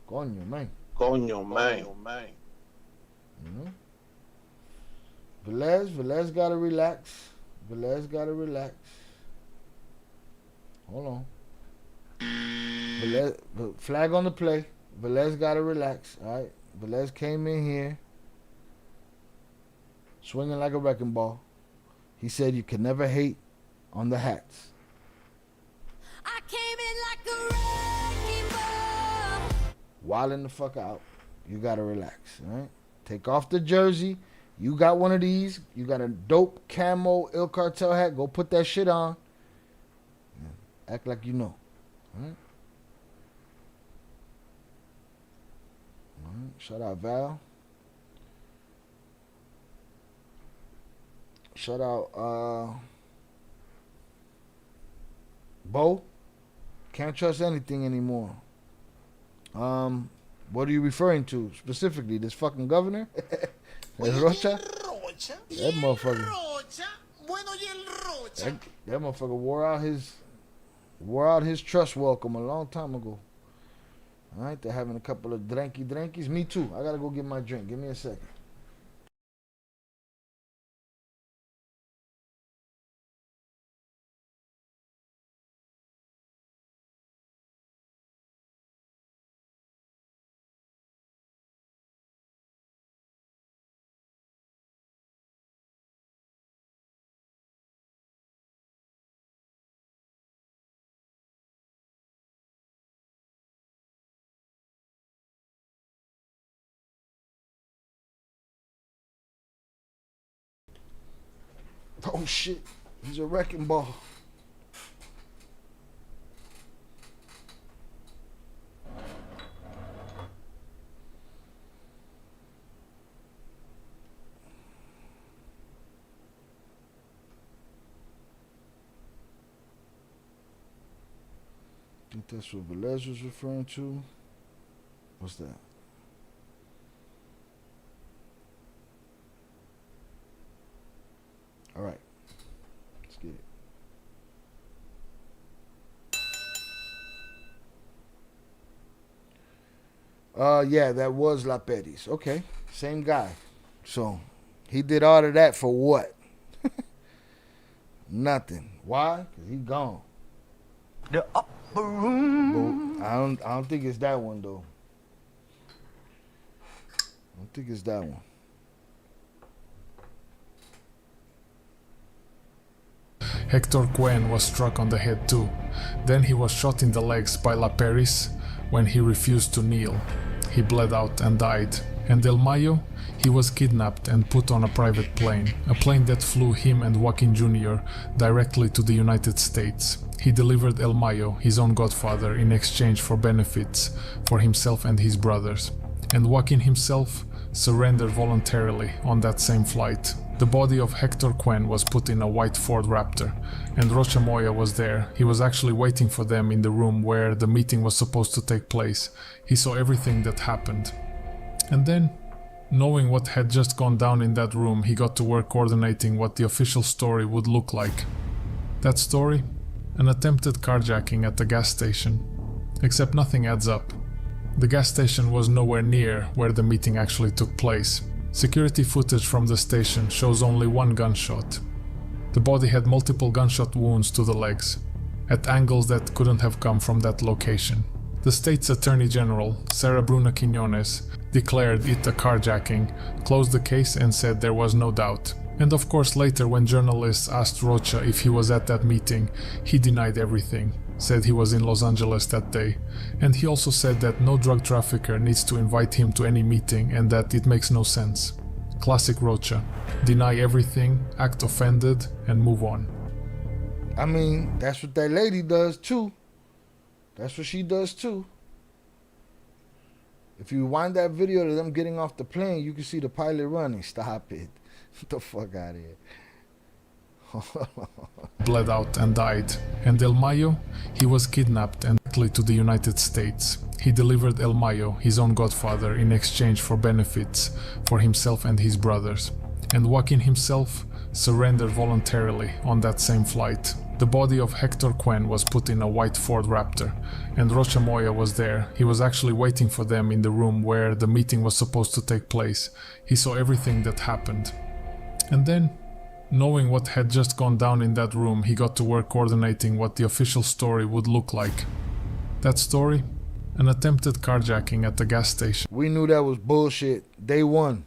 Coño, man.
Coño, man.
You know? Velez gotta relax. Velez gotta relax. Hold on. Velez, flag on the play. Velez gotta relax. All right. Velez came in here swinging like a wrecking ball. He said you can never hate on the hats.
I came in like a wrecking ball.
Wilding the fuck out. You gotta relax. All right. Take off the jersey. You got one of these. You got a dope camo ILL Cartel hat. Go put that shit on. Act like you know. All right. All right. Shout out Val. Shout out Bo. Can't trust anything anymore. What are you referring to specifically? This fucking governor? Rocha? That motherfucker. That motherfucker wore out his trust welcome a long time ago. Alright, they're having a couple of drinkies. Me too. I gotta go get my drink. Give me a second. Oh shit, he's a wrecking ball. I think that's what Velez was referring to. What's that? All right, let's get it. Yeah, that was La Peris. Okay, same guy. So he did all of that for what? Nothing. Why? Cause he gone.
The upper room.
But I don't think it's that one though. I don't think it's that one.
Hector Cuen was struck on the head too. Then he was shot in the legs by La Peris when he refused to kneel. He bled out and died. And El Mayo, he was kidnapped and put on a private plane, a plane that flew him and Joaquin Jr. directly to the United States. He delivered El Mayo, his own godfather, in exchange for benefits for himself and his brothers. And Joaquin himself surrendered voluntarily on that same flight. The body of Hector Cuen was put in a white Ford Raptor, and Rocha Moya was there. He was actually waiting for them in the room where the meeting was supposed to take place. He saw everything that happened. And then, knowing what had just gone down in that room, he got to work coordinating what the official story would look like. That story? An attempted carjacking at the gas station. Except nothing adds up. The gas station was nowhere near where the meeting actually took place. Security footage from the station shows only one gunshot. The body had multiple gunshot wounds to the legs, at angles that couldn't have come from that location. The state's Attorney General, Sarah Bruna Quiñones, declared it a carjacking, closed the case and said there was no doubt. And of course later when journalists asked Rocha if he was at that meeting, he denied everything, said he was in Los Angeles that day. And he also said that no drug trafficker needs to invite him to any meeting and that it makes no sense. Classic Rocha. Deny everything, act offended, and move on.
I mean, that's what that lady does too. That's what she does too. If you wind that video of them getting off the plane, you can see the pilot running. Stop it. Get the fuck out of here.
Bled out and died. And El Mayo, he was kidnapped and taken to the United States. He delivered El Mayo, his own godfather, in exchange for benefits for himself and his brothers. And Joaquin himself surrendered voluntarily on that same flight. The body of Hector Quen was put in a white Ford Raptor, and Rocha Moya was there. He was actually waiting for them in the room where the meeting was supposed to take place. He saw everything that happened. And then, knowing what had just gone down in that room, he got to work coordinating what the official story would look like. That story? An attempted carjacking at the gas station.
We knew that was bullshit. Day one.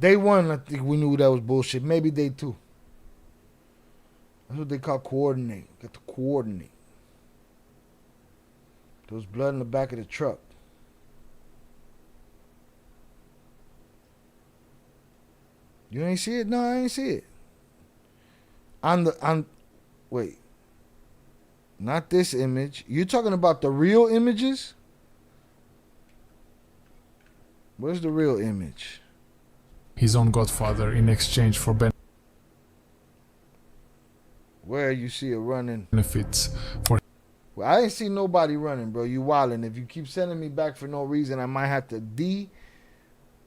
Day one, I think we knew that was bullshit. Maybe day two. That's what they call coordinate. Got to coordinate. There was blood in the back of the truck. You ain't see it? No, I ain't see it. Wait. Not this image. You talking about the real images? Where's the real image?
His own godfather in exchange for
where you see it running
benefits for.
Well, I ain't see nobody running, bro. You wildin'. If you keep sending me back for no reason, I might have to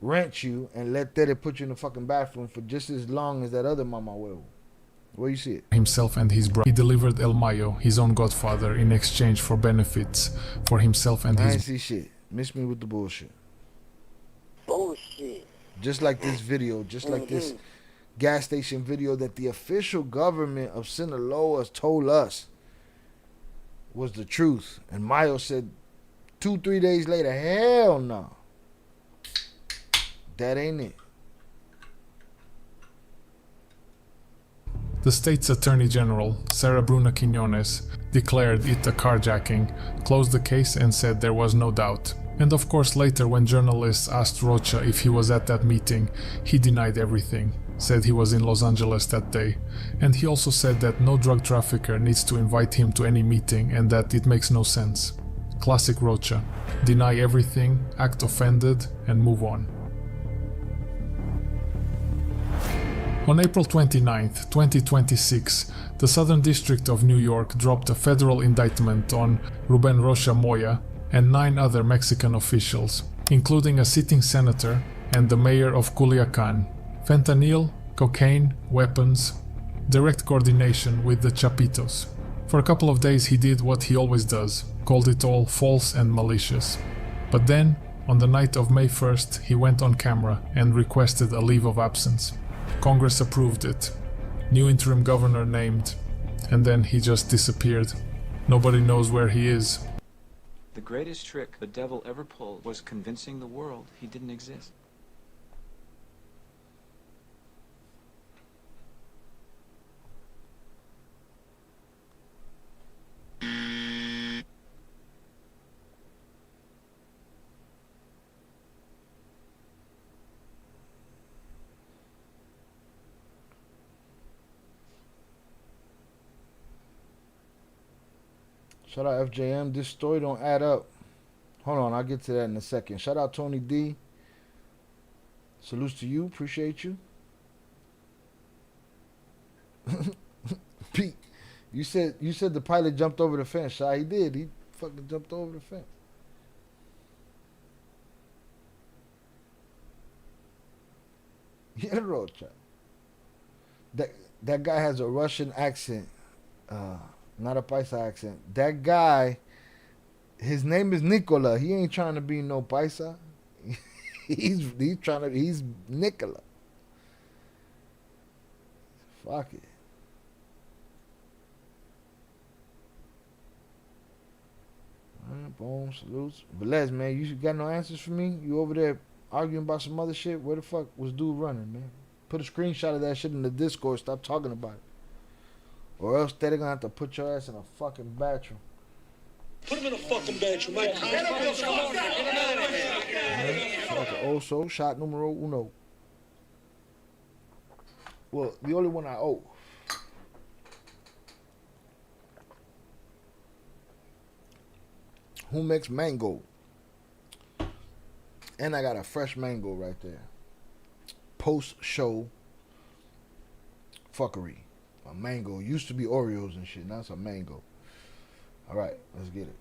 rent you and let that put you in the fucking bathroom for just as long as that other mama will. Where you see it?
Himself and his brother. He delivered El Mayo, his own godfather, in exchange for benefits for himself and
I ain't see shit. Miss me with the bullshit.
Bullshit.
Just like this video, just like this gas station video that the official government of Sinaloa told us was the truth. And Mayo said 2-3 days later, hell no. That ain't it.
The state's Attorney General, Sarah Bruna Quiñones, declared it a carjacking, closed the case and said there was no doubt. And of course later when journalists asked Rocha if he was at that meeting, he denied everything, said he was in Los Angeles that day. And he also said that no drug trafficker needs to invite him to any meeting and that it makes no sense. Classic Rocha. Deny everything, act offended, and move on. On April 29, 2026, the Southern District of New York dropped a federal indictment on Ruben Rocha Moya and 9 other Mexican officials, including a sitting senator and the mayor of Culiacan. Fentanyl, cocaine, weapons, direct coordination with the Chapitos. For a couple of days he did what he always does, called it all false and malicious. But then, on the night of May 1st, he went on camera and requested a leave of absence. Congress approved it. New interim governor named. And then he just disappeared. Nobody knows where he is.
The greatest trick the devil ever pulled was convincing the world he didn't exist.
Shout out FJM. This story don't add up. Hold on, I'll get to that in a second. Shout out Tony D. Salutes to you. Appreciate you. Pete, you said the pilot jumped over the fence. Shy, he did. He fucking jumped over the fence. Yeah, Rocha. That guy has a Russian accent. Not a Paisa accent. That guy, his name is Nicola. He ain't trying to be no Paisa. he's Nicola. Fuck it. Alright, boom, salutes. But Les, man, you got no answers for me? You over there arguing about some other shit? Where the fuck was dude running, man? Put a screenshot of that shit in the Discord. Stop talking about it. Or else they're gonna have to put your ass in a fucking bathroom.
Put him in a fucking bathroom, Mike.
Also, shot numero uno. Well, the only one I owe. Who makes mango? And I got a fresh mango right there. Post-show fuckery. A mango. Used to be Oreos and shit. Now it's a mango. All right, let's get it.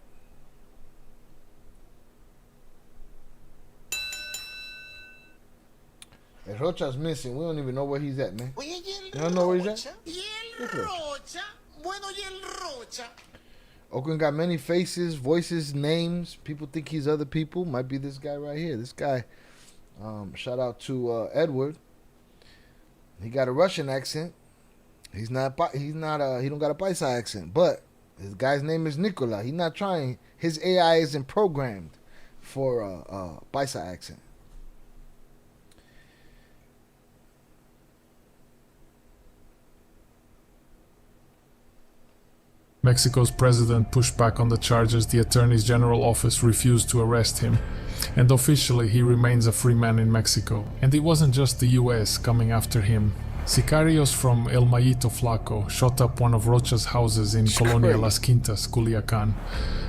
And Rocha's missing. We don't even know where he's at, man. You don't know where he's at? Oakland got many faces, voices, names. People think he's other people. Might be this guy right here. This guy. Shout out to Edward. He got a Russian accent. He don't got a Paisa accent, but his guy's name is Nikola. He's not trying. His AI isn't programmed for a Paisa accent.
Mexico's president pushed back on the charges. The Attorney General office refused to arrest him, and officially he remains a free man in Mexico. And it wasn't just the US coming after him. Sicarios from El Mayito Flaco shot up one of Rocha's houses in Colonia Las Quintas, Culiacan.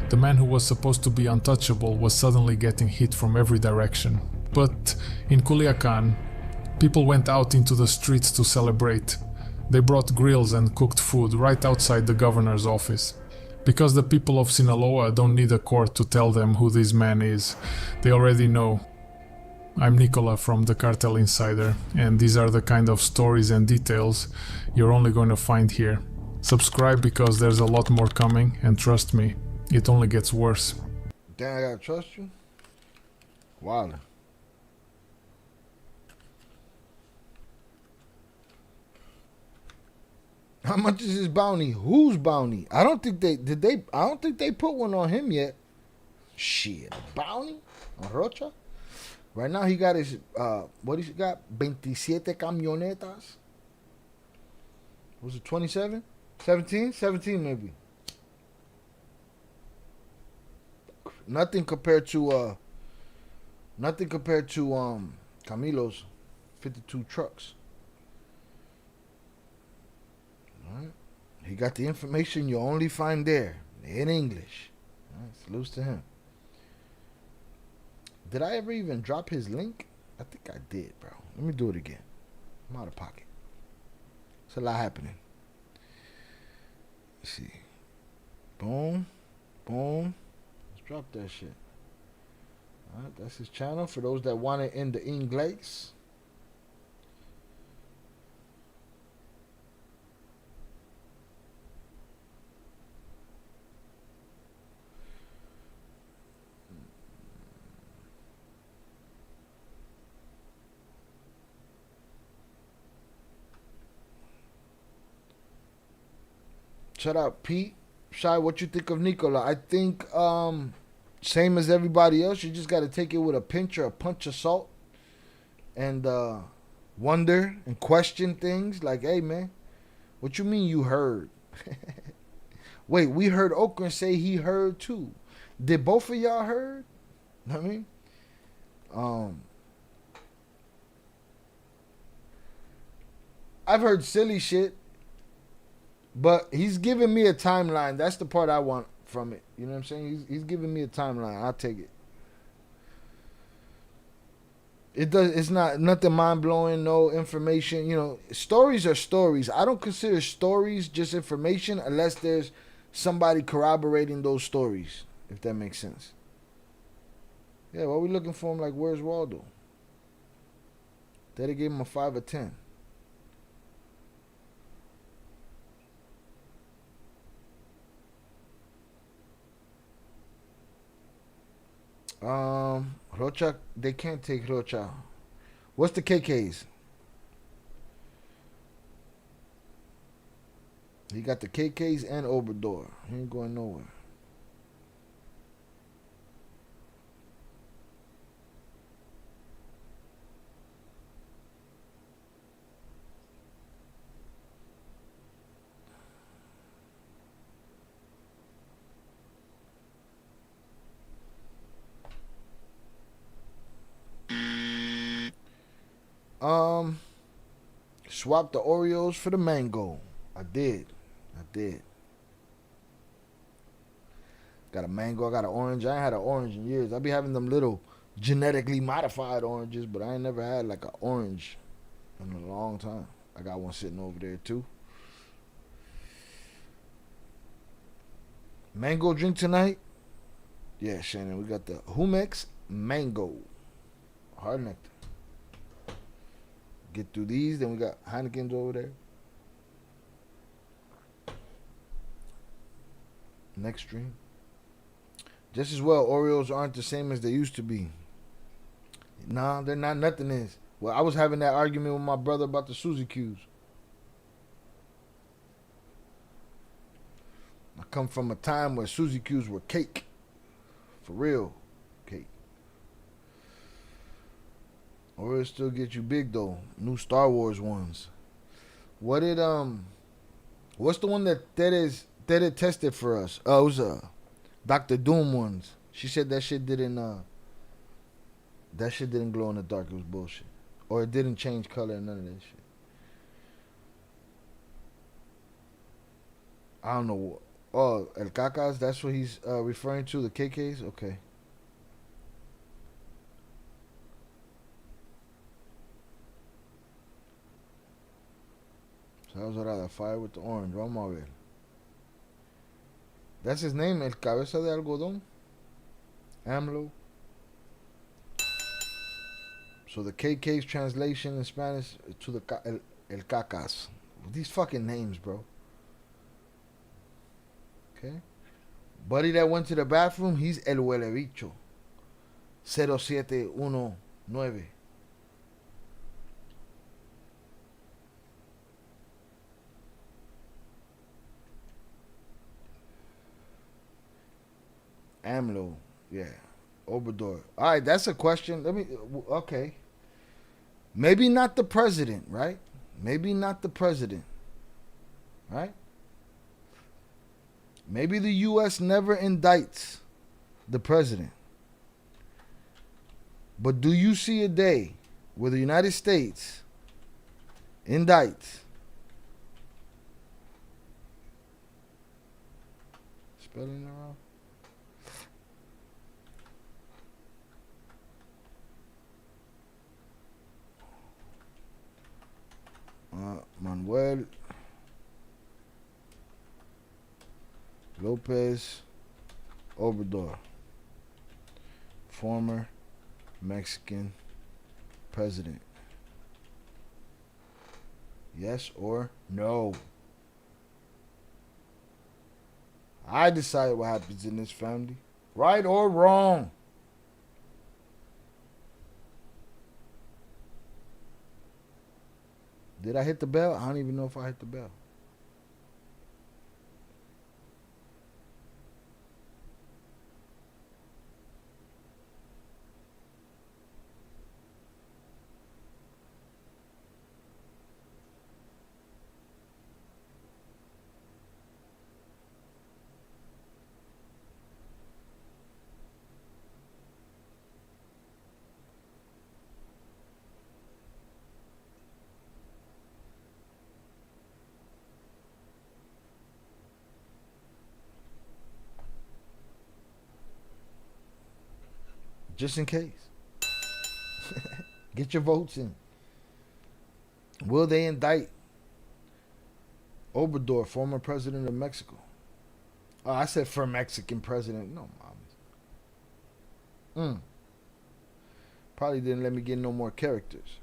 The man who was supposed to be untouchable was suddenly getting hit from every direction. But in Culiacan, people went out into the streets to celebrate. They brought grills and cooked food right outside the governor's office. Because the people of Sinaloa don't need a court to tell them who this man is. They already know. I'm Nicola from the Cartel Insider, and these are the kind of stories and details you're only going to find here. Subscribe because there's a lot more coming, and trust me, it only gets worse.
Damn, I gotta trust you? Wow. How much is his bounty? Whose bounty? I don't think they put one on him yet. Shit, a bounty on Rocha? Right now he got his what he got? 27 camionetas. Was it 27? 17? 17 maybe. Nothing compared to Camilo's 52 trucks. Alright. He got the information you only find there in English. Alright, salutes to him. Did I ever even drop his link? I think I did, bro. Let me do it again. I'm out of pocket. It's a lot happening. Let's see. Boom. Boom. Let's drop that shit. Alright, that's his channel for those that want it in the English. Shout out Pete. Shy, what you think of Nicola? I think same as everybody else. You just got to take it with a pinch or a punch of salt. And wonder and question things. Like, hey, man, what you mean you heard? Wait, we heard Okran say he heard too. Did both of y'all heard? You know what I mean? I've heard silly shit. But he's giving me a timeline. That's the part I want from it. You know what I'm saying? He's giving me a timeline. I'll take it. It's not nothing mind blowing, no information. You know, stories are stories. I don't consider stories just information unless there's somebody corroborating those stories, if that makes sense. Yeah, why are we looking for him like where's Waldo? They gave him a 5 or 10. Rocha, they can't take Rocha. What's the KKs? He got the KKs and Obrador. He ain't going nowhere. Swap the Oreos for the mango. I did. Got a mango, I got an orange. I ain't had an orange in years. I be having them little genetically modified oranges, but I ain't never had like an orange in a long time. I got one sitting over there too. Mango drink tonight? Yeah, Shannon, we got the Humex Mango. Hard nectar. Get through these, then we got Heineken's over there. Next stream. Just as well, Oreos aren't the same as they used to be. Nah, they're not. Nothing is. Well, I was having that argument with my brother about the Suzy Q's. I come from a time where Suzy Q's were cake. For real. Cake. Oreos still get you big though. New Star Wars ones. What did what's the one that Tere tested for us? Oh, it was Dr. Doom ones. She said that shit didn't glow in the dark. It was bullshit. Or it didn't change color and none of that shit. I don't know. Oh, El Cacas, that's what he's referring to, the KKs? Okay. Sabes ahora, fire with the orange. Vamos a ver. That's his name, El Cabeza de Algodón. AMLO. So the KK's translation in Spanish to the El Cacas. These fucking names, bro. Okay. Buddy that went to the bathroom, he's El Huele Bicho. 0719. AMLO, yeah. Obrador. All right, that's a question. Okay. Maybe not the president, right? Maybe not the president, right? Maybe the U.S. never indicts the president. But do you see a day where the United States indicts? Spelling it wrong? Manuel Lopez Obrador, former Mexican president. Yes or no? I decide what happens in this family. Right or wrong? Did I hit the bell? I don't even know if I hit the bell. Just in case. Get your votes in. Will they indict Obrador, former president of Mexico? Oh, I said for Mexican president. No, mom. Probably didn't let me get no more characters.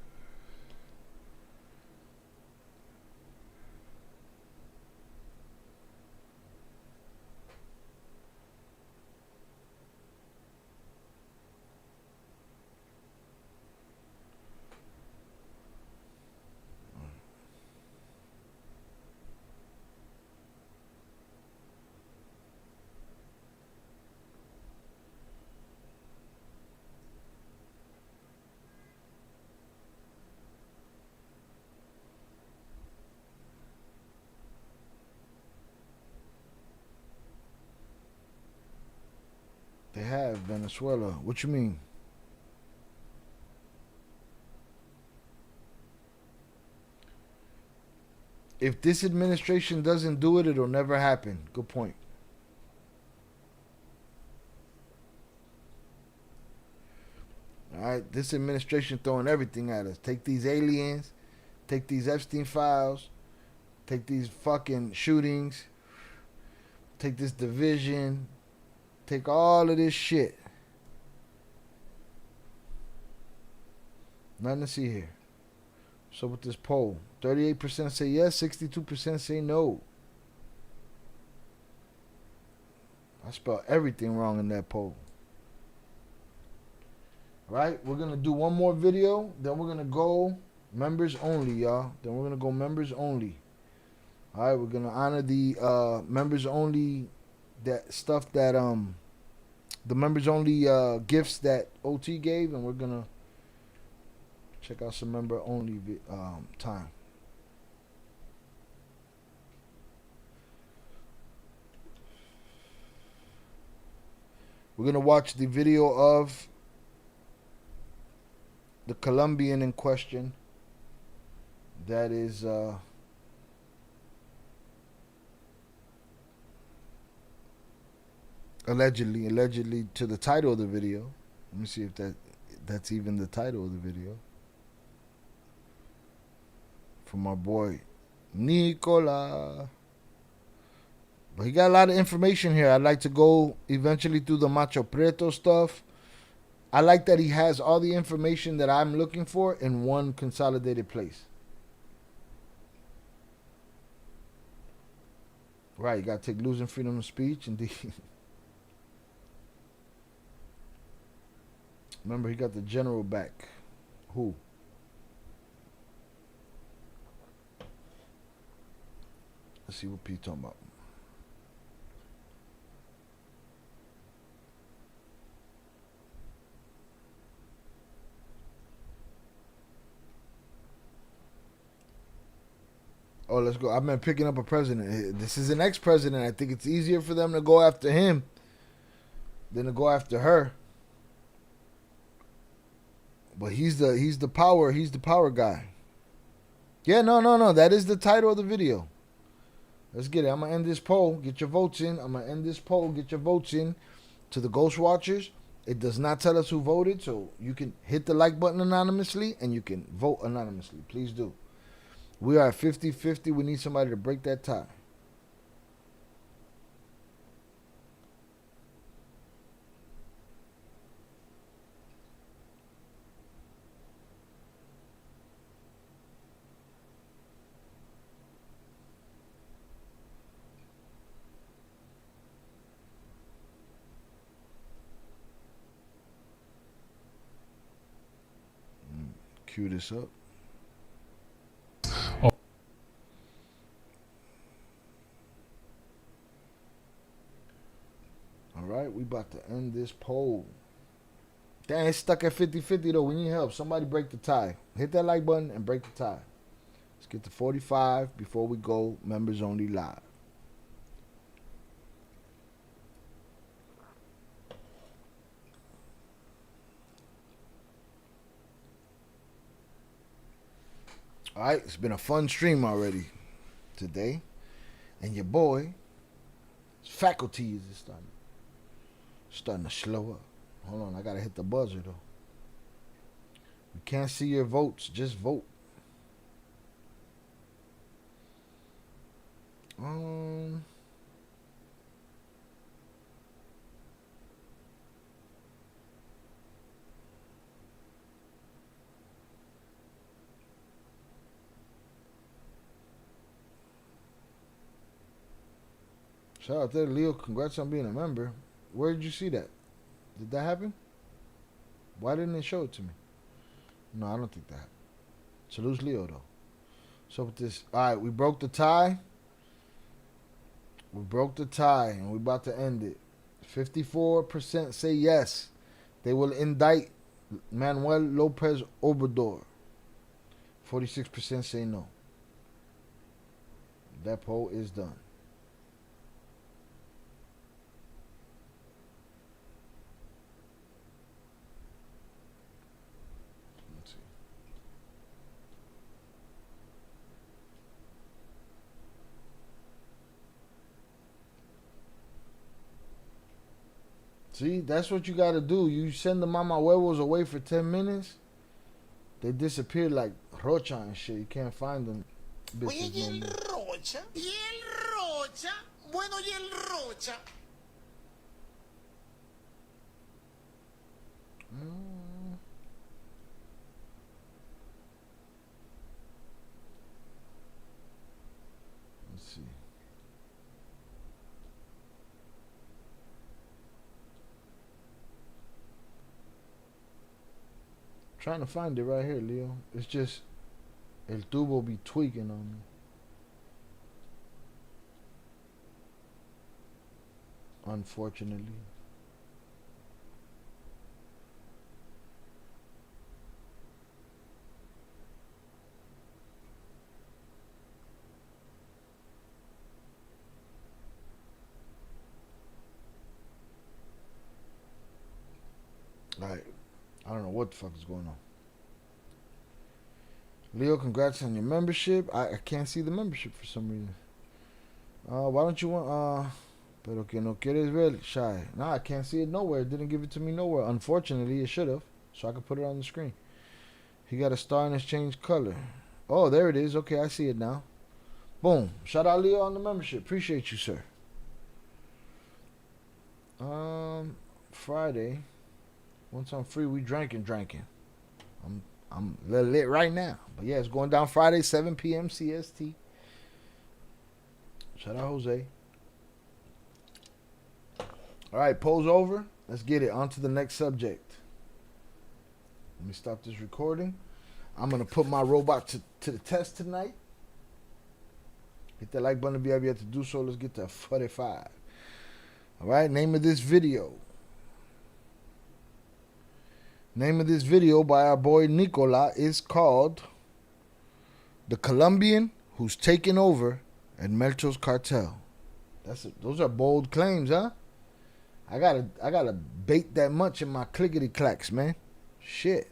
They have Venezuela. What you mean? If this administration doesn't do it, it'll never happen. Good point. right? This administration throwing everything at us. Take these aliens, take these Epstein files, take these fucking shootings, take this division, take all of this shit. Nothing to see here. So with this poll, 38% say yes, 62% say no. I spelled everything wrong in that poll. Right? We're going to do one more video. Then we're going to go members only, y'all. Then we're going to go members only. All right? We're going to honor the members only, that stuff that, the members only gifts that OT gave. And we're going to check out some member only time. We're going to watch the video of the Colombian in question. That is allegedly to the title of the video. Let me see if that's even the title of the video. From our boy Nicola. But he got a lot of information here. I'd like to go eventually through the Macho Preto stuff. I like that he has all the information that I'm looking for in one consolidated place. Right, you got to take losing freedom of speech. Indeed. Remember, he got the general back. Who? Let's see what Pete's talking about. Oh, let's go. I've been picking up a president. This is an ex-president. I think it's easier for them to go after him than to go after her. But he's the power guy. Yeah, no. That is the title of the video. Let's get it. I'm gonna end this poll. Get your votes in. I'm gonna end this poll. Get your votes in. To the Ghost Watchers, it does not tell us who voted, so you can hit the like button anonymously and you can vote anonymously. Please do. We are at 50-50. We need somebody to break that tie. Cue this up. Alright, we about to end this poll. Damn, it's stuck at 50-50 though. We need help. Somebody break the tie. Hit that like button and break the tie. Let's get to 45 before we go members only live. Alright, it's been a fun stream already today. And your boy, his faculties is starting to slow up. Hold on, I gotta hit the buzzer though. We can't see your votes, just vote. Shout out there, Leo. Congrats on being a member. Where did you see that? Did that happen? Why didn't it show it to me? No, I don't think that happened. Salute Leo, though. So with this, all right, we broke the tie. We broke the tie, and we're about to end it. 54% say yes. They will indict Manuel Lopez Obrador. 46% say no. That poll is done. See, that's what you gotta do. You send the mama huevos away for 10 minutes, they disappear like Rocha and shit. You can't find them.
Oye, ¿y el Rocha? ¿Y el Rocha? Bueno, ¿y el Rocha?
Let's see. Trying to find it right here, Leo. It's just El Tubo be tweaking on me. Unfortunately. Alright. I don't know what the fuck is going on. Leo, congrats on your membership. I can't see the membership for some reason. Why don't you want pero que no quieres ver, Shy? Nah, I can't see it nowhere. It didn't give it to me nowhere. Unfortunately, it should have, so I could put it on the screen. He got a star and it's changed color. Oh, there it is. Okay, I see it now. Boom. Shout out Leo on the membership. Appreciate you, sir. Friday. Once I'm free, we drinking. I'm a little lit right now. But yeah, it's going down Friday, 7 p.m. CST. Shout out Jose. All right, polls over. Let's get it. On to the next subject. Let me stop this recording. I'm going to put my robot to the test tonight. Hit that like button if you have yet to do so. Let's get to 45. All right, name of this video. Name of this video by our boy Nicola is called The Colombian Who's Taken Over at Melcho's Cartel. Those are bold claims, huh? I gotta bait that much in my clickety clacks, man. Shit.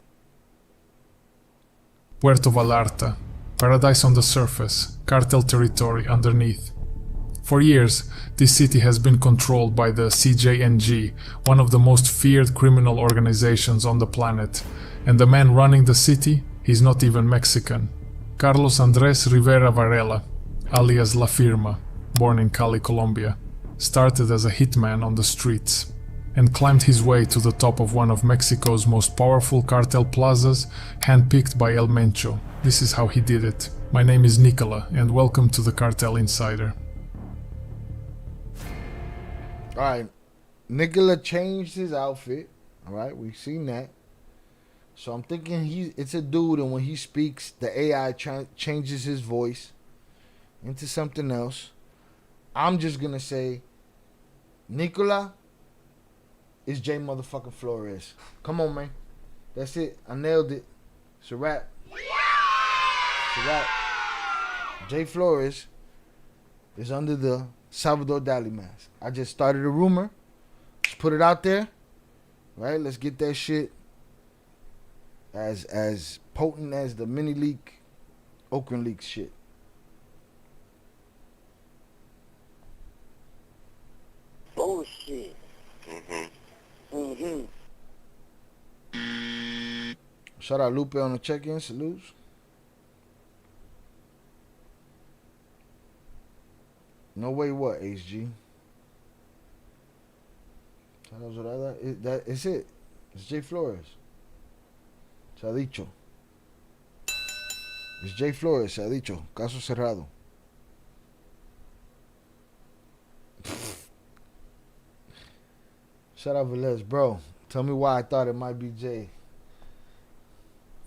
Puerto Vallarta, paradise on the surface, cartel territory underneath. For years, this city has been controlled by the CJNG, one of the most feared criminal organizations on the planet. And the man running the city, he's not even Mexican. Carlos Andres Rivera Varela, alias La Firma, born in Cali, Colombia, started as a hitman on the streets and climbed his way to the top of one of Mexico's most powerful cartel plazas, handpicked by El Mencho. This is how he did it. My name is Nicola, and welcome to the Cartel Insider.
Alright, Nicola changed his outfit. Alright, we've seen that. So I'm thinking it's a dude, and when he speaks, the AI changes his voice into something else. I'm just gonna say Nicola is J motherfucking Flores. Come on, man. That's it. I nailed it. It's a wrap. It's a wrap. J Flores is under the Salvador Dali mask. I just started a rumor. Just put it out there. Right? Let's get that shit as potent as the mini leak, Oakland leak shit.
Bullshit.
Shout out Lupe on the check-in. Salutes. No way what, HG? It's it. It's J Flores. Se ha dicho. It's J Flores, se ha dicho. Caso cerrado. Shout out Velez, bro. Tell me why I thought it might be Jay.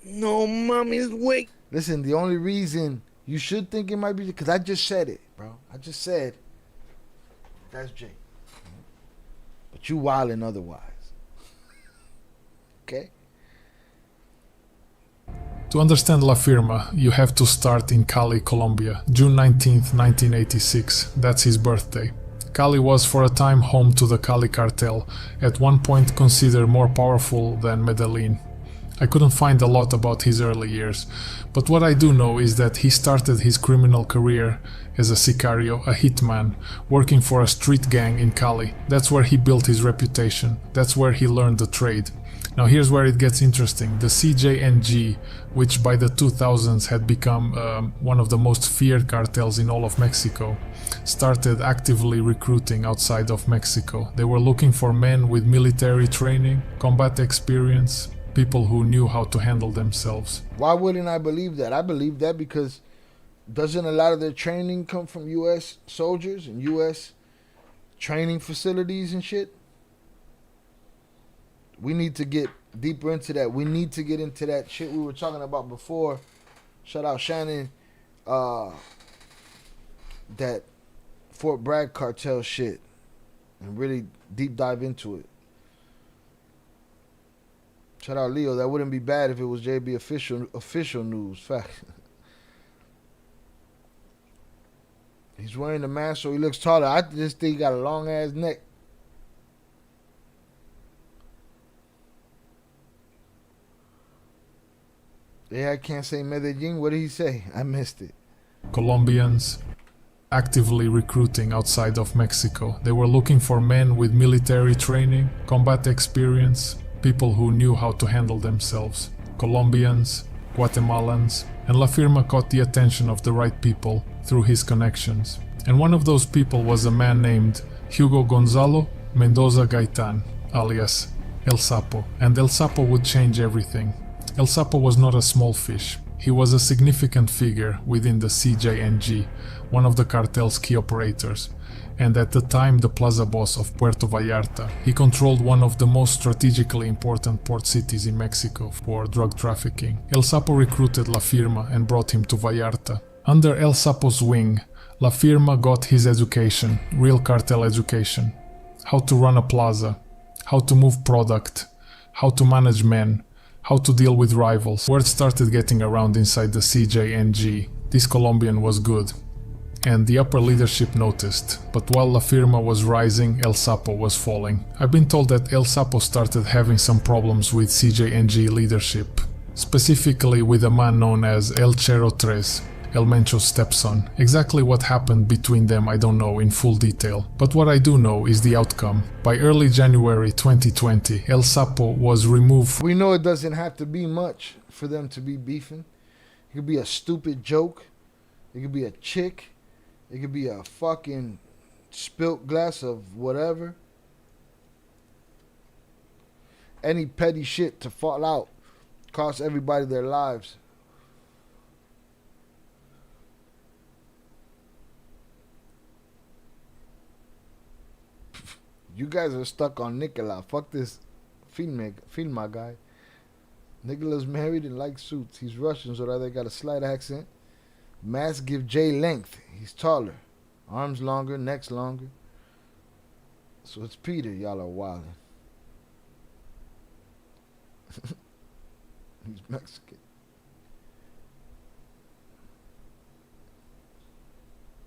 No mommy's wake.
Listen, the only reason you should think it might be, because I just said it, bro. I just said that's Jay. But you wildin' otherwise. Okay?
To understand La Firma, you have to start in Cali, Colombia, June 19th, 1986. That's his birthday. Cali was for a time home to the Cali cartel, at one point considered more powerful than Medellin. I couldn't find a lot about his early years, but what I do know is that he started his criminal career as a sicario, a hitman, working for a street gang in Cali. That's where he built his reputation. That's where he learned the trade. Now here's where it gets interesting. The CJNG, which by the 2000s had become one of the most feared cartels in all of Mexico, started actively recruiting outside of Mexico. They were looking for men with military training, combat experience, people who knew how to handle themselves.
Why wouldn't I believe that? I believe that because doesn't a lot of their training come from U.S. soldiers and U.S. training facilities and shit? We need to get deeper into that. We need to get into that shit we were talking about before. Shout out Shannon. That Fort Bragg cartel shit. And really deep dive into it. Shout out Leo. That wouldn't be bad if it was JB official news. Fact. He's wearing the mask so he looks taller. I just think he got a long ass neck. Yeah, I can't say Medellin. What did he say? I missed it.
Colombians actively recruiting outside of Mexico. They were looking for men with military training, combat experience, people who knew how to handle themselves. Colombians, Guatemalans, and La Firma caught the attention of the right people through his connections. And one of those people was a man named Hugo Gonzalo Mendoza Gaitan, alias El Sapo. And El Sapo would change everything. El Sapo was not a small fish. He was a significant figure within the CJNG, one of the cartel's key operators, and at the time the plaza boss of Puerto Vallarta. He controlled one of the most strategically important port cities in Mexico for drug trafficking. El Sapo recruited La Firma and brought him to Vallarta. Under El Sapo's wing, La Firma got his education, real cartel education. How to run a plaza, how to move product, how to manage men, how to deal with rivals. Word started getting around inside the CJNG. This Colombian was good. And the upper leadership noticed, but while La Firma was rising, El Sapo was falling. I've been told that El Sapo started having some problems with CJNG leadership, specifically with a man known as El Chero Tres, El Mencho's stepson. Exactly what happened between them I don't know in full detail, but what I do know is the outcome. By early January 2020, El Sapo was removed.
We know it doesn't have to be much for them to be beefing. It could be a stupid joke. It could be a chick. It could be a fucking spilt glass of whatever. Any petty shit to fall out cost everybody their lives. You guys are stuck on Nicola. Fuck this Filma guy. Nicola's married and likes suits. He's Russian, so rather got a slight accent. Mask give Jay length. He's taller. Arms longer, necks longer. So it's Peter. Y'all are wildin'. He's Mexican.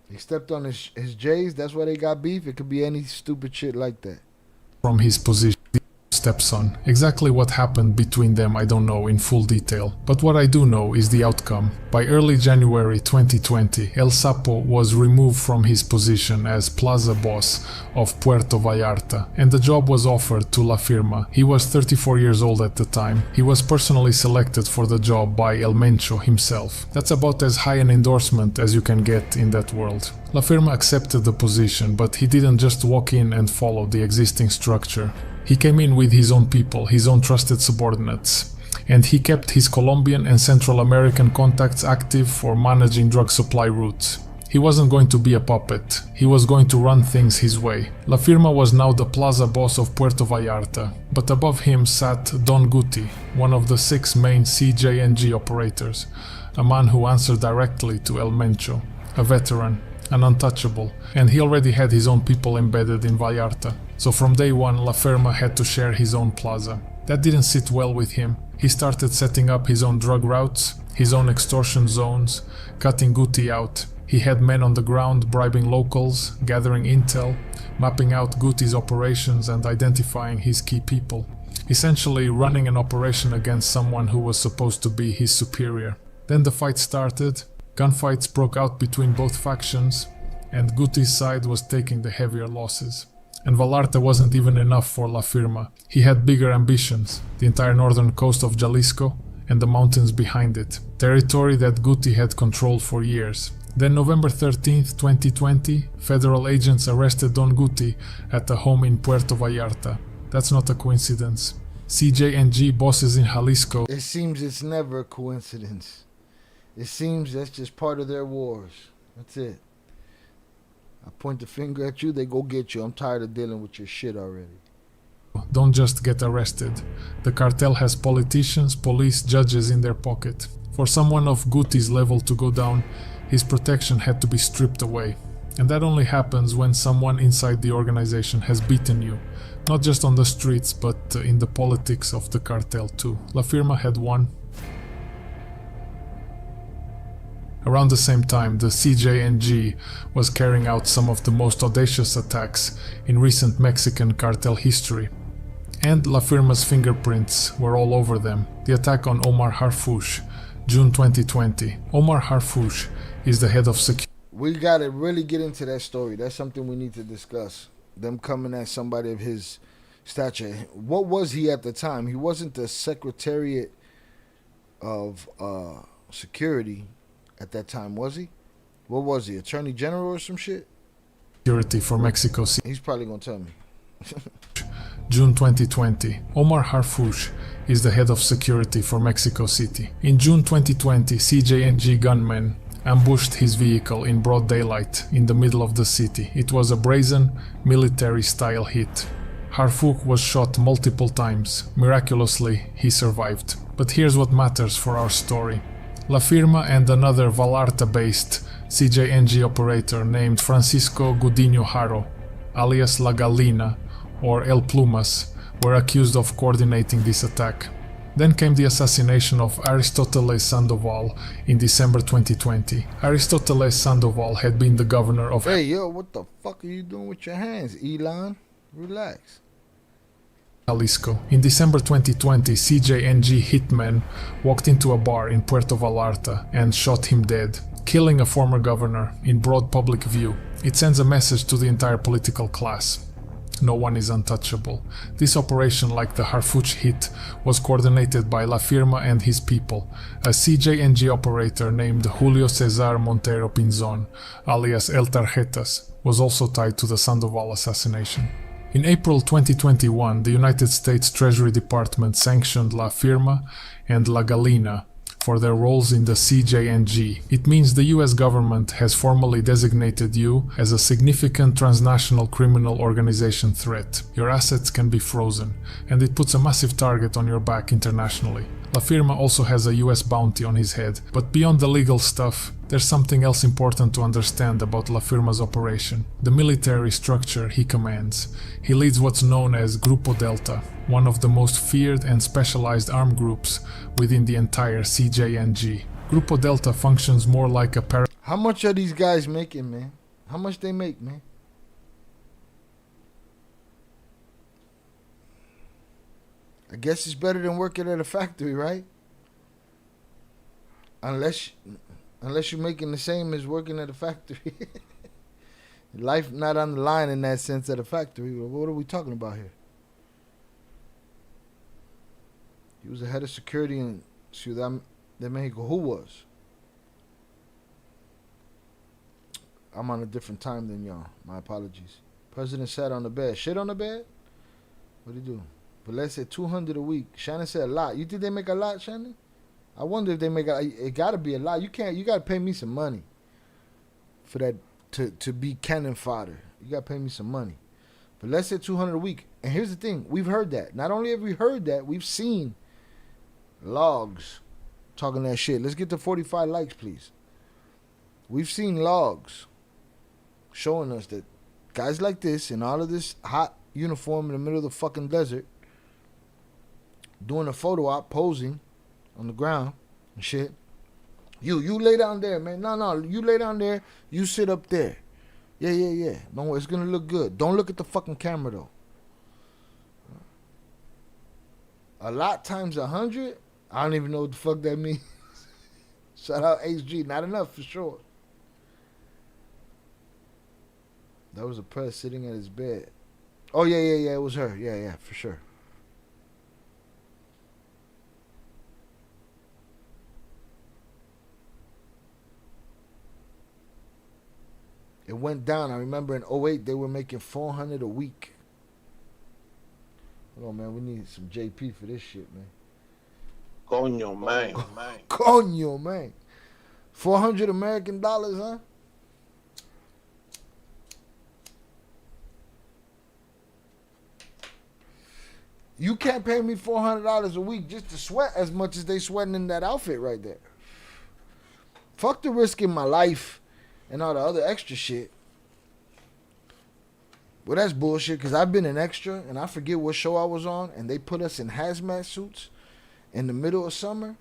He stepped on his J's. That's why they got beef. It could be any stupid shit like that.
From his position. Stepson. Exactly what happened between them I don't know in full detail, but what I do know is the outcome. By early January 2020, El Sapo was removed from his position as plaza boss of Puerto Vallarta, and the job was offered to La Firma. He was 34 years old at the time. He was personally selected for the job by El Mencho himself. That's about as high an endorsement as you can get in that world. La Firma accepted the position, but he didn't just walk in and follow the existing structure. He came in with his own people, his own trusted subordinates, and he kept his Colombian and Central American contacts active for managing drug supply routes. He wasn't going to be a puppet, he was going to run things his way. La Firma was now the plaza boss of Puerto Vallarta, but above him sat Don Guti, one of the 6 main CJNG operators, a man who answered directly to El Mencho, a veteran, an untouchable, and he already had his own people embedded in Vallarta. So from day one, La Firma had to share his own plaza. That didn't sit well with him. He started setting up his own drug routes, his own extortion zones, cutting Guti out. He had men on the ground bribing locals, gathering intel, mapping out Guti's operations and identifying his key people. essentially running an operation against someone who was supposed to be his superior. Then the fight started, gunfights broke out between both factions, and Guti's side was taking the heavier losses. And Vallarta wasn't even enough for La Firma. He had bigger ambitions, the entire northern coast of Jalisco and the mountains behind it, territory that Guti had controlled for years. Then November 13th, 2020, federal agents arrested Don Guti at a home in Puerto Vallarta. That's not a coincidence. CJNG bosses in Jalisco.
It seems it's never a coincidence. It seems that's just part of their wars. That's it. I point the finger at you, they go get you. I'm tired of dealing with your shit already.
Don't just get arrested. The cartel has politicians, police, judges in their pocket. For someone of Guti's level to go down, his protection had to be stripped away. And that only happens when someone inside the organization has beaten you. Not just on the streets, but in the politics of the cartel too. La Firma had won. Around the same time, the CJNG was carrying out some of the most audacious attacks in recent Mexican cartel history. And La Firma's fingerprints were all over them. The attack on Omar Harfouch, June 2020. Omar Harfouch is the head of security.
We gotta really get into that story. That's something we need to discuss. Them coming at somebody of his stature. What was he at the time? He wasn't the Secretariat of Security at that time, was he? What was he? Attorney General or some shit?
Security for Mexico City.
He's probably gonna tell me.
June 2020. Omar Harfouch is the head of security for Mexico City. In June 2020, CJNG gunmen ambushed his vehicle in broad daylight in the middle of the city. It was a brazen, military-style hit. Harfouch was shot multiple times. Miraculously, he survived. But here's what matters for our story. La Firma and another Vallarta-based CJNG operator named Francisco Gudiño Haro, alias La Galina or El Plumas, were accused of coordinating this attack. Then came the assassination of Aristoteles Sandoval in December 2020. Aristoteles Sandoval had been the governor of...
Hey, yo, what the fuck are you doing with your hands, Elon? Relax.
Jalisco. In December 2020, CJNG hitmen walked into a bar in Puerto Vallarta and shot him dead, killing a former governor in broad public view. It sends a message to the entire political class. No one is untouchable. This operation, like the Harfouch hit, was coordinated by La Firma and his people. A CJNG operator named Julio Cesar Montero Pinzon, alias El Tarjetas, was also tied to the Sandoval assassination. In April 2021, the United States Treasury Department sanctioned La Firma and La Galina for their roles in the CJNG. It means the US government has formally designated you as a significant transnational criminal organization threat. Your assets can be frozen, and it puts a massive target on your back internationally. La Firma also has a US bounty on his head, but beyond the legal stuff, there's something else important to understand about La Firma's operation. The military structure he commands. He leads what's known as Grupo Delta, one of the most feared and specialized armed groups within the entire CJNG. Grupo Delta functions more like a
How much are these guys making, man? How much they make, man? I guess it's better than working at a factory, right? Unless you're making the same as working at a factory. Life not on the line in that sense at a factory. What are we talking about here? He was the head of security in Ciudad de Mexico. Who was? I'm on a different time than y'all. My apologies. President sat on the bed. Shit on the bed? What'd he do? But let's say 200 a week. Shannon said a lot. You think they make a lot, Shannon? I wonder if they make it gotta be a lot. You gotta pay me some money for that to be cannon fodder. You gotta pay me some money. But let's say 200 a week. And here's the thing, we've heard that. Not only have we heard that, we've seen logs talking that shit. Let's get to 45 likes, please. We've seen logs showing us that guys like this in all of this hot uniform in the middle of the fucking desert doing a photo op, posing on the ground and shit. You lay down there, man. No, you lay down there. You sit up there. Yeah. No, it's gonna look good. Don't look at the fucking camera though. A lot times 100? I don't even know what the fuck that means. Shout out HG. Not enough for sure. That was a press sitting at his bed. Oh, yeah. It was her. Yeah, for sure. It went down. I remember in 08, they were making 400 a week. Hold on, man. We need some JP for this shit, man.
Coño, man.
Coño, man. 400 American dollars, huh? You can't pay me $400 a week just to sweat as much as they sweating in that outfit right there. Fuck the risk in my life and all the other extra shit. Well, that's bullshit because I've been an extra and I forget what show I was on and they put us in hazmat suits in the middle of summer.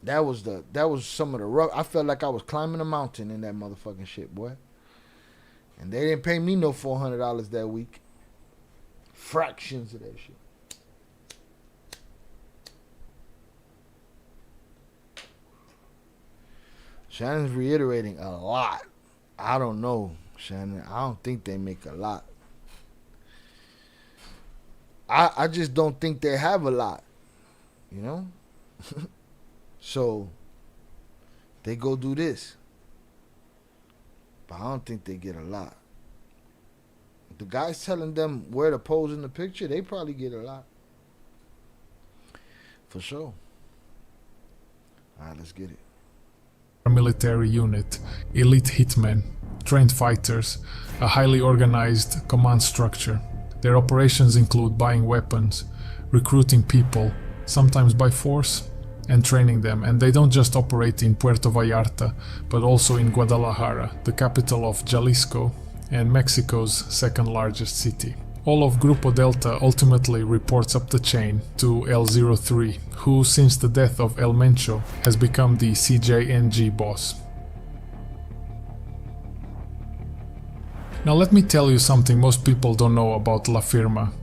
That was some of the rough. I felt like I was climbing a mountain in that motherfucking shit, boy. And they didn't pay me no $400 that week. Fractions of that shit. Shannon's reiterating a lot. I don't know, Shannon. I don't think they make a lot. I just don't think they have a lot. You know? So they go do this. But I don't think they get a lot. The guys telling them where to pose in the picture, they probably get a lot. For sure. Alright, let's get it.
Military unit, elite hitmen, trained fighters, a highly organized command structure. Their operations include buying weapons, recruiting people, sometimes by force, and training them. And they don't just operate in Puerto Vallarta, but also in Guadalajara, the capital of Jalisco, and Mexico's second largest city. All of Grupo Delta ultimately reports up the chain to L03, who since the death of El Mencho has become the CJNG boss. Now let me tell you something most people don't know about La Firma.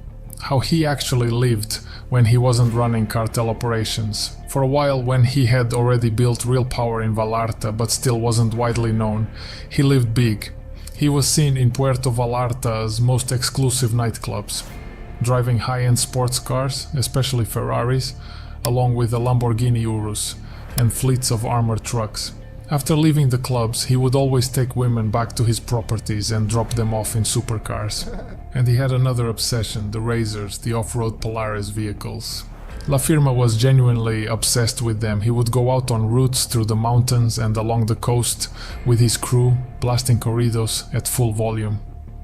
How he actually lived when he wasn't running cartel operations. For a while, when he had already built real power in Vallarta but still wasn't widely known, he lived big. He was seen in Puerto Vallarta's most exclusive nightclubs, driving high-end sports cars, especially Ferraris, along with a Lamborghini Urus and fleets of armored trucks. After leaving the clubs, he would always take women back to his properties and drop them off in supercars. And he had another obsession, the Razors, the off-road Polaris vehicles. La Firma was genuinely obsessed with them. He would go out on routes through the mountains and along the coast with his crew, blasting corridos at full volume.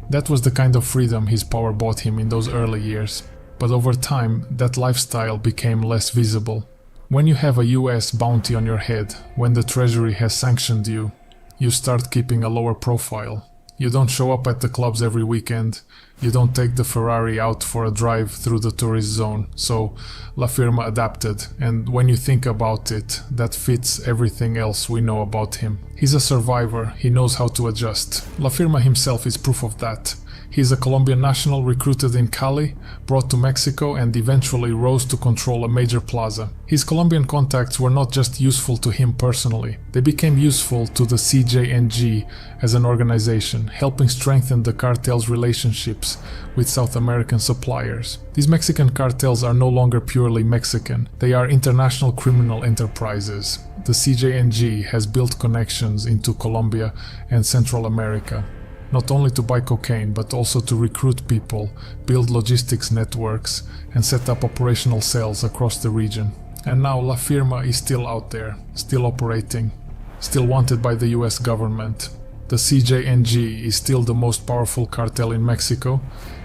That was the kind of freedom his power bought him in those early years. But over time, that lifestyle became less visible. When you have a US bounty on your head, when the treasury has sanctioned you, you start keeping a lower profile. You don't show up at the clubs every weekend, you don't take the Ferrari out for a drive through the tourist zone, so La Firma adapted, and when you think about it, that fits everything else we know about him. He's a survivor, he knows how to adjust. La Firma himself is proof of that. He's a Colombian national recruited in Cali, brought to Mexico, and eventually rose to control a major plaza. His Colombian contacts were not just useful to him personally, they became useful to the CJNG as an organization, helping strengthen the cartel's relationships with South American suppliers. These Mexican cartels are no longer purely Mexican, they are international criminal enterprises. The CJNG has built connections into Colombia and Central America. Not only to buy cocaine, but also to recruit people, build logistics networks, and set up operational cells across the region. And now La Firma is still out there, still operating, still wanted by the US government. The CJNG is still the most powerful cartel in Mexico,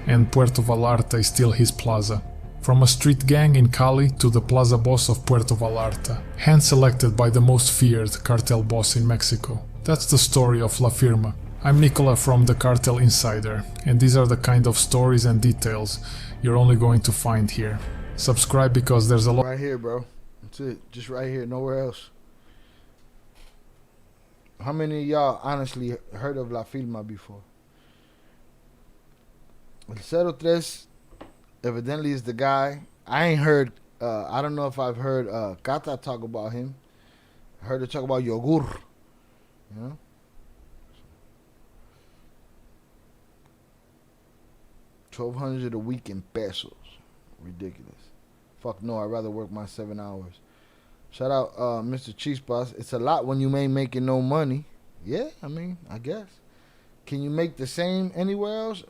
and Puerto Vallarta is still his plaza. From a street gang in Cali to the plaza boss of Puerto Vallarta, hand-selected by the most feared cartel boss in Mexico. That's the story of La Firma. I'm Nicola from the Cartel Insider, and these are the kind of stories and details you're only going to find here. Subscribe because there's a lot.
Right here, bro. That's it. Just right here, nowhere else. How many of y'all honestly heard of La Firma before? El 03 evidently is the guy. I ain't heard. I don't know if I've heard Kata talk about him. I heard her talk about yogur. You know. 1,200 a week in pesos. Ridiculous. Fuck no, I'd rather work my 7 hours. Shout out Mr. Chispas. It's a lot when you ain't making no money. Yeah, I mean, I guess. Can you make the same anywhere else?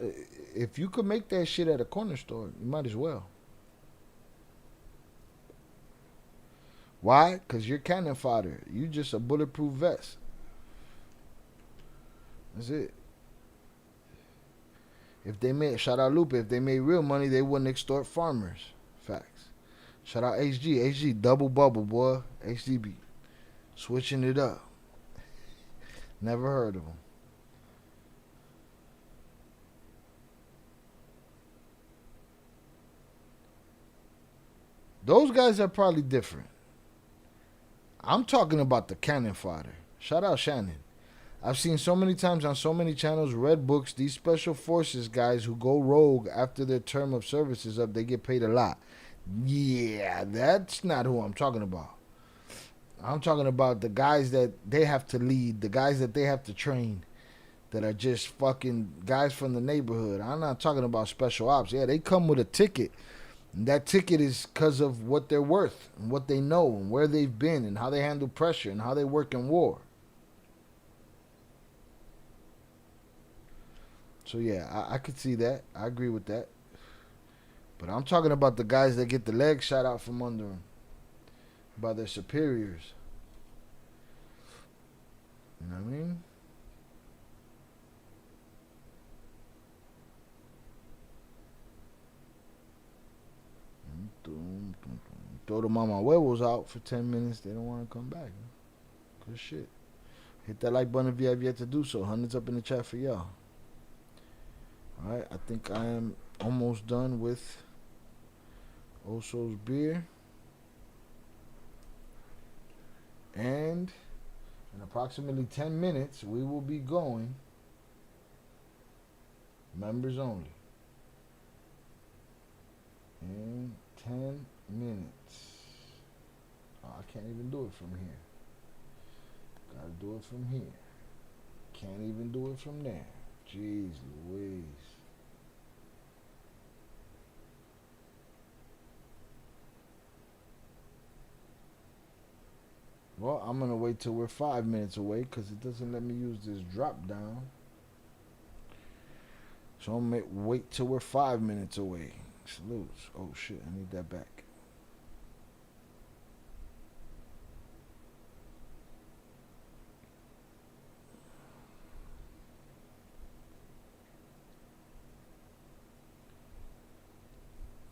If you could make that shit at a corner store, you might as well. Why? Because you're cannon fodder. You just a bulletproof vest. That's it. If they made, shout out Lupe, if they made real money, they wouldn't extort farmers. Facts. Shout out HG. HG, double bubble, boy. HDB. Switching it up. Never heard of them. Those guys are probably different. I'm talking about the cannon fodder. Shout out Shannon. I've seen so many times on so many channels, read books, these special forces guys who go rogue after their term of service is up, they get paid a lot. Yeah, that's not who I'm talking about. I'm talking about the guys that they have to lead, the guys that they have to train, that are just fucking guys from the neighborhood. I'm not talking about special ops. Yeah, they come with a ticket. And that ticket is because of what they're worth and what they know and where they've been and how they handle pressure and how they work in war. So yeah, I could see that. I agree with that. But I'm talking about the guys that get the legs shot out from under them by their superiors. You know what I mean? Throw the mama huevos out for 10 minutes. They don't want to come back. Good shit. Hit that like button if you have yet to do so. Hundreds up in the chat for y'all. Alright, I think I am almost done with Oso's beer. And in approximately 10 minutes, we will be going members only. In 10 minutes. Oh, I can't even do it from here. Gotta do it from here. Can't even do it from there. Jeez Louise. Well, I'm going to wait till we're 5 minutes away because it doesn't let me use this drop down. So I'm going to wait till we're 5 minutes away. Salutes. Oh, shit. I need that back.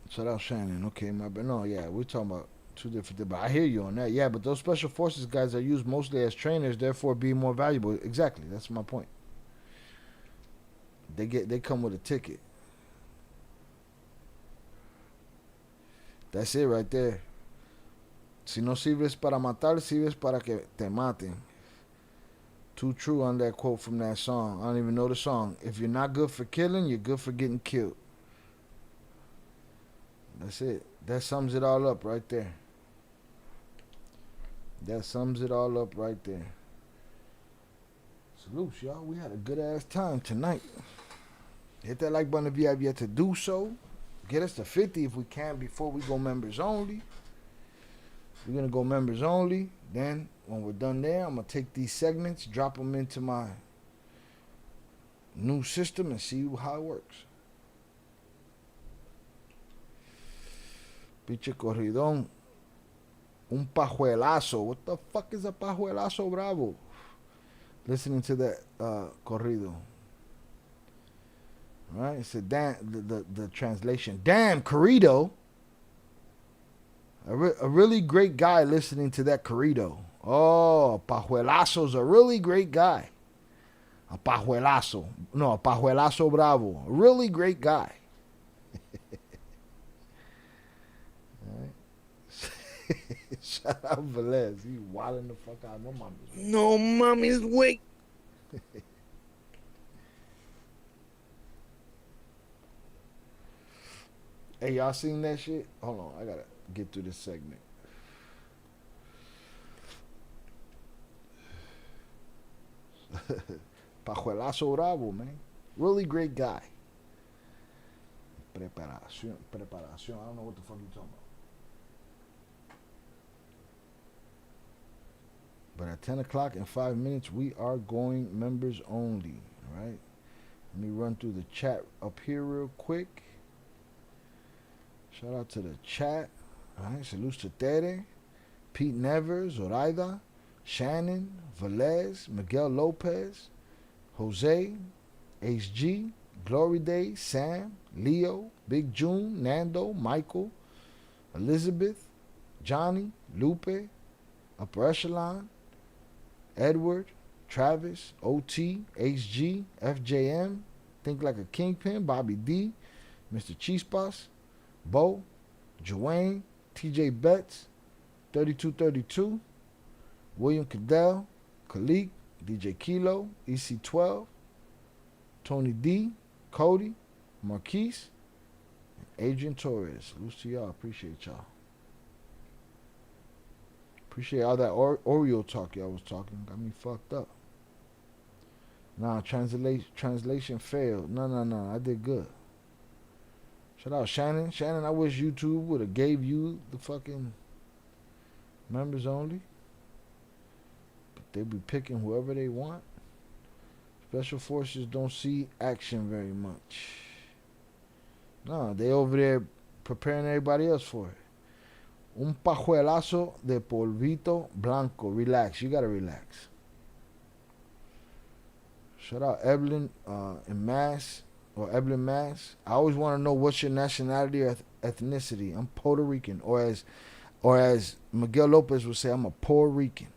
Shout out Shannon. Okay, my bad. No, yeah, we're talking about two different things. But I hear you on that. Yeah, but those special forces guys are used mostly as trainers, therefore being more valuable. Exactly. That's my point. They come with a ticket. That's it right there. Si no sirves para matar, sirves para que te maten. Too true on that quote from that song. I don't even know the song. If you're not good for killing, you're good for getting killed. That's it. That sums it all up right there. That sums it all up right there. Salutes, y'all. We had a good ass time tonight. Hit that like button if you have yet to do so. Get us to 50 if we can before we go members only. We're going to go members only. Then, when we're done there, I'm going to take these segments, drop them into my new system, and see how it works. Pinche corridón. Un pajuelazo. What the fuck is a pajuelazo bravo? Listening to that corrido. All right, it's a the translation. Damn, corrido. A really great guy listening to that corrido. Oh, pajuelazo's a really great guy. A pajuelazo. No, a pajuelazo bravo. A really great guy. All right. Shout out Velez. He wilding the fuck out. No mommy's wait.
No mommy's wait.
Hey, y'all seen that shit? Hold on, I gotta get through this segment. Pajuelazo Bravo, man. Really great guy. Preparación. I don't know what the fuck you talking about. But at 10 o'clock in 5 minutes, we are going members only. All right. Let me run through the chat up here real quick. Shout out to the chat. All right. Salutes to Tere, Pete Nevers, Zoraida, Shannon, Velez, Miguel Lopez, Jose, HG, Glory Day, Sam, Leo, Big June, Nando, Michael, Elizabeth, Johnny, Lupe, Upper Echelon, Edward, Travis, OT, HG, FJM, Think Like a Kingpin, Bobby D, Mr. Chispas, Bo, Joanne, TJ Betts, 3232, William Cadell, Khalik, DJ Kilo, EC12, Tony D, Cody, Marquise, and Adrian Torres. Salute to y'all. Appreciate y'all. Appreciate all that Oreo talk y'all was talking. Got me fucked up. Nah, translation failed. No. I did good. Shout out Shannon. Shannon, I wish YouTube would have gave you the fucking members only. But they be picking whoever they want. Special Forces don't see action very much. No, they over there preparing everybody else for it. Un pajuelazo de polvito blanco. Relax. You gotta relax. Shout out Evelyn in Mass, or Evelyn Mass. I always want to know what's your nationality or ethnicity. I'm Puerto Rican, or as Miguel Lopez would say, I'm a Puerto Rican.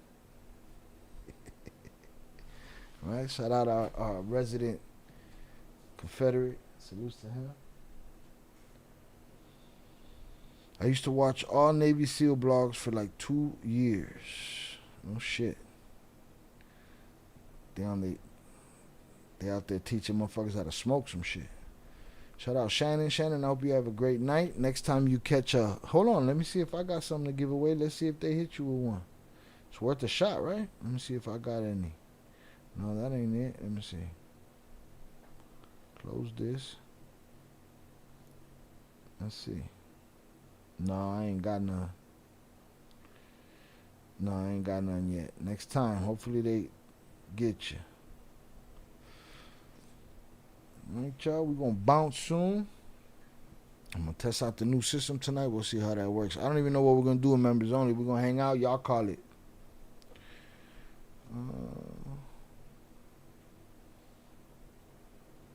All right. Shout out our resident Confederate. Salutes to him. I used to watch all Navy SEAL blogs for like 2 years. No shit. They out there teaching motherfuckers how to smoke some shit. Shout out Shannon. Shannon, I hope you have a great night. Next time you catch a... Hold on, let me see if I got something to give away. Let's see if they hit you with one. It's worth a shot, right? Let me see if I got any. No, that ain't it. Let me see. Close this. Let's see. No, I ain't got none. No, I ain't got none yet. Next time, hopefully they get you. Alright, y'all, we gonna bounce soon. I'm gonna test out the new system tonight. We'll see how that works. I don't even know what we're gonna do in members only. We're gonna hang out. Y'all call it.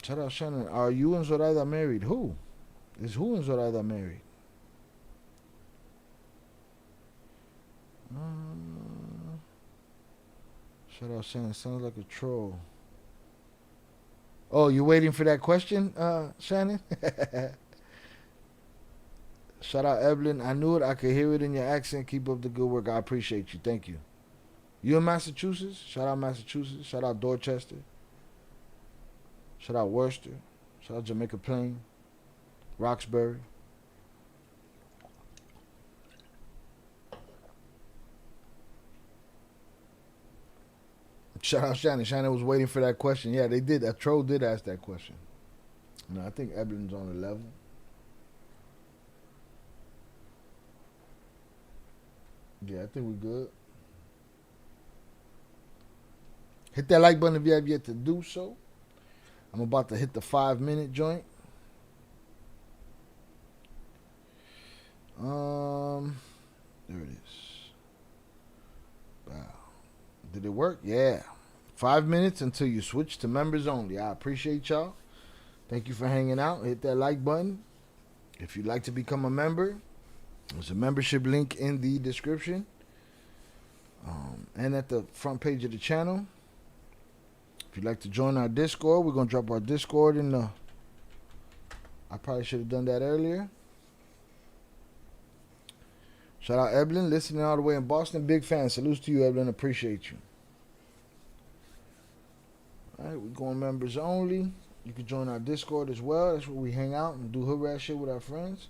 Shout out Shannon. Are you and Zoraida married? Who? Is who and Zoraida married? Shout out Shannon. Sounds like a troll. Oh, you waiting for that question, Shannon? Shout out Evelyn. I knew it. I could hear it in your accent. Keep up the good work. I appreciate you. Thank you. You in Massachusetts? Shout out Massachusetts. Shout out Dorchester. Shout out Worcester. Shout out Jamaica Plain. Roxbury. Shout out Shannon. Shannon was waiting for that question. Yeah, they did. That troll did ask that question. No, I think Evelyn's on the level. Yeah, I think we're good. Hit that like button if you have yet to do so. I'm about to hit the 5-minute joint. There it is. Wow. Did it work? Yeah. 5 minutes until you switch to members only. I appreciate y'all. Thank you for hanging out. Hit that like button. If you'd like to become a member, there's a membership link in the description. And at the front page of the channel. If you'd like to join our Discord, we're going to drop our Discord in the... I probably should have done that earlier. Shout out Evelyn, listening all the way in Boston. Big fan. Salutes to you, Evelyn. Appreciate you. All right, we're going members only. You can join our Discord as well. That's where we hang out and do hood rat shit with our friends.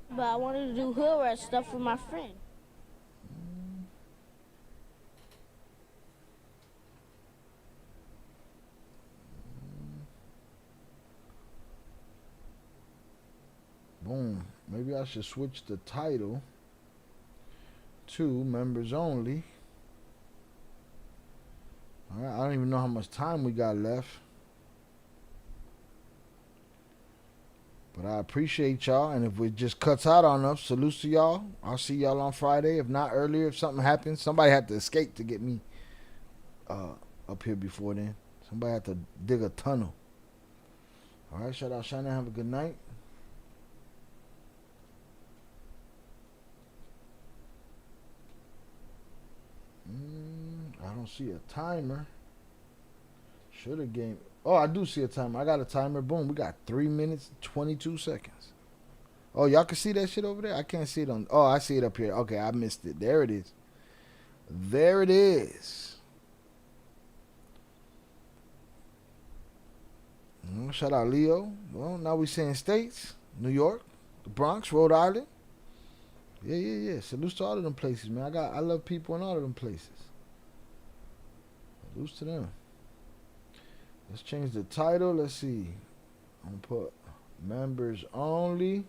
But I wanted to do hood rat stuff with my friend.
Boom. Maybe I should switch the title to members only. Alright, I don't even know how much time we got left. But I appreciate y'all. And if it just cuts out on us, salute to y'all. I'll see y'all on Friday. If not earlier, if something happens. Somebody had to escape to get me up here before then. Somebody had to dig a tunnel. Alright, shout out Shana. Have a good night. I don't see a timer. Should have game. Oh, I do see a timer. I got a timer. Boom. We got 3 minutes, 22 seconds. Oh, y'all can see that shit over there? I can't see it on. Oh, I see it up here. Okay, I missed it. There it is. There it is. Shout out Leo. Well, now we saying states. New York, the Bronx, Rhode Island. Yeah. Salutes to all of them places, man. I love people in all of them places. Salutes to them. Let's change the title. Let's see. I'm gonna put members only.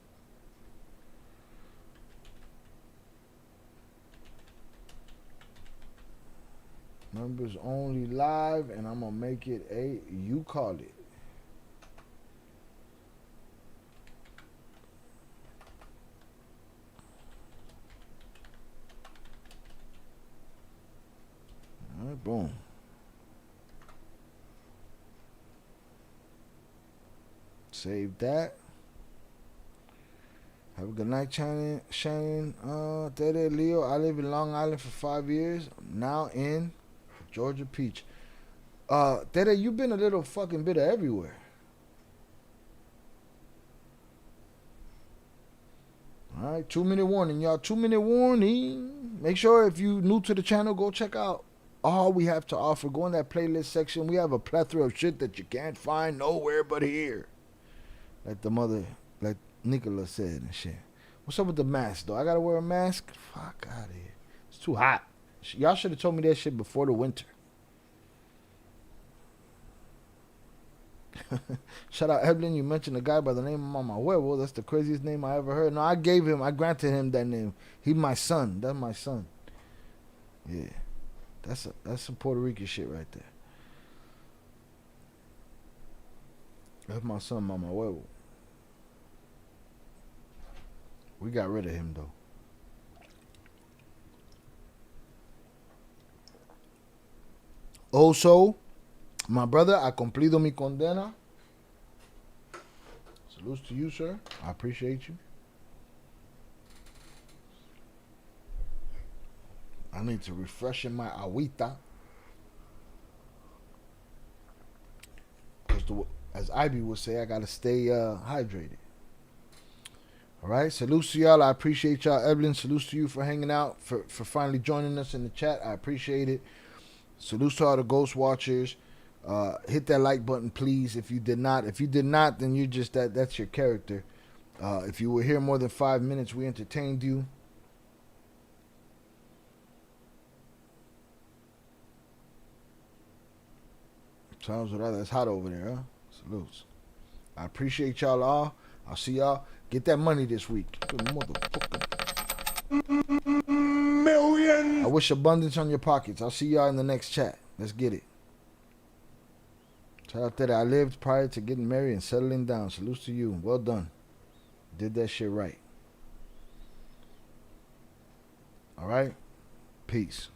Members only live, and I'm gonna make it a you call it. All right, boom. Save that. Have a good night, Shannon. Tere Leo. I live in Long Island for 5 years. I'm now in Georgia Peach. Tere, you've been a little fucking bit of everywhere. Alright, 2-minute warning, y'all. 2-minute warning. Make sure if you new to the channel, go check out all we have to offer. Go in that playlist section. We have a plethora of shit that you can't find nowhere but here. Like Nicola said and shit. What's up with the mask, though? I gotta wear a mask? Fuck out of here. It's too hot. Y'all should have told me that shit before the winter. Shout out Evelyn. You mentioned a guy by the name of Mama Huevo. That's the craziest name I ever heard. No, I granted him that name. He's my son. That's my son. Yeah. That's some Puerto Rican shit right there. That's my son, Mama Huevo. We got rid of him, though. Also, my brother, I cumplido mi condena. Salutes to you, sir. I appreciate you. I need to refreshen my agüita. Because as Ivy would say, I got to stay hydrated. All right. Salutes to y'all. I appreciate y'all. Evelyn, salutes to you for hanging out, for finally joining us in the chat. I appreciate it. Salutes to all the Ghost Watchers. Hit that like button, please. If you did not, then you just that's your character. If you were here more than 5 minutes, we entertained you. Sounds rather it's hot over there, huh? Salutes. I appreciate y'all all. I'll see y'all. Get that money this week. Good motherfucker. Million. I wish abundance on your pockets. I'll see y'all in the next chat. Let's get it. Shout out that I lived prior to getting married and settling down. Salutes to you. Well done. Did that shit right. All right. Peace.